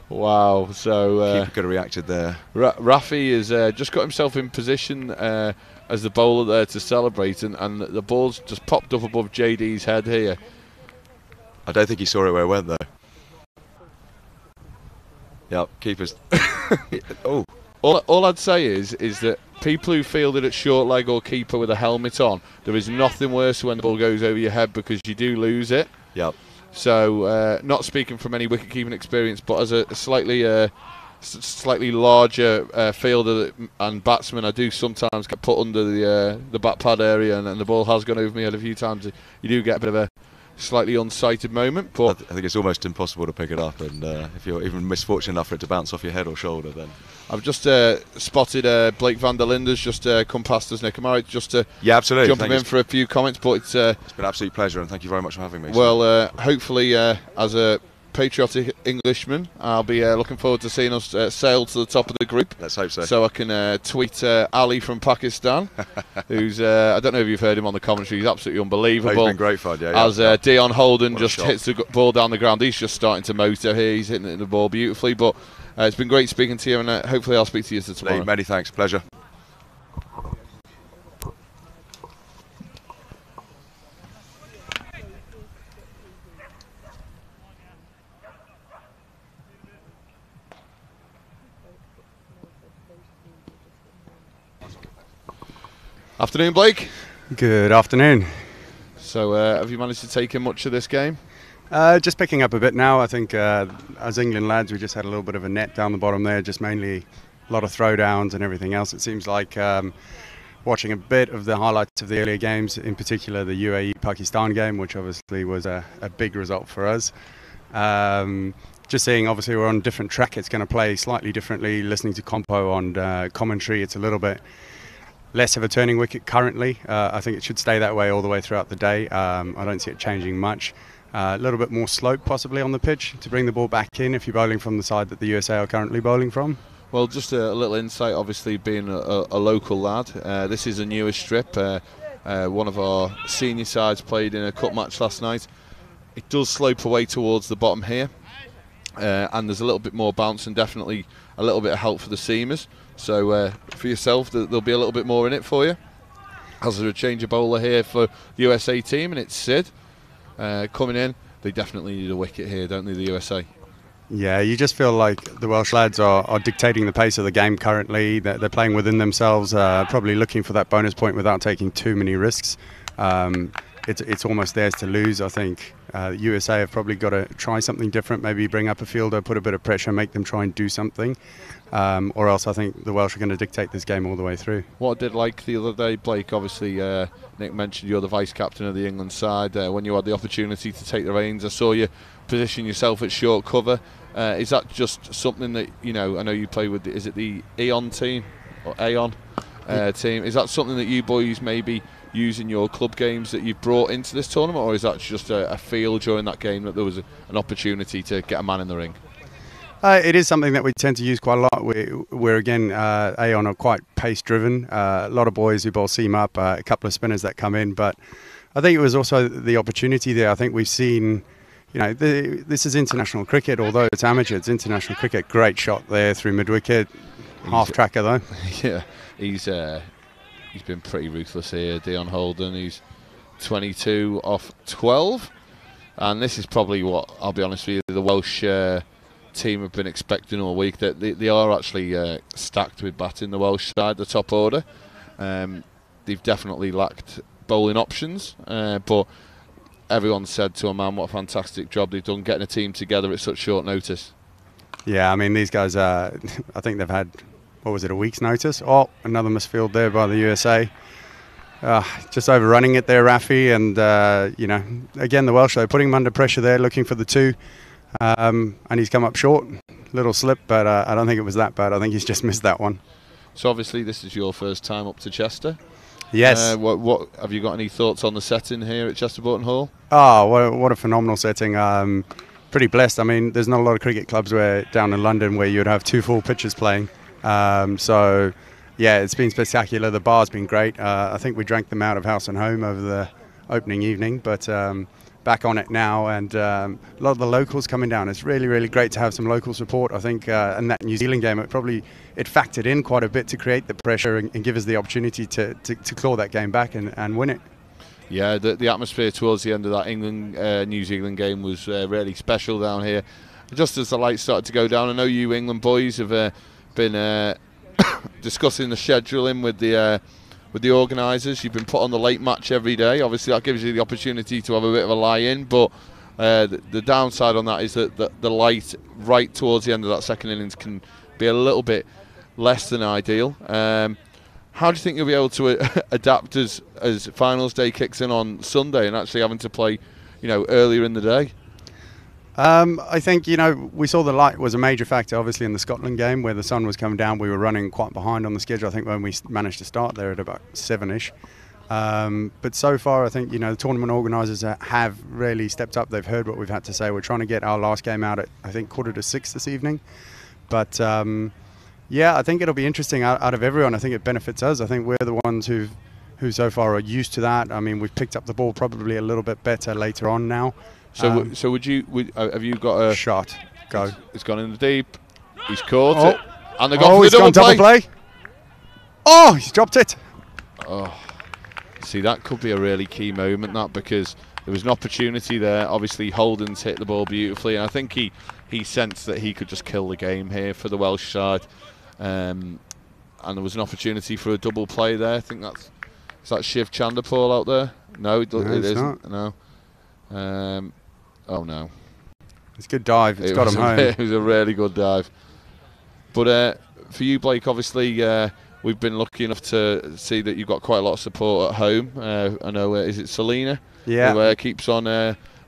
Wow! So keeper could have reacted there. Rafi has just got himself in position as the bowler there to celebrate, and the ball's just popped up above JD's head here. I don't think he saw it where it went though. Yep, keepers. Oh. All I'd say is that people who fielded at short leg or keeper with a helmet on, there is nothing worse when the ball goes over your head, because you do lose it. Yep. So not speaking from any wicket keeping experience, but as a slightly slightly larger fielder and batsman, I do sometimes get put under the bat pad area, and the ball has gone over my head a few times. You do get a bit of a slightly unsighted moment, but I think it's almost impossible to pick it up, and if you're even misfortunate enough for it to bounce off your head or shoulder, then I've just spotted Blake van der Linde's just come past us, Nick. Am I right just to absolutely jump him in for a few comments? But it's been an absolute pleasure, and thank you very much for having me. Well, hopefully as a patriotic Englishman, I'll be looking forward to seeing us sail to the top of the group. Let's hope so. So I can tweet Ali from Pakistan, who's I don't know if you've heard him on the commentary. He's absolutely unbelievable. He's been great fun, yeah. As Dion Holden just hits the ball down the ground, he's just starting to motor here. He's hitting the ball beautifully. But it's been great speaking to you, and hopefully I'll speak to you tomorrow. Lee, many thanks, pleasure. Afternoon, Blake. Good afternoon. So have you managed to take in much of this game? Just picking up a bit now. I think as England lads, we just had a little bit of a net down the bottom there, just mainly a lot of throwdowns and everything else. It seems like watching a bit of the highlights of the earlier games, in particular the UAE-Pakistan game, which obviously was a big result for us. Just seeing, obviously we're on a different track, it's going to play slightly differently. Listening to Compo on commentary, it's a little bit less of a turning wicket currently. I think it should stay that way all the way throughout the day. I don't see it changing much. A little bit more slope possibly on the pitch to bring the ball back in if you're bowling from the side that the USA are currently bowling from. Well, just a little insight, obviously being a local lad. This is a newer strip. One of our senior sides played in a cup match last night. It does slope away towards the bottom here. And there's a little bit more bounce and definitely a little bit of help for the seamers. So for yourself, there'll be a little bit more in it for you. As there's a change of bowler here for the USA team, and it's Sid coming in. They definitely need a wicket here, don't they, the USA? Yeah, you just feel like the Welsh lads are dictating the pace of the game currently. They're playing within themselves, probably looking for that bonus point without taking too many risks. It's almost theirs to lose. I think USA have probably got to try something different, maybe bring up a fielder, put a bit of pressure, make them try and do something. Or else I think the Welsh are going to dictate this game all the way through. What I did like the other day, Blake, obviously Nick mentioned you're the vice-captain of the England side. When you had the opportunity to take the reins, I saw you position yourself at short cover. Is that just something that, I know you play with, is it the Aon team? Or Aon team? Is that something that you boys maybe use in your club games that you've brought into this tournament, or is that just a feel during that game that there was an opportunity to get a man in the ring? It is something that we tend to use quite a lot. We're again, Aon are quite pace-driven. A lot of boys who bowl seam up, a couple of spinners that come in. But I think it was also the opportunity there. I think we've seen, this is international cricket, although it's amateur, it's international cricket. Great shot there through mid-wicket. Half-tracker, though. Yeah, he's been pretty ruthless here, Dion Holden. He's 22 off 12. And this is probably what, I'll be honest with you, the Welsh team have been expecting all week. That they are actually stacked with batting, the Welsh side, the top order. They've definitely lacked bowling options, but everyone said to a man what a fantastic job they've done getting a team together at such short notice. Yeah, I mean, these guys, I think they've had, what was it, a week's notice? Oh, another misfield there by the USA. Just overrunning it there, Rafi, and again the Welsh, they're putting him under pressure there, looking for the two. And he's come up short, little slip, but I don't think it was that bad. I think he's just missed that one. So obviously this is your first time up to Chester. Yes. What have you got any thoughts on the setting here at Chester Boughton Hall? Oh, what a phenomenal setting. Pretty blessed. I mean, there's not a lot of cricket clubs down in London where you'd have two full pitches playing. So yeah, it's been spectacular. The bar's been great. I think we drank them out of house and home over the opening evening, but back on it now, and a lot of the locals coming down. It's really, really great to have some local support. I think in that New Zealand game, it factored in quite a bit to create the pressure and give us the opportunity to claw that game back and win it. Yeah, the atmosphere towards the end of that England-New Zealand game was really special down here. Just as the lights started to go down, I know you England boys have been discussing the scheduling with the organisers. You've been put on the late match every day. Obviously that gives you the opportunity to have a bit of a lie-in, but the downside on that is that the light right towards the end of that second innings can be a little bit less than ideal. How do you think you'll be able to adapt as finals day kicks in on Sunday and actually having to play, earlier in the day? I think, we saw the light was a major factor, obviously, in the Scotland game where the sun was coming down. We were running quite behind on the schedule, I think, when we managed to start there at about 7-ish. But so far, I think, the tournament organisers have really stepped up. They've heard what we've had to say. We're trying to get our last game out at, I think, 5:45 this evening. But, I think it'll be interesting out of everyone. I think it benefits us. I think we're the ones who so far are used to that. I mean, we've picked up the ball probably a little bit better later on now. So, have you got a shot? Go. It's gone in the deep. He's caught it, and they've gone for the double play. Oh, he's dropped it. Oh, see, that could be a really key moment, because there was an opportunity there. Obviously, Holden's hit the ball beautifully, and I think he sensed that he could just kill the game here for the Welsh side. And there was an opportunity for a double play there. I think is that Shiv Chanderpaul out there? No, it isn't. Not. No. Oh no. It's a good dive. It's got him home. It was a really good dive. But for you, Blake, obviously we've been lucky enough to see that you've got quite a lot of support at home. I know, is it Selena? Yeah. Who keeps on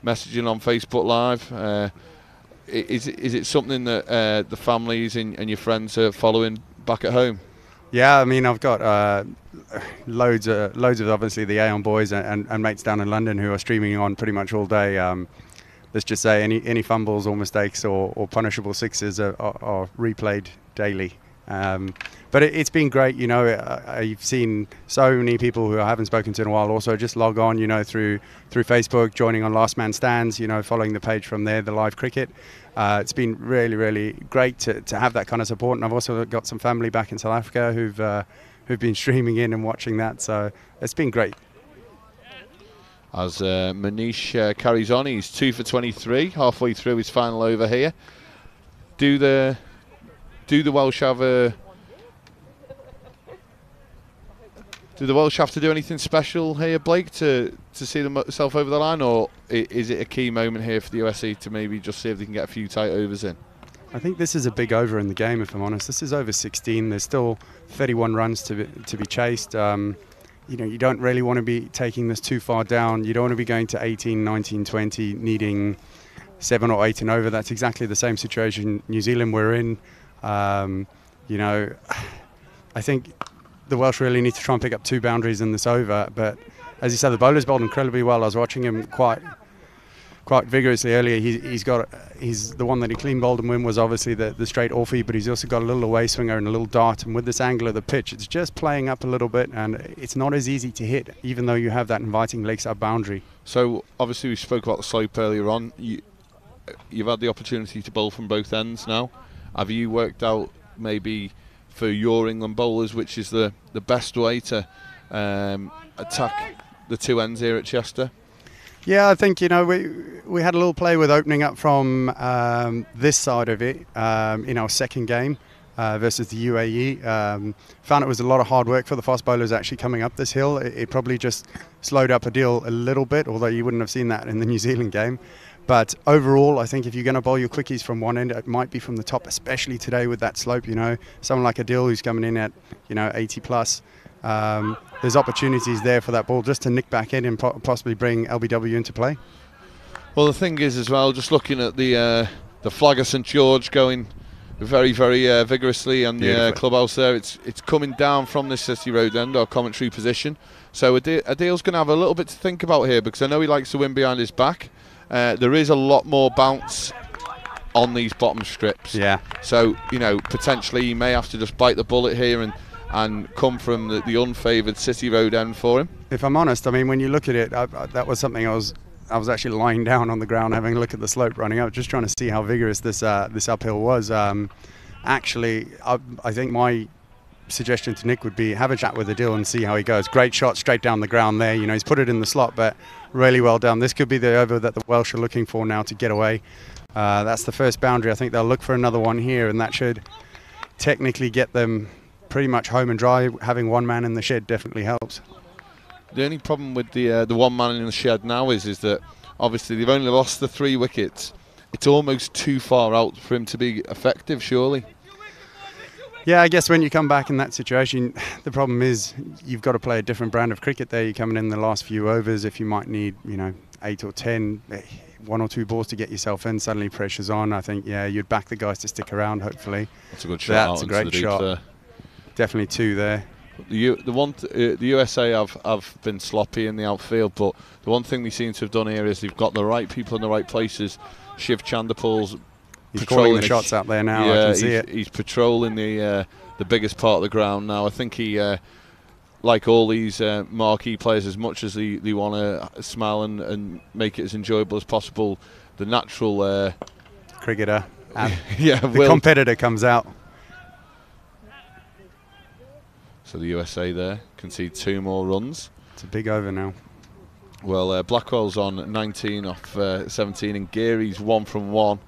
messaging on Facebook Live. Is it something that the families and your friends are following back at home? Yeah, I mean, I've got loads of obviously the Aon boys and mates down in London who are streaming on pretty much all day. Let's just say any fumbles or mistakes or punishable sixes are replayed daily. But it's been great, I've seen so many people who I haven't spoken to in a while also just log on, through Facebook, joining on Last Man Stands, following the page from there, the live cricket. It's been really, really great to have that kind of support. And I've also got some family back in South Africa who've been streaming in and watching that. So it's been great. As Manish carries on, he's 2 for 23, halfway through his final over here. Do the Welsh have Do the Welsh have to do anything special here, Blake, to see themselves over the line, or is it a key moment here for the USC to maybe just see if they can get a few tight overs in? I think this is a big over in the game, if I'm honest. This is over 16. There's still 31 runs to be chased. You don't really want to be taking this too far down. You don't want to be going to 18, 19, 20, needing 7 or 8 and over. That's exactly the same situation New Zealand were in. I think the Welsh really need to try and pick up 2 boundaries in this over. But as you said, the bowler's bowled incredibly well. I was watching him quite vigorously earlier. He's the one that he clean bowled and win was obviously the straight offie, but he's also got a little away swinger and a little dart. And with this angle of the pitch, it's just playing up a little bit, and it's not as easy to hit, even though you have that inviting leg side boundary. So obviously we spoke about the slope earlier on. You've had the opportunity to bowl from both ends now. Have you worked out maybe for your England bowlers which is the best way to attack the 2 ends here at Chester? Yeah, I think, we had a little play with opening up from this side of it in our second game versus the UAE. Found it was a lot of hard work for the fast bowlers actually coming up this hill. It probably just slowed up a deal a little bit, although you wouldn't have seen that in the New Zealand game. But overall, I think if you're going to bowl your quickies from one end, it might be from the top, especially today with that slope. Someone like Adil who's coming in at 80 plus. There's opportunities there for that ball just to nick back in and possibly bring LBW into play. Well, the thing is as well, just looking at the flag of St George going very, very vigorously, and the clubhouse there, it's coming down from this City Road end, our commentary position. So Adil's going to have a little bit to think about here, because I know he likes to win behind his back. There is a lot more bounce on these bottom strips. Yeah. So, potentially he may have to just bite the bullet here and come from the unfavoured City Road end for him. If I'm honest, when you look at it, that was something I was actually lying down on the ground having a look at the slope running up, just trying to see how vigorous this uphill was. Actually, I think my suggestion to Nick would be have a chat with Adil and see how he goes. Great shot straight down the ground there. He's put it in the slot, but really well done. This could be the over that the Welsh are looking for now to get away. That's the first boundary. I think they'll look for another one here, and that should technically get them pretty much home and dry. Having one man in the shed definitely helps. The only problem with the one man in the shed now is that obviously they've only lost the 3 wickets. It's almost too far out for him to be effective, surely. Yeah, I guess when you come back in that situation, the problem is you've got to play a different brand of cricket there. You're coming in the last few overs. If you might need, 8 or 10, 1 or 2 balls to get yourself in, suddenly pressure's on. I think, yeah, you'd back the guys to stick around, hopefully. That's a good shot. That's a great shot. There. Definitely 2 there. The USA have been sloppy in the outfield, but the one thing they seem to have done here is they've got the right people in the right places. Shiv Chanderpaul's He's calling the shots out there now. Yeah, I can see it. He's patrolling the biggest part of the ground now. I think he, like all these marquee players, as much as they want to smile and make it as enjoyable as possible, the natural cricketer, yeah, the competitor comes out. So the USA there concede 2 more runs. It's a big over now. Well, Blackwell's on 19 off 17, and Geary's 1 from 1.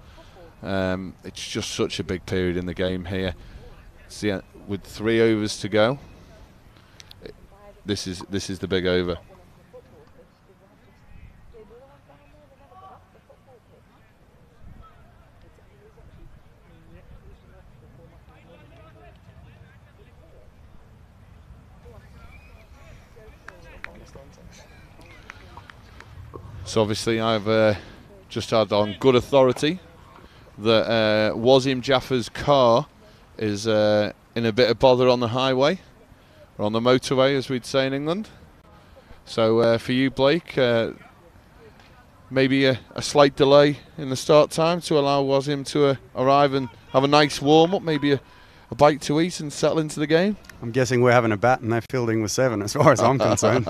It's just such a big period in the game here. See, with 3 overs to go, this is the big over. So obviously I've just had on good authority that Wasim Jaffer's car is in a bit of bother on the highway, or on the motorway as we'd say in England. So for you, Blake, maybe a slight delay in the start time to allow Wasim to arrive and have a nice warm-up, maybe a bite to eat and settle into the game? I'm guessing we're having a bat and they're fielding with 7 as far as I'm concerned.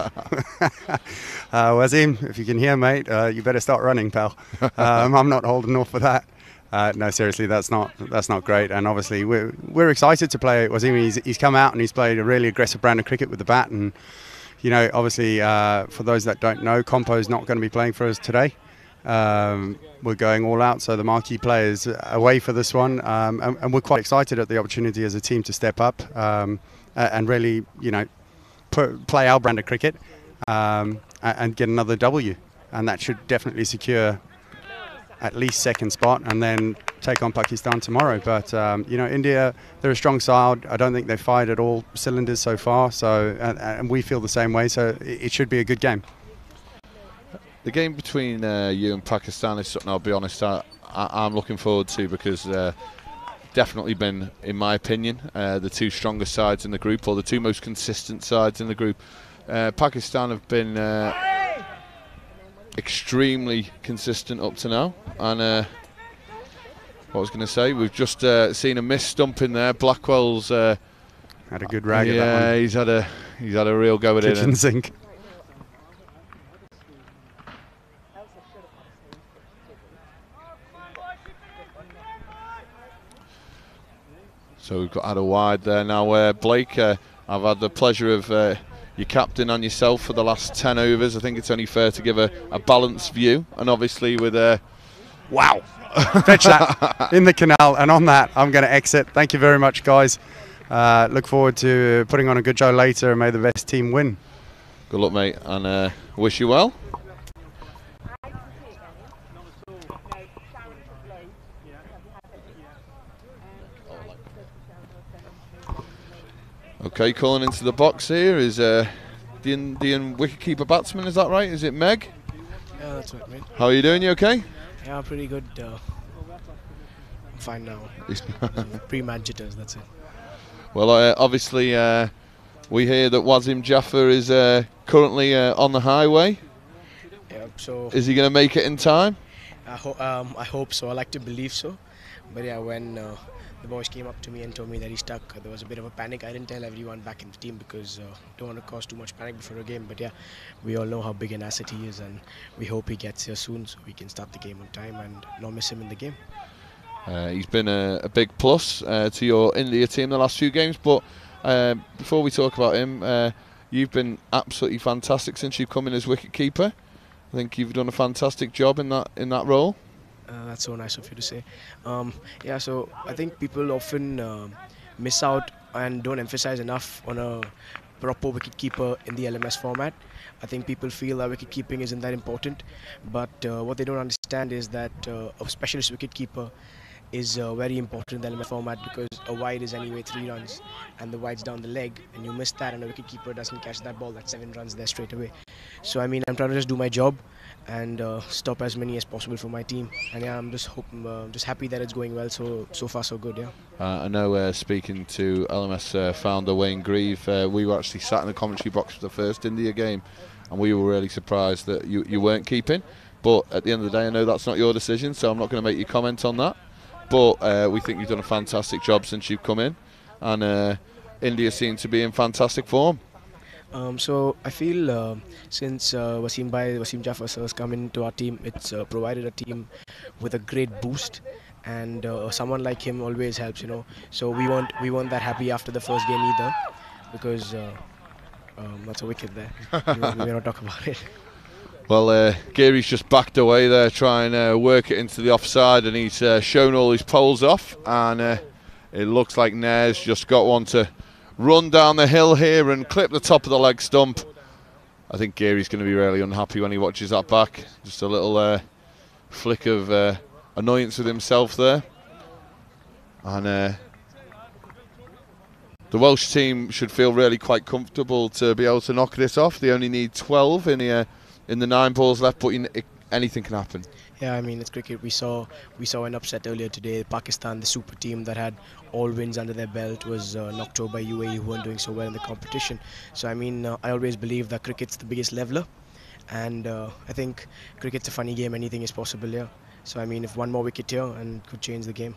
Wasim, if you can hear, mate, you better start running, pal. I'm not holding off for that. No, seriously, that's not great. And obviously we're excited to play Wasim. He's come out and he's played a really aggressive brand of cricket with the bat. And, obviously, for those that don't know, Compo's not going to be playing for us today. We're going all out, so the marquee players away for this one, and we're quite excited at the opportunity as a team to step up and really, play our brand of cricket and get another W, and that should definitely secure at least 2nd spot, and then take on Pakistan tomorrow. But India, they're a strong side. I don't think they've fired at all cylinders so far, so and we feel the same way. So it should be a good game. The game between you and Pakistan is something, I'll be honest, I'm looking forward to, because definitely been, in my opinion, the 2 strongest sides in the group, or the 2 most consistent sides in the group. Pakistan have been extremely consistent up to now, and what I was going to say, we've just seen a miss stump in there. Blackwell's had a good rag at that one. Yeah, he's had a real go at it. Kitchen sink. So we've got Ada wide there now. Blake, I've had the pleasure of your captain on yourself for the last 10 overs. I think it's only fair to give a balanced view, and obviously with wow, fetch that in the canal. And on that, I'm going to exit. Thank you very much, guys. Look forward to putting on a good show later, and may the best team win. Good luck, mate, and wish you well. Okay, calling into the box here is the Indian wicketkeeper batsman, is that right? Is it Meg? Yeah, that's right, mate. How are you doing? You okay? Yeah, pretty good. I'm fine now. Pre-match jitters, that's it. Well, obviously, we hear that Wasim Jaffer is currently on the highway. Yeah, so... Is he going to make it in time? I hope so. I like to believe so. But yeah, when the boys came up to me and told me that he's stuck, there was a bit of a panic. I didn't tell everyone back in the team because don't want to cause too much panic before a game. But yeah, we all know how big an asset he is, and we hope he gets here soon so we can start the game on time and not miss him in the game. He's been a big plus to your India team the last few games, but before we talk about him, you've been absolutely fantastic since you've come in as wicket-keeper. I think you've done a fantastic job in that role. That's so nice of you to say. Yeah, so I think people often miss out and don't emphasize enough on a proper wicket-keeper in the LMS format. I think people feel that wicket-keeping isn't that important, but what they don't understand is that a specialist wicket-keeper is very important in the LMS format, because a wide is anyway 3 runs and the wide's down the leg, and you miss that and a wicketkeeper doesn't catch that ball, that's 7 runs there straight away. So I mean, I'm trying to just do my job and stop as many as possible for my team, and yeah, I'm just just happy that it's going well. So far so good. Yeah. I know, speaking to LMS founder Wayne Grieve, we were actually sat in the commentary box for the first India game, and we were really surprised that you weren't keeping. But at the end of the day, I know that's not your decision, so I'm not going to make you comment on that. But we think you've done a fantastic job since you've come in, and India seem to be in fantastic form. So I feel since Wasim Jaffer has come into our team, it's provided a team with a great boost, and someone like him always helps, you know. So we weren't that happy after the first game either, because that's a wicket there. we may not talk about it. Well, Geary's just backed away there, trying to work it into the offside, and he's shown all his poles off, and it looks like Nair's just got one to run down the hill here and clip the top of the leg stump. I think Geary's going to be really unhappy when he watches that back. Just a little flick of annoyance with himself there. And the Welsh team should feel really quite comfortable to be able to knock this off. They only need 12 in the 9 balls left, but anything can happen. Yeah, I mean, it's cricket. We saw an upset earlier today. Pakistan, the super team that had all wins under their belt, was knocked out by UAE, who weren't doing so well in the competition. So I mean, I always believe that cricket's the biggest leveler, and I think cricket's a funny game. Anything is possible here. So I mean, if one more wicket here and could change the game.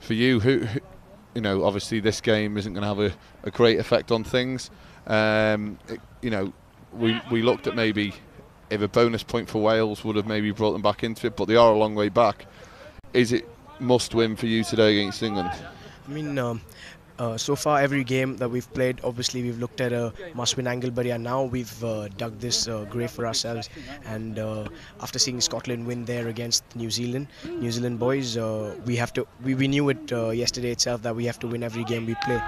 For you, who you know, obviously this game isn't going to have a great effect on things. You know, we looked at maybe if a bonus point for Wales would have maybe brought them back into it, but they are a long way back. Is it must win for you today against England? I mean, so far every game that we've played, obviously we've looked at a must-win angle, but yeah, now we've dug this grave for ourselves, and after seeing Scotland win there against New Zealand boys, we knew it yesterday itself that we have to win every game we play.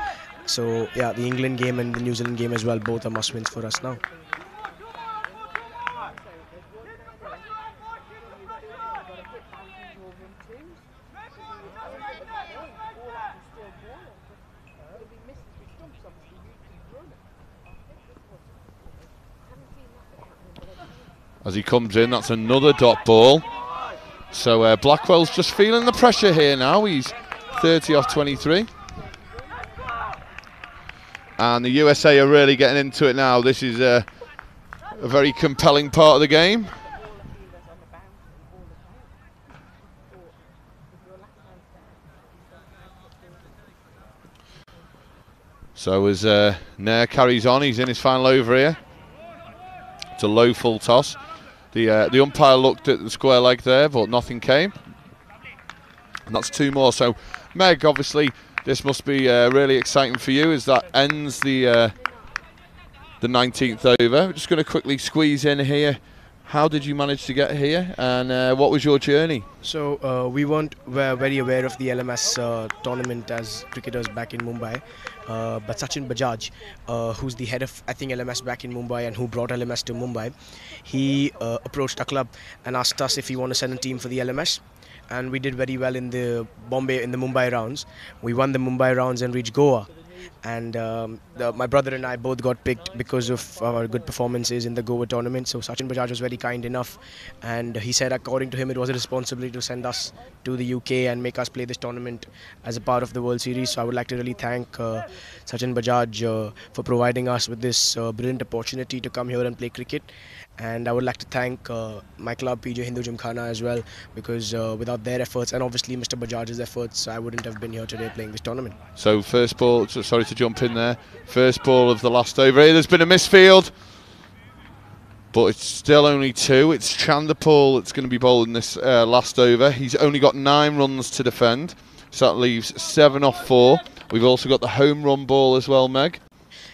So yeah, the England game and the New Zealand game as well, both are must-wins for us now. As he comes in, that's another dot ball. So Blackwell's just feeling the pressure here now. He's 30 off 23. And the USA are really getting into it now. This is a very compelling part of the game. So as Nair carries on, he's in his final over here. It's a low full toss. The umpire looked at the square leg there, but nothing came. And that's 2 more. So, Meg, obviously, this must be really exciting for you as that ends the 19th over. We're just going to quickly squeeze in here. How did you manage to get here, and what was your journey? So we weren't very aware of the LMS tournament as cricketers back in Mumbai, but Sachin Bajaj, who's the head of I think LMS back in Mumbai and who brought LMS to Mumbai, he approached our club and asked us if we want to send a team for the LMS. And we did very well in the Mumbai rounds. We won the Mumbai rounds and reached Goa. And my brother and I both got picked because of our good performances in the Goa tournament. So Sachin Bajaj was very kind enough, and he said according to him it was a responsibility to send us to the UK and make us play this tournament as a part of the World Series. So I would like to really thank Sachin Bajaj for providing us with this brilliant opportunity to come here and play cricket. And I would like to thank my club, PJ Hindu Gymkhana, as well, because without their efforts and obviously Mr. Bajaj's efforts, I wouldn't have been here today playing this tournament. So first ball, sorry to jump in there, first ball of the last over here, there's been a misfield, but it's still only 2. It's Chanderpaul that's going to be bowling this last over. He's only got 9 runs to defend, so that leaves 7 off 4. We've also got the home run ball as well, Meg.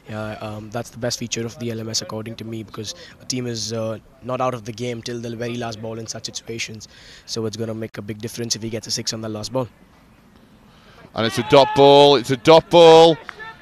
Yeah, that's the best feature of the LMS according to me, because a team is not out of the game till the very last ball in such situations. So it's going to make a big difference if he gets a 6 on the last ball. And it's a dot ball, it's a dot ball.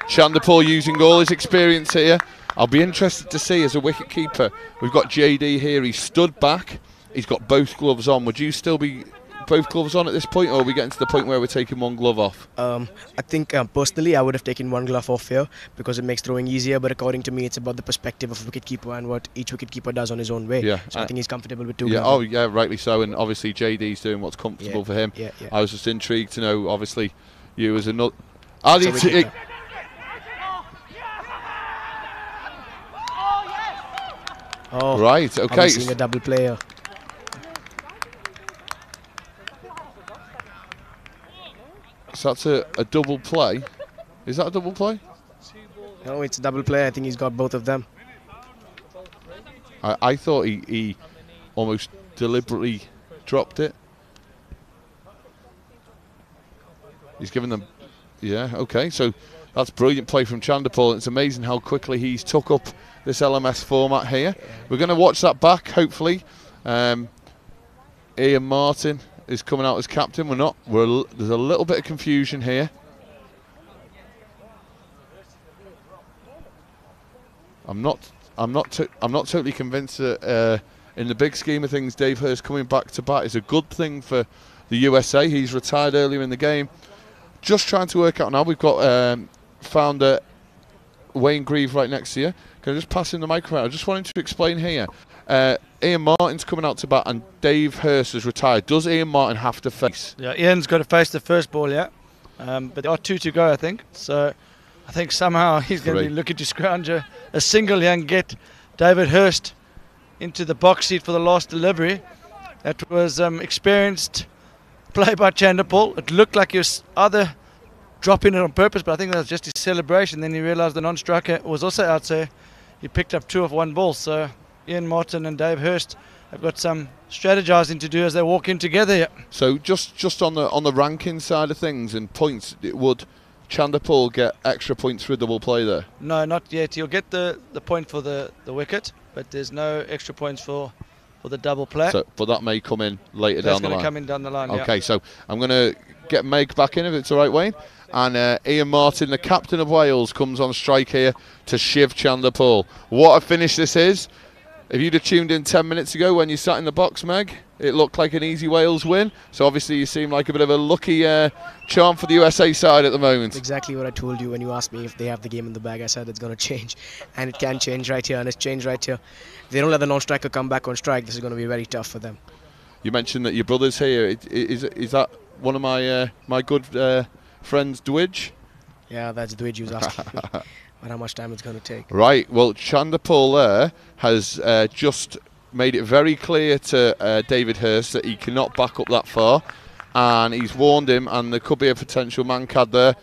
Chanderpaul using all his experience here. I'll be interested to see as a wicket keeper. We've got JD here, he's stood back, he's got both gloves on. Would you still be both gloves on at this point, or are we getting to the point where we're taking one glove off? I think personally I would have taken one glove off here because it makes throwing easier, but according to me it's about the perspective of a wicketkeeper and what each wicketkeeper does on his own way. Yeah. So I think he's comfortable with two Yeah. gloves. Oh yeah, rightly so. And obviously JD's doing what's comfortable for him. Yeah. I was just intrigued to know, obviously, you as another. Oh, right. Okay. I'm seeing a double player. So that's a double play. Is that a double play? No, it's a double play. I think he's got both of them. I thought he almost deliberately dropped it. He's given them. Yeah, okay. So that's brilliant play from Chanderpaul. It's amazing how quickly he's took up this LMS format here. We're going to watch that back, hopefully. Ian Martin is coming out as captain. There's a little bit of confusion here. I'm not totally convinced that in the big scheme of things, Dave Hurst coming back to bat is a good thing for the USA. He's retired earlier in the game. Just trying to work out now. We've got founder Wayne Grieve right next to you. Can I just pass him the microphone? I just wanted to explain here. Ian Martin's coming out to bat and Dave Hurst has retired. Does Ian Martin have to face? Yeah, Ian's got to face the first ball, yeah. But there are 2 to go, I think. So I think somehow he's going to be looking to scrounge a single here and get David Hurst into the box seat for the last delivery. That was experienced play by Chanderpaul. It looked like he was either dropping it on purpose, but I think that was just his celebration. Then he realised the non-striker was also out, so he picked up 2 of 1 ball. So Ian Martin and Dave Hurst have got some strategizing to do as they walk in together here. So just on the ranking side of things and points, would Chanderpaul get extra points for a double play there? No, not yet. He'll get the point for the wicket, but there's no extra points for the double play. So, but that may come in later down the line. That's going to come in down the line, Okay, yeah. so I'm going to get Meg back in if it's all right, Wayne. And Ian Martin, the captain of Wales, comes on strike here to shiv Chanderpaul. What a finish this is. If you'd have tuned in 10 minutes ago when you sat in the box, Meg, it looked like an easy Wales win. So obviously you seem like a bit of a lucky charm for the USA side at the moment. That's exactly what I told you when you asked me if they have the game in the bag. I said it's going to change. And it can change right here, and it's changed right here. If they don't let the non-striker come back on strike, this is going to be very tough for them. You mentioned that your brother's here. Is that one of my my good friends, Dwidge? Yeah, that's Dwidge who's asking me. But how much time it's going to take. Right, well, Chanderpaul there has just made it very clear to David Hurst that he cannot back up that far, and he's warned him, and there could be a potential man-cad there,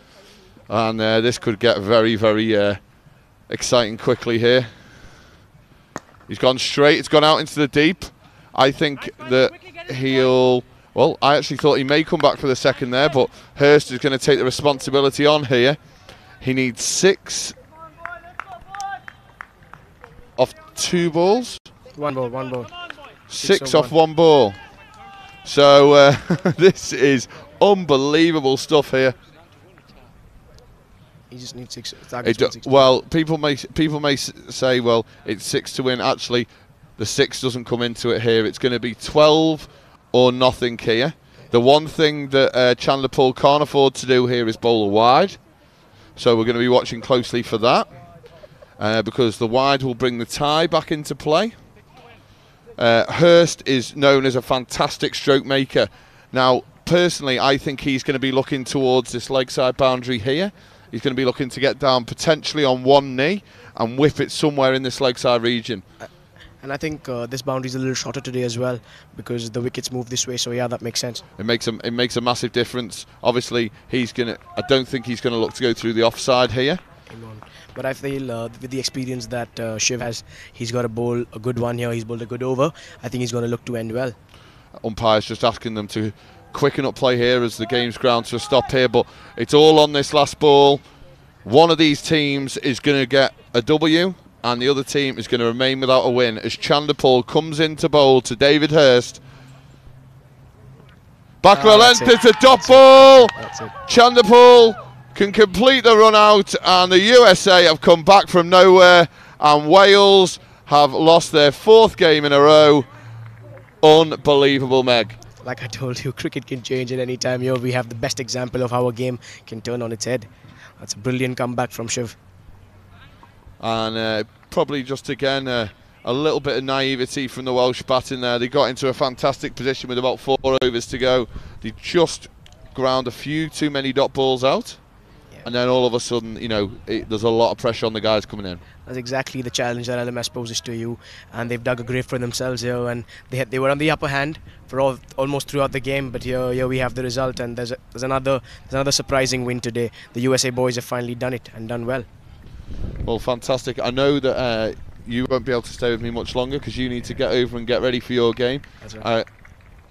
and this could get very, very exciting quickly here. He's gone straight, it's gone out into the deep. I think that well, I actually thought he may come back for the second there, but Hurst is going to take the responsibility on here. He needs 6 off 2 balls. 1 ball, 1 ball. 6 off 1 ball. So this is unbelievable stuff here. He just needs 6. Well, people may say, well, it's 6 to win. Actually, the 6 doesn't come into it here. It's going to be 12 or nothing here. The one thing that Chanderpaul can't afford to do here is bowl a wide. So we're going to be watching closely for that. Because the wide will bring the tie back into play. Hurst is known as a fantastic stroke maker. Now, personally, I think he's going to be looking towards this leg side boundary here. He's going to be looking to get down potentially on 1 knee and whip it somewhere in this leg side region. And I think this boundary is a little shorter today as well because the wickets move this way. So yeah, that makes sense. It makes a massive difference. Obviously, I don't think he's going to look to go through the offside here. But I feel with the experience that Shiv has, he's got to bowl a good one here. He's bowled a good over. I think he's going to look to end well. Umpire's just asking them to quicken up play here as the game's ground to a stop here. But it's all on this last ball. One of these teams is going to get a W, and the other team is going to remain without a win as Chanderpaul comes into bowl to David Hurst. Backwell length, it's a dot ball. Chanderpaul can complete the run out, and the USA have come back from nowhere, and Wales have lost their 4th game in a row. Unbelievable, Meg. like I told you, cricket can change at any time. Here we have the best example of how a game can turn on its head. That's a brilliant comeback from Shiv. And probably just again a little bit of naivety from the Welsh batting there. They got into a fantastic position with about 4 overs to go. They just ground a few too many dot balls out. And then all of a sudden, you know, there's a lot of pressure on the guys coming in. That's exactly the challenge that LMS poses to you, and they've dug a grave for themselves here, and they were on the upper hand for almost throughout the game, but here we have the result, and there's another surprising win today. The USA boys have finally done it and done well. Well, fantastic. I know that you won't be able to stay with me much longer because you need to get over and get ready for your game. That's right.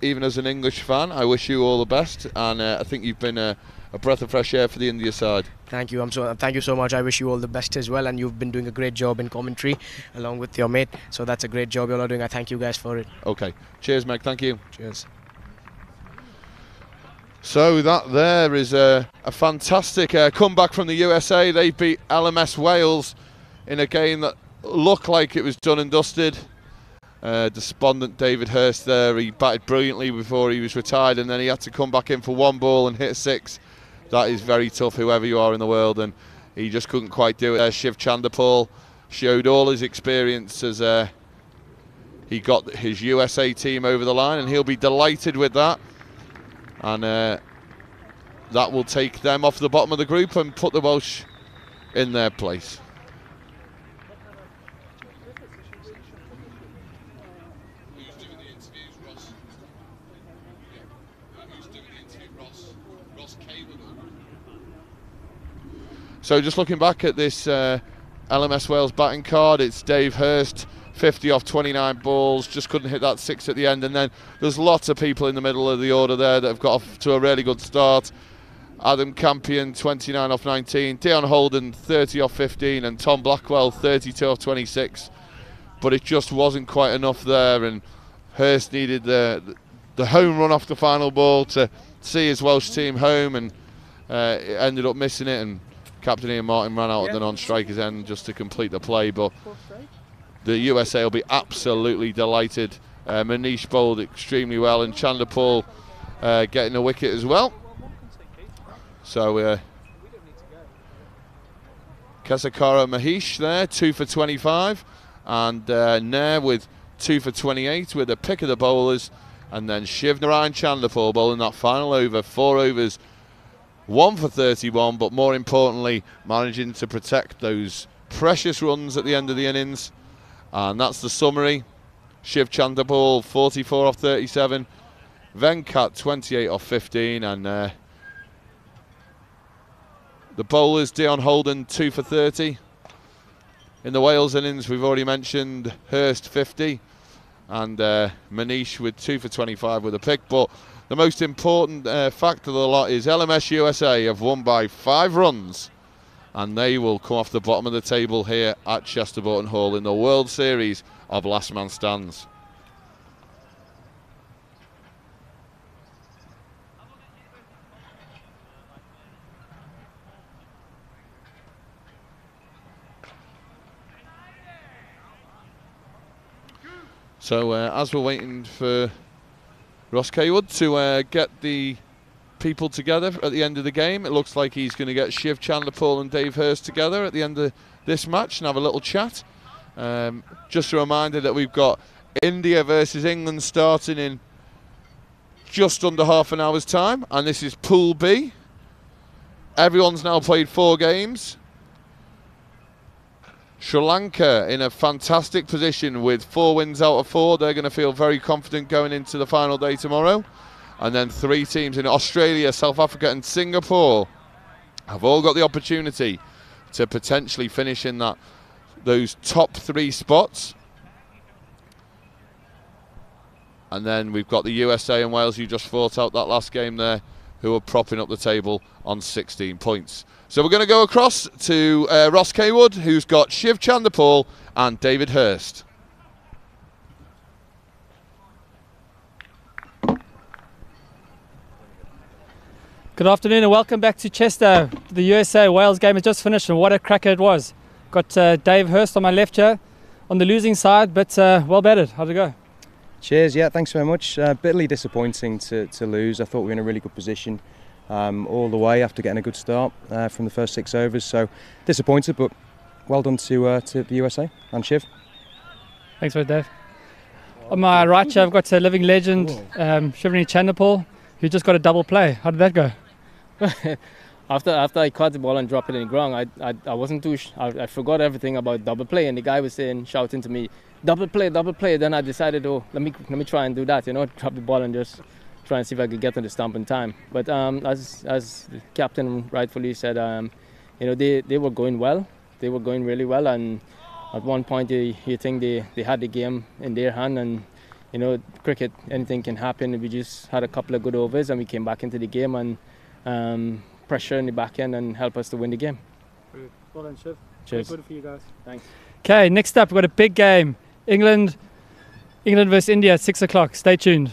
Even as an English fan, I wish you all the best, and I think you've been a breath of fresh air for the India side. Thank you. Thank you so much. I wish you all the best as well, and you've been doing a great job in commentary along with your mate. So that's a great job you're all doing. I thank you guys for it. Okay. Cheers, Meg. Thank you. Cheers. So that there is a fantastic comeback from the USA. They beat LMS Wales in a game that looked like it was done and dusted. Despondent David Hurst there, he batted brilliantly before he was retired, and then he had to come back in for 1 ball and hit a 6. That is very tough, whoever you are in the world, and he just couldn't quite do it. Shiv Chanderpaul showed all his experience as he got his USA team over the line, and he'll be delighted with that. And that will take them off the bottom of the group and put the Welsh in their place. So just looking back at this LMS Wales batting card, it's Dave Hurst, 50 off 29 balls, just couldn't hit that 6 at the end, and then there's lots of people in the middle of the order there that have got off to a really good start. Adam Campion, 29 off 19, Dion Holden, 30 off 15, and Tom Blackwell, 32 off 26. But it just wasn't quite enough there, and Hurst needed the home run off the final ball to see his Welsh team home, and it ended up missing it, and Captain Ian Martin ran out at the non-striker's end just to complete the play, but the USA will be absolutely delighted. Manish bowled extremely well, and Chanderpaul getting a wicket as well. So Kesakara Mahesh there, 2 for 25, and Nair with 2 for 28 with a pick of the bowlers, and then Shiv Narayan Chanderpaul bowling that final over, 4 overs, 1 for 31, but more importantly managing to protect those precious runs at the end of the innings. And that's the summary. Shiv Chanderpaul 44 off 37, Venkat 28 off 15, and the bowlers Dion Holden 2 for 30. In the Wales innings we've already mentioned Hurst 50, and Manish with 2 for 25 with a pick. But the most important fact of the lot is LMS USA have won by 5 runs, and they will come off the bottom of the table here at Chester Boughton Hall in the World Series of Last Man Stands. So as we're waiting for Ross Kaywood to get the people together at the end of the game, it looks like he's going to get Shiv Chanderpaul and Dave Hurst together at the end of this match and have a little chat. Just a reminder that we've got India versus England starting in just under half an hour's time, and this is Pool B. Everyone's now played 4 games. Sri Lanka in a fantastic position with 4 wins out of 4. They're going to feel very confident going into the final day tomorrow. And then 3 teams in Australia, South Africa and Singapore have all got the opportunity to potentially finish in those top 3 spots. And then we've got the USA and Wales who just fought out that last game there, who are propping up the table on 16 points. So we're going to go across to Ross Kaywood, who's got Shiv Chanderpaul and David Hurst. Good afternoon and welcome back to Chester. The USA-Wales game has just finished, and what a cracker it was. Got Dave Hurst on my left here on the losing side, but well batted. How'd it go? Cheers, yeah, thanks very much. Bitterly disappointing to lose. I thought we were in a really good position all the way after getting a good start from the first 6 overs. So disappointed, but well done to the USA and Shiv. Thanks for it, Dave. On my right here, I've got a living legend, Shivani Chanderpaul, who just got a double play. How did that go? After I caught the ball and dropped it in the ground, I wasn't too. I forgot everything about double play, and the guy was shouting to me, double play, double play. Then I decided, oh, let me try and do that. Drop the ball and just try and see if I could get to the stump in time. But as the captain rightfully said, they were going well. They were going really well, and at one point you think they had the game in their hand, and cricket, anything can happen. We just had a couple of good overs, and we came back into the game and pressure in the back end and help us to win the game. Brilliant. Well done, Shiv. Cheers. Good for you guys. Thanks. Okay, next up we've got a big game. England versus India at 6 o'clock. Stay tuned.